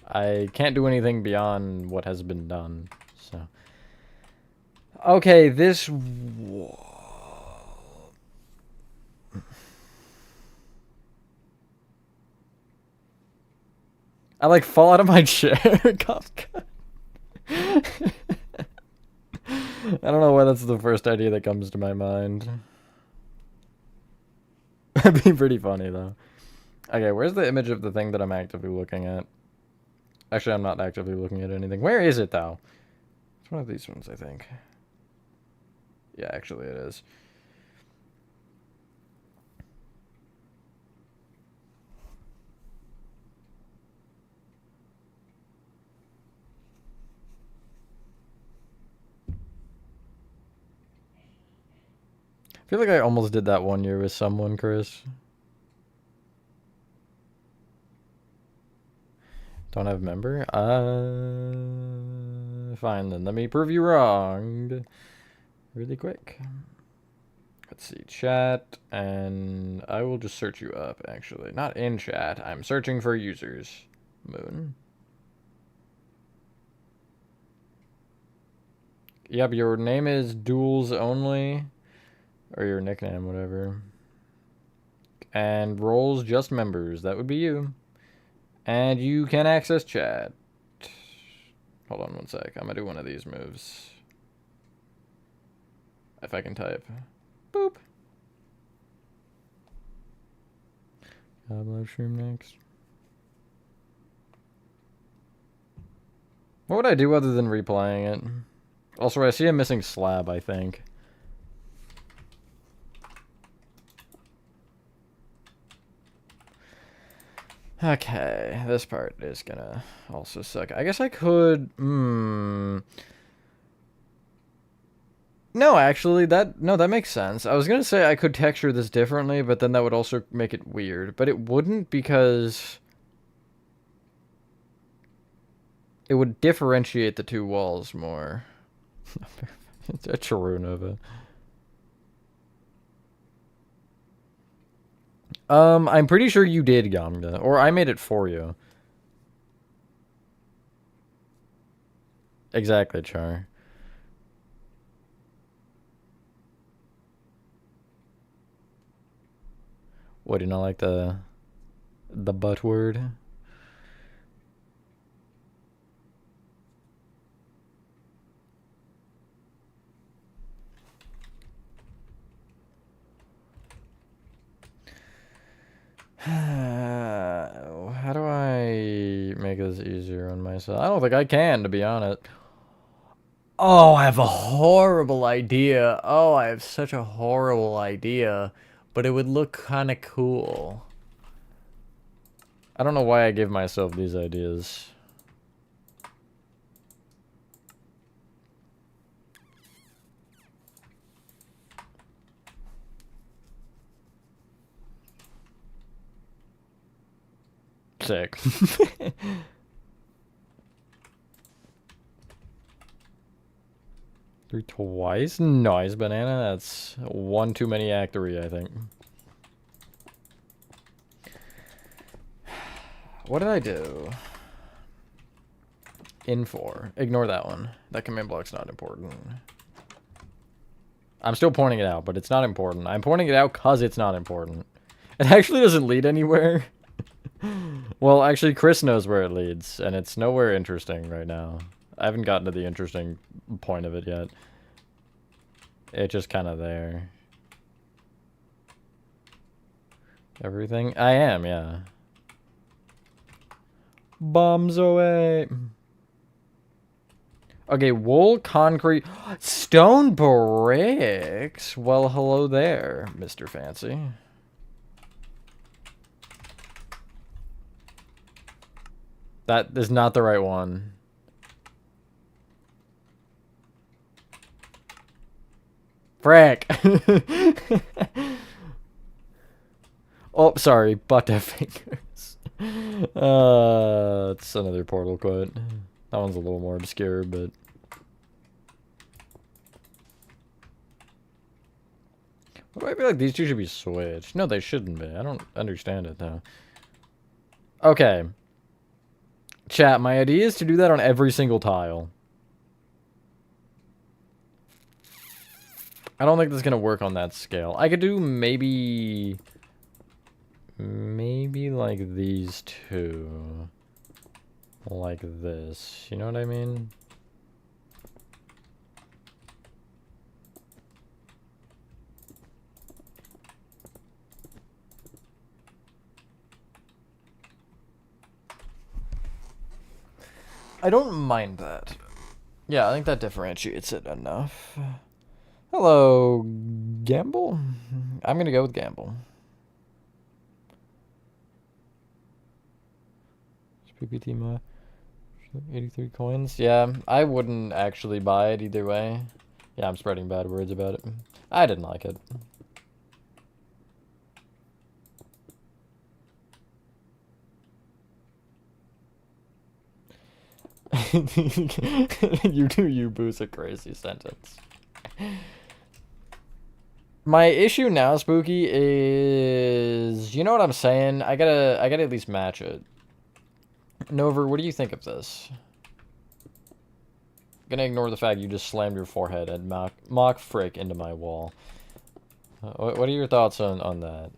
I can't do anything beyond what has been done, so. Okay, this... I like fall out of my chair. Kafka. I don't know why that's the first idea that comes to my mind. That'd be pretty funny, though. Okay, where's the image of the thing that I'm actively looking at? Actually, I'm not actively looking at anything. Where is it, though? It's one of these ones, I think. Yeah, actually it is. feel like I almost did that one year with someone, Chris. Don't have member? Fine then. Let me prove you wrong. Really quick. Let's see. Chat. And I will just search you up, actually. Not in chat. I'm searching for users. Moon. Yep, your name is Duels Only. Or your nickname, whatever. And roles just members. That would be you. And you can access chat. Hold on one sec. I'm gonna do one of these moves. If I can type. Boop. Live stream next. What would I do other than replaying it? Also, I see a missing slab, I think. Okay, this part is gonna also suck. I guess I could... No, actually, that makes sense. I was gonna say I could texture this differently, but then that would also make it weird. But it wouldn't, because it would differentiate the two walls more. It's a true Nova. I'm pretty sure you did, Gamga. Or I made it for you. Exactly, Char. What, do you not like the butt word? How do I make this easier on myself? I don't think I can, to be honest. Oh, I have a horrible idea. Oh, I have such a horrible idea. But it would look kind of cool. I don't know why I give myself these ideas. Sick. Three twice? Nice, banana. That's one too many Act 3, I think. What did I do? In 4. Ignore that one. That command block's not important. I'm still pointing it out, but it's not important. I'm pointing it out because it's not important. It actually doesn't lead anywhere. Well, actually, Chris knows where it leads, and it's nowhere interesting right now. I haven't gotten to the interesting point of it yet. It's just kind of there. Everything? I am, yeah. Bombs away. Okay, wool, concrete, stone bricks. Well, hello there, Mr. Fancy. That is not the right one. Frick. Oh, sorry. Butterfingers. It's another Portal quote. That one's a little more obscure, but... Why do I feel like these two should be switched? No, they shouldn't be. I don't understand it, though. Okay. Chat, my idea is to do that on every single tile. I don't think this is going to work on that scale. I could do maybe... Maybe like these two. Like this. You know what I mean? I don't mind that. Yeah, I think that differentiates it enough. Hello, Gamble? I'm gonna go with Gamble. PPT 83 coins. Yeah, I wouldn't actually buy it either way. Yeah, I'm spreading bad words about it. I didn't like it. You do you boo's a crazy sentence. My issue now, Spooky, is you know what I'm saying? I gotta at least match it. Nover, what do you think of this? Gonna ignore the fact you just slammed your forehead and mock frick into my wall. What are your thoughts on that?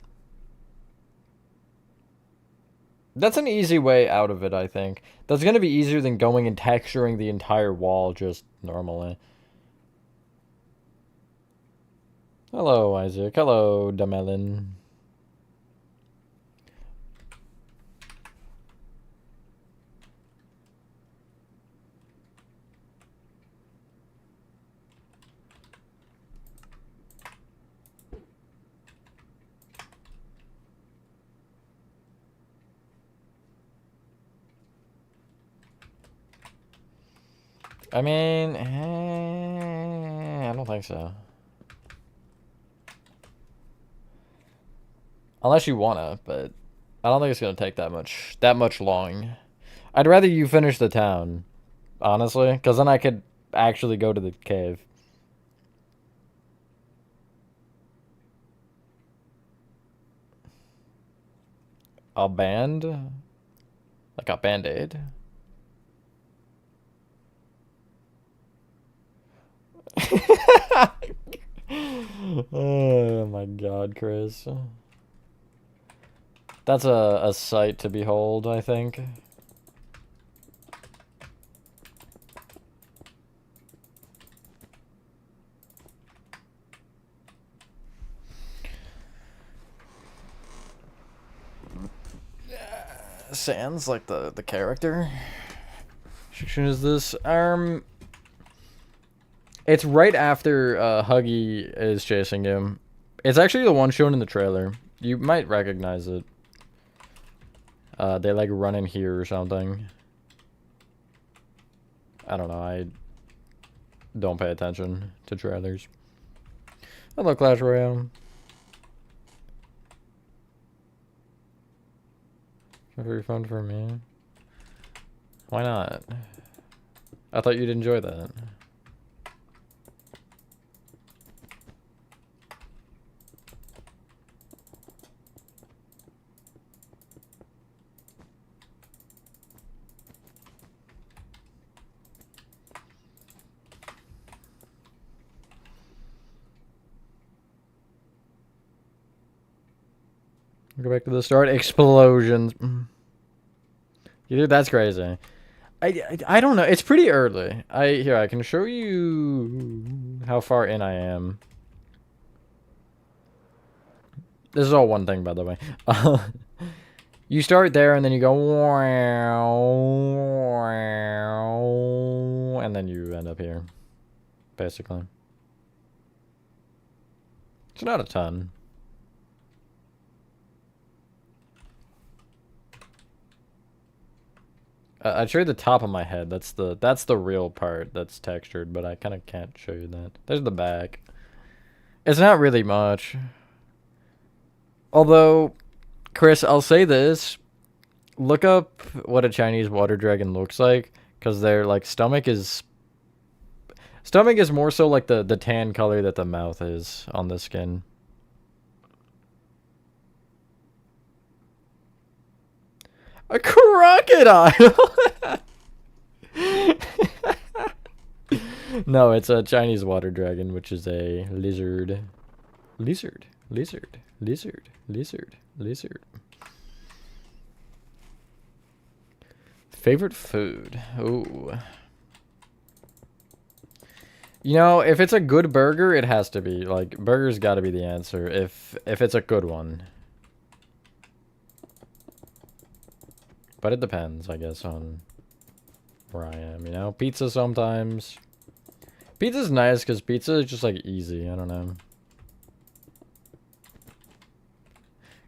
That's an easy way out of it, I think. That's gonna be easier than going and texturing the entire wall just normally. Hello, Isaac. Hello, Damelin. I mean, I don't think so. Unless you wanna, but I don't think it's gonna take that much long. I'd rather you finish the town, honestly, because then I could actually go to the cave. A band? Like a band-aid? Oh my god, Chris. That's a sight to behold, I think. Sans, like the character. Which one is this? It's right after Huggy is chasing him. It's actually the one shown in the trailer. You might recognize it. They like run in here or something. I don't know. I don't pay attention to trailers. Hello, Clash Royale. A refund for me? Why not? I thought you'd enjoy that. Go back to the start. Explosions. Dude, that's crazy. I don't know. It's pretty early. I can show you how far in I am. This is all one thing, by the way. You start there and then you go and then you end up here, basically. It's not a ton. I'd show you the top of my head. That's the real part that's textured, but I kind of can't show you that. There's the back. It's not really much. Although, Chris, I'll say this. Look up what a Chinese water dragon looks like, because their like stomach is more so like the tan color that the mouth is on the skin. A crocodile. No, it's a Chinese water dragon, which is a lizard. Lizard. Favorite food? Ooh. You know, if it's a good burger, it has to be. Like, burger's got to be the answer if it's a good one. But it depends, I guess, on where I am, you know? Pizza sometimes. Pizza's nice because pizza is just, like, easy. I don't know.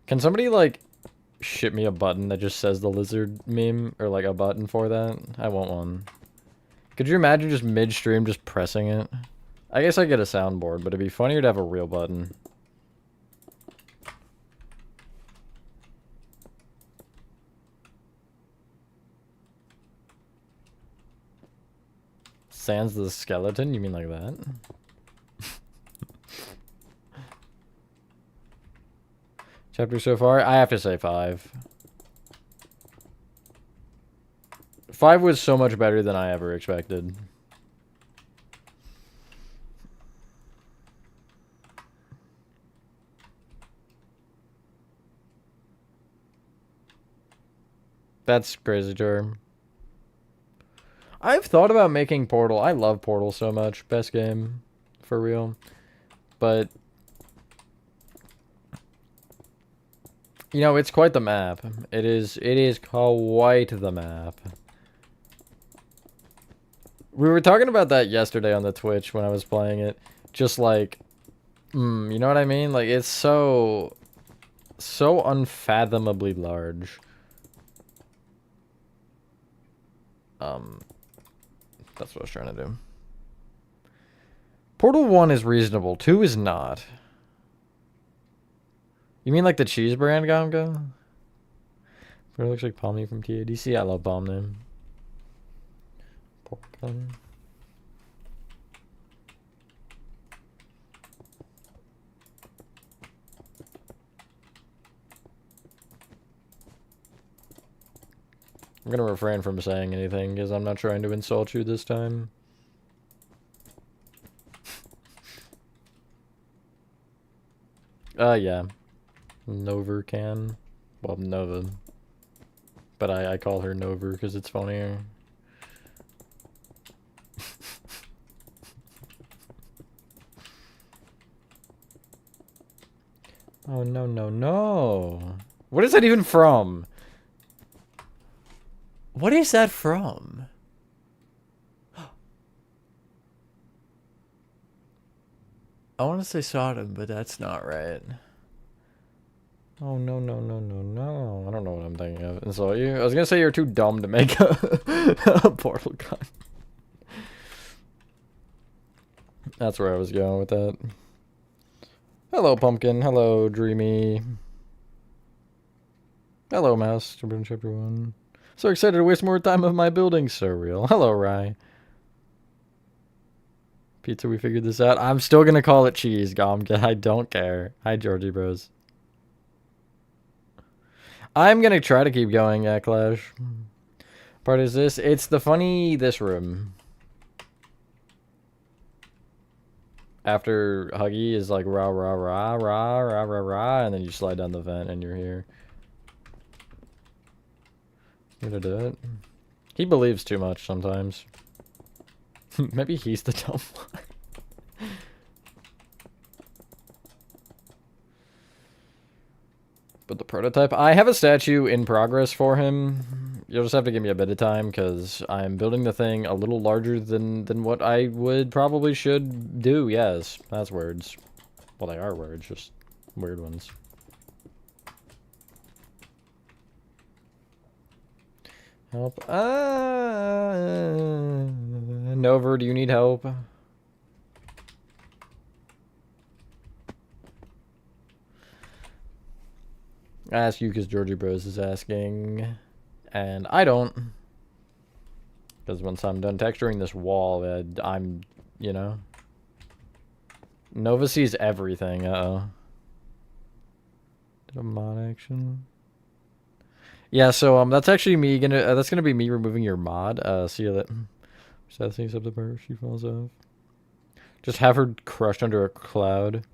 Can somebody, like, ship me a button that just says the lizard meme? Or, like, a button for that? I want one. Could you imagine just midstream just pressing it? I guess I get a soundboard, but it'd be funnier to have a real button. Sans the skeleton? You mean like that? Chapter so far? I have to say 5. 5 was so much better than I ever expected. That's crazy, Jar. I've thought about making Portal. I love Portal so much. Best game. For real. But... you know, it's quite the map. It is quite the map. We were talking about that yesterday on the Twitch when I was playing it. Just like, you know what I mean? Like, it's so unfathomably large. That's what I was trying to do. Portal 1 is reasonable. 2 is not. You mean like the cheese brand, Gamga? It looks like Palmy from TADC. I love Palm name. Pork gun. I'm gonna refrain from saying anything because I'm not trying to insult you this time. Yeah. Nover can. Well, Nova. But I call her Nover because it's funnier. Oh, no, no, no. What is that even from? What is that from? I want to say Sodom, but that's not right. Oh, no, no, no, no, no. I don't know what I'm thinking of. Insult you? I was gonna say you're too dumb to make a portal gun. That's where I was going with that. Hello, Pumpkin. Hello, Dreamy. Hello, Mouse. Chapter 1. So excited to waste more time of my building. So real. Hello, Rye. Pizza, we figured this out. I'm still gonna call it cheese, Gomka. I don't care. Hi, Georgie Bros. I'm gonna try to keep going, Clash. Part is this. It's the funny this room. After Huggy is like rah rah rah rah rah rah rah, and then you slide down the vent and you're here. I'm gonna do it. He believes too much sometimes. Maybe he's the dumb one. But the prototype, I have a statue in progress for him. You'll just have to give me a bit of time because I'm building the thing a little larger than what I would probably should do. Yes, that's words. Well, they are words, just weird ones. Help. Nover, do you need help? I ask you because Georgie Bros is asking, and I don't. Because once I'm done texturing this wall, I'm, you know. Nova sees everything, uh-oh. Did a mod action? Yeah, so that's actually me that's gonna be me removing your mod. See you later. Sad things up the part she falls off. Just have her crushed under a cloud.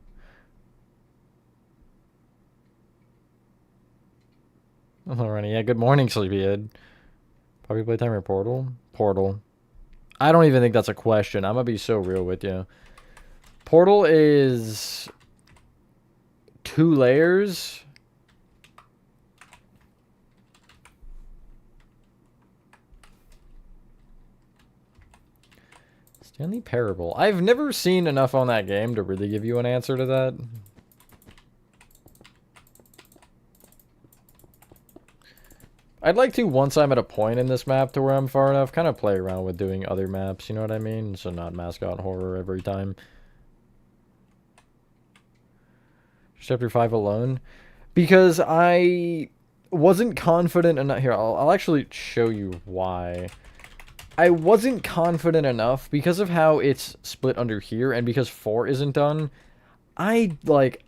Hello, Ronnie. Yeah, good morning, Sleepyhead. Poppy Playtime or Portal? Portal. I don't even think that's a question. I'm gonna be so real with you. Portal is 2 layers. Stanley Parable. I've never seen enough on that game to really give you an answer to that. I'd like to, once I'm at a point in this map to where I'm far enough, kind of play around with doing other maps, you know what I mean? So not mascot horror every time. Chapter 5 alone. Because I wasn't confident enough. Here, I'll actually show you why. I wasn't confident enough because of how it's split under here and because 4 isn't done. I, like,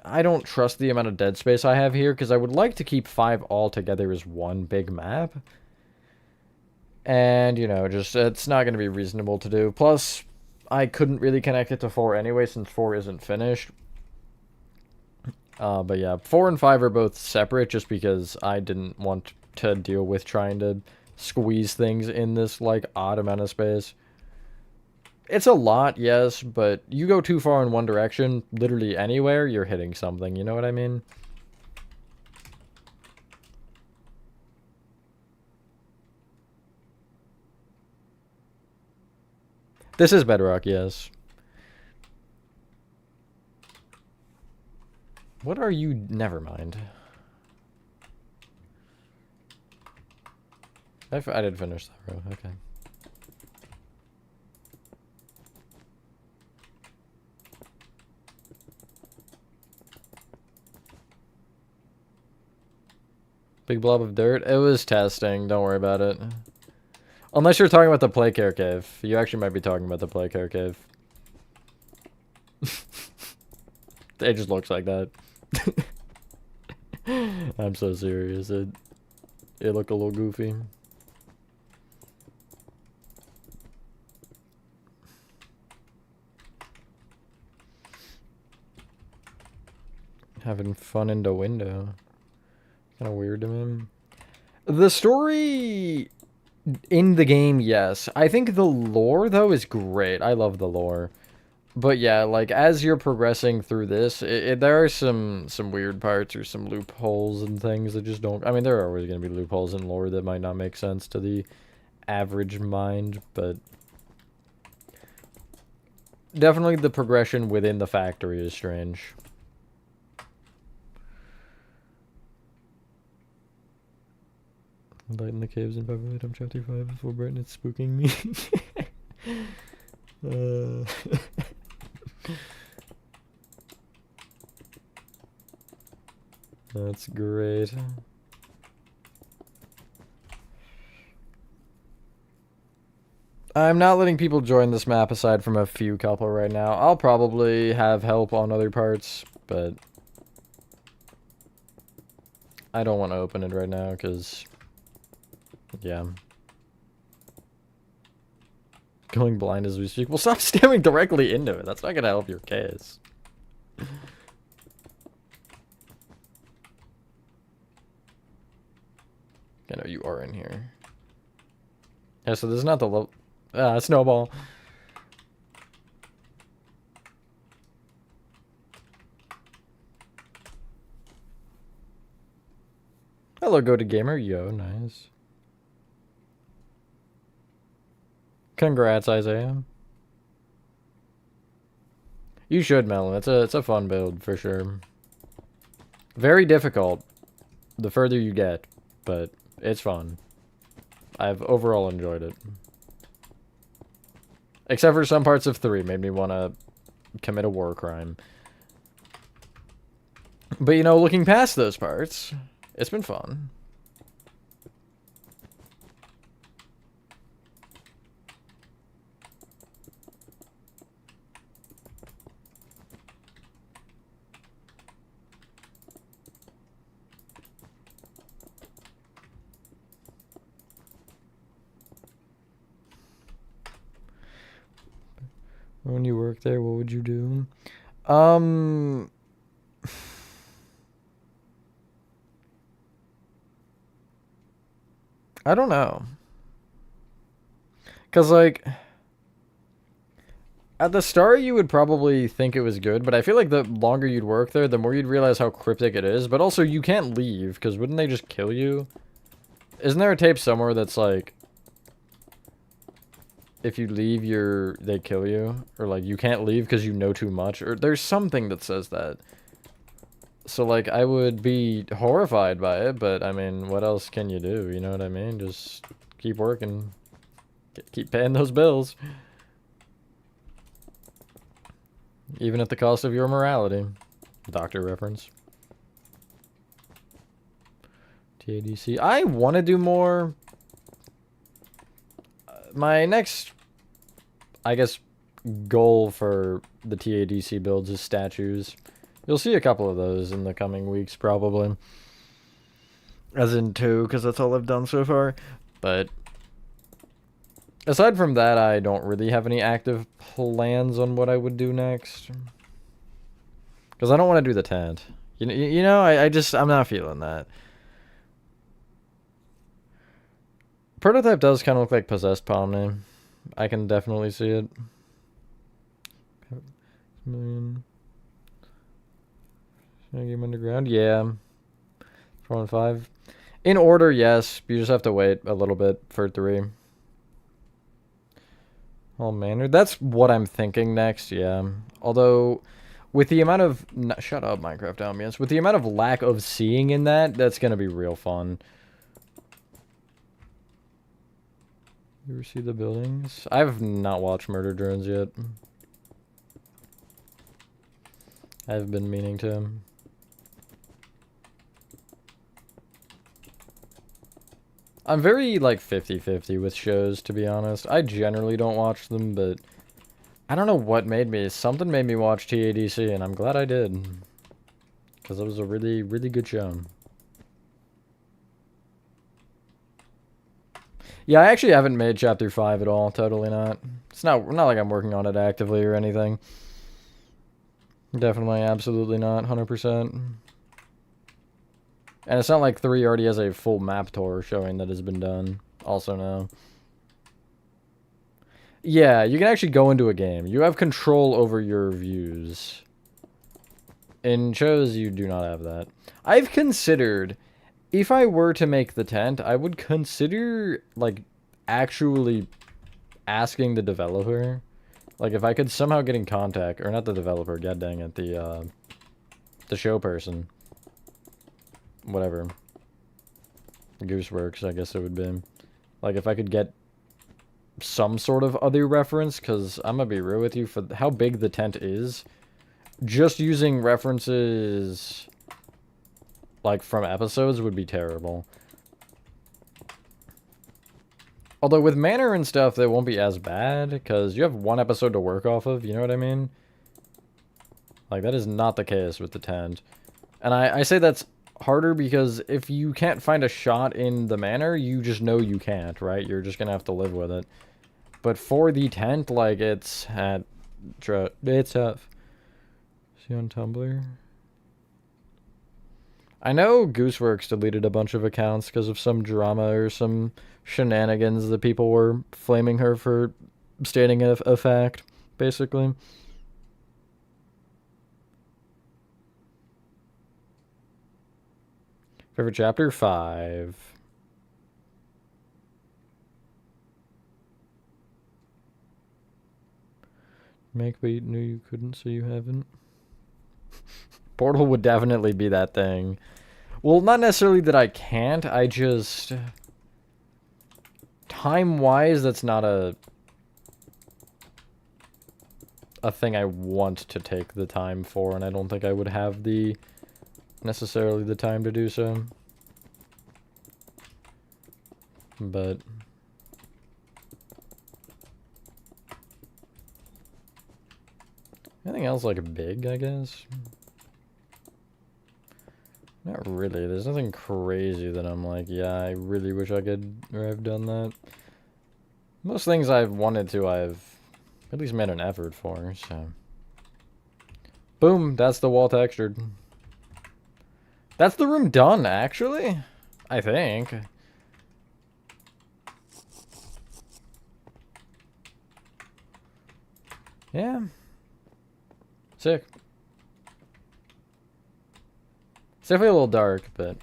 I don't trust the amount of dead space I have here because I would like to keep 5 all together as one big map. And, you know, just, it's not going to be reasonable to do. Plus, I couldn't really connect it to 4 anyway since 4 isn't finished. But yeah, 4 and 5 are both separate just because I didn't want to deal with trying to squeeze things in this, like, odd amount of space. It's a lot, yes, but you go too far in one direction, literally anywhere, you're hitting something, you know what I mean? This is bedrock, yes. What are you? Never mind. I did finish that row, okay. Big blob of dirt? It was testing, don't worry about it. Unless you're talking about the play care cave. You actually might be talking about the play care cave. It just looks like that. I'm so serious. It looked a little goofy. Having fun in the window. Kind of weird to me. The story in the game, yes. I think the lore, though, is great. I love the lore. But yeah, like, as you're progressing through this, there are some weird parts or some loopholes and things that just don't... I mean, there are always going to be loopholes in lore that might not make sense to the average mind, but... Definitely the progression within the factory is strange. Light in the caves in Playtime Chapter 5 before Brighton, it's spooking me. That's great. I'm not letting people join this map aside from a few couple right now. I'll probably have help on other parts, but I don't want to open it right now because, yeah. Going blind as we speak. Well, stop staring directly into it. That's not going to help your case. I know you are in here. Yeah, so this is not the low... snowball. Hello, Go to Gamer. Yo, nice. Congrats, Isaiah. You should, Melon. It's a fun build, for sure. Very difficult the further you get, but it's fun. I've overall enjoyed it. Except for some parts of 3 made me want to commit a war crime. But, you know, looking past those parts, it's been fun. When you work there, what would you do? I don't know. Because, like, at the start, you would probably think it was good, but I feel like the longer you'd work there, the more you'd realize how cryptic it is. But also, you can't leave, because wouldn't they just kill you? Isn't there a tape somewhere that's like, if you leave, they kill you? Or, like, you can't leave because you know too much? Or there's something that says that. So, like, I would be horrified by it, but, I mean, what else can you do? You know what I mean? Just keep working. Keep paying those bills. Even at the cost of your morality. Doctor reference. TADC. I want to do more. my next, I guess, goal for the TADC builds is statues. You'll see a couple of those in the coming weeks, probably. As in 2, because that's all I've done so far. But aside from that, I don't really have any active plans on what I would do next. Because I don't want to do the tent. You know, I'm not feeling that. Prototype does kind of look like Possessed Pomni. I can definitely see it. Million. Game Underground? Yeah. 4 and 5. In order, yes. You just have to wait a little bit for 3. All Manor. That's what I'm thinking next, yeah. Although, with the amount of... shut up, Minecraft Ambience. With the amount of lack of seeing in that, that's going to be real fun. You ever see the buildings? I've not watched Murder Drones yet. I've been meaning to. I'm very, like, 50-50 with shows, to be honest. I generally don't watch them, but I don't know what made me. Something made me watch TADC, and I'm glad I did. Because it was a really, really good show. Yeah, I actually haven't made Chapter 5 at all. Totally not. It's not like I'm working on it actively or anything. Definitely, absolutely not. 100%. And it's not like 3 already has a full map tour showing that has been done. Also, no. Yeah, you can actually go into a game. You have control over your views. In shows, you do not have that. I've considered, if I were to make the tent, I would consider, like, actually asking the developer. Like, if I could somehow get in contact, or not the developer, god dang it, the show person. Whatever. Gooseworks, I guess it would be. Like, if I could get some sort of other reference, because I'm going to be real with you, for how big the tent is, just using references, like, from episodes would be terrible. Although with Manor and stuff, they won't be as bad, because you have 1 episode to work off of, you know what I mean? Like, that is not the case with the tent. And I say that's harder because if you can't find a shot in the Manor, you just know you can't, right? You're just gonna have to live with it. But for the tent, like, it's tough. See on Tumblr? I know Gooseworks deleted a bunch of accounts because of some drama or some shenanigans that people were flaming her for stating a fact, basically. Favorite chapter? 5. Make but you knew you couldn't, so you haven't. Portal would definitely be that thing. Well, not necessarily that I can't, I just... Time-wise, that's not a thing I want to take the time for, and I don't think I would have necessarily the time to do so. But... anything else, like, big, I guess? Not really. There's nothing crazy that I'm like, yeah, I really wish I could have done that. Most things I've wanted to, I've at least made an effort for, so... Boom! That's the wall textured. That's the room done, actually? I think. Yeah. Sick. It's definitely a little dark, but...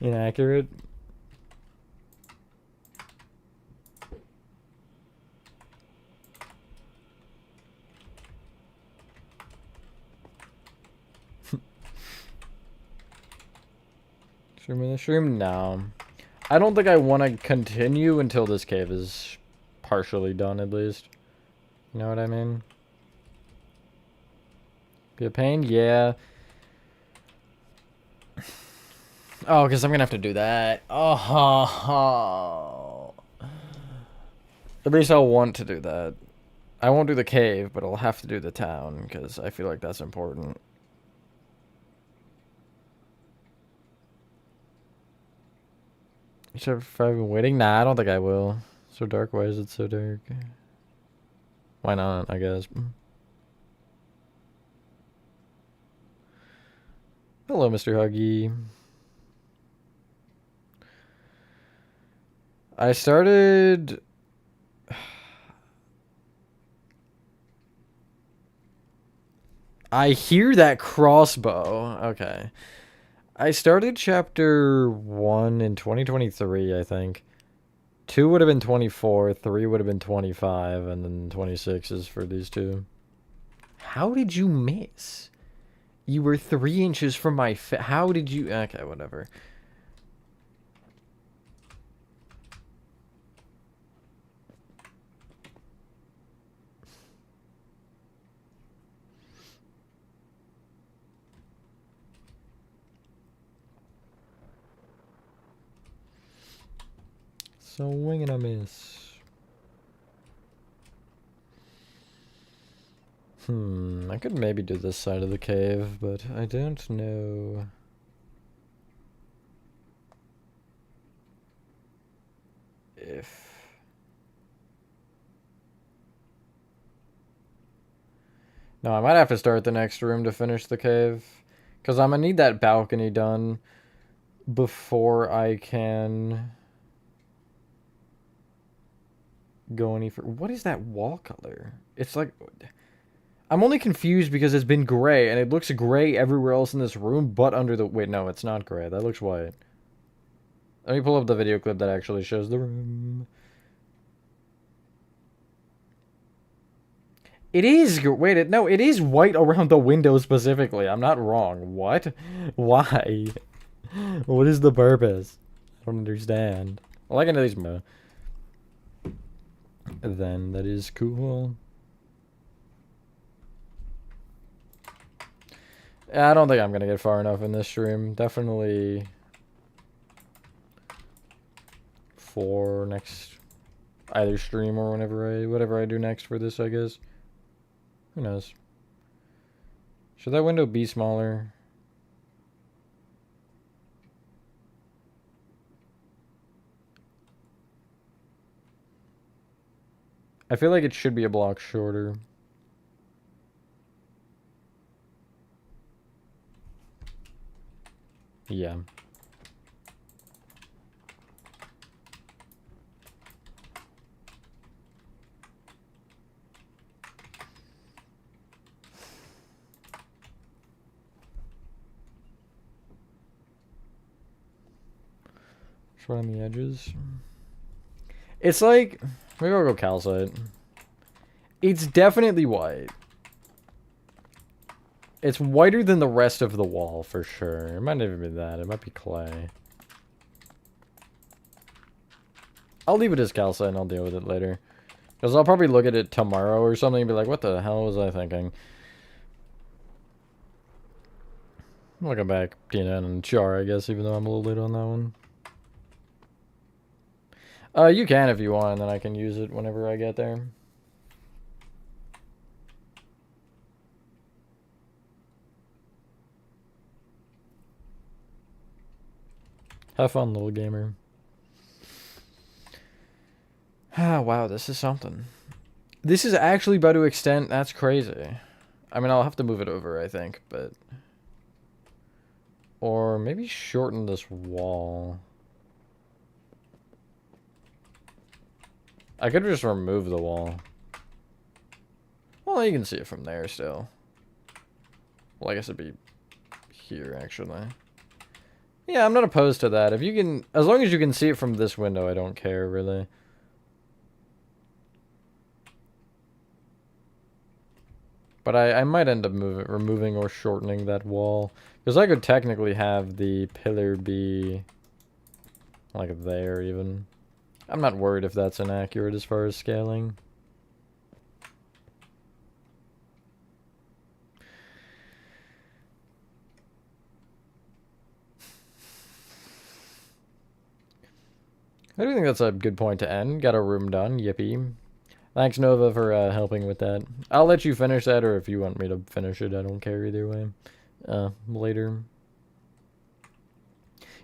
Inaccurate. Stream in the stream? No. I don't think I want to continue until this cave is partially done, at least. You know what I mean? Be a pain? Yeah. Oh, because I'm going to have to do that. Oh. At least I'll want to do that. I won't do the cave, but I'll have to do the town, because I feel like that's important. Should have been waiting? Nah, I don't think I will. So dark, why is it so dark? Why not, I guess. Hello, Mr. Huggy. I started... I hear that crossbow. Okay. I started chapter 1 in 2023, I think. 2 would have been 24, 3 would have been 25, and then 26 is for these two. How did you miss? You were 3 inches from my how did you... Okay, whatever. So wing and a miss. I could maybe do this side of the cave, but I don't know. If... No, I might have to start the next room to finish the cave. Because I'm going to need that balcony done before I can go any further. What is that wall color? It's like... I'm only confused because it's been gray, and it looks gray everywhere else in this room, but under the... Wait, no, it's not gray. That looks white. Let me pull up the video clip that actually shows the room. It is... Wait, no, it is white around the window specifically. I'm not wrong. What? Why? What is the purpose? I don't understand. Well, I can at least... Then that is cool. I don't think I'm gonna get far enough in this stream. Definitely 4 next either stream or whatever I do next for this, I guess. Who knows? Should that window be smaller? I feel like it should be a block shorter. Yeah. Short on the edges. It's like... Maybe I'll go calcite. It's definitely white. It's whiter than the rest of the wall, for sure. It might not even be that. It might be clay. I'll leave it as calcite and I'll deal with it later. Because I'll probably look at it tomorrow or something and be like, what the hell was I thinking? Looking back, TNN and Char, I guess, even though I'm a little late on that one. You can if you want, and then I can use it whenever I get there. Have fun, little gamer. Ah, wow, this is something. This is actually about to extend. That's crazy. I mean, I'll have to move it over, I think, but... Or maybe shorten this wall. I could just remove the wall. Well, you can see it from there still. Well, I guess it'd be here, actually. Yeah, I'm not opposed to that. If you can... As long as you can see it from this window, I don't care, really. But I might end up removing or shortening that wall. Because I could technically have the pillar be... like there, even. I'm not worried if that's inaccurate as far as scaling. I do think that's a good point to end. Got a room done. Yippee. Thanks, Nova, for helping with that. I'll let you finish that, or if you want me to finish it, I don't care either way. Later.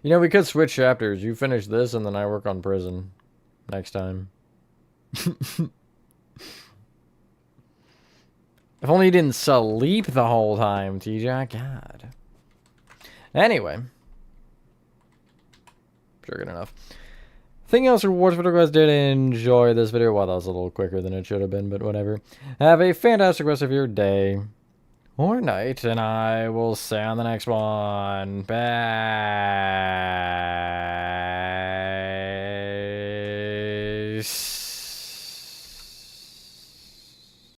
You know, we could switch chapters. You finish this, and then I work on prison next time. If only you didn't sleep the whole time, TJ. God. Anyway. Sure, good enough. Thing else, rewards for you guys did enjoy this video. Wow, that was a little quicker than it should have been, but whatever. Have a fantastic rest of your day or night, and I will see you on the next one. Bye.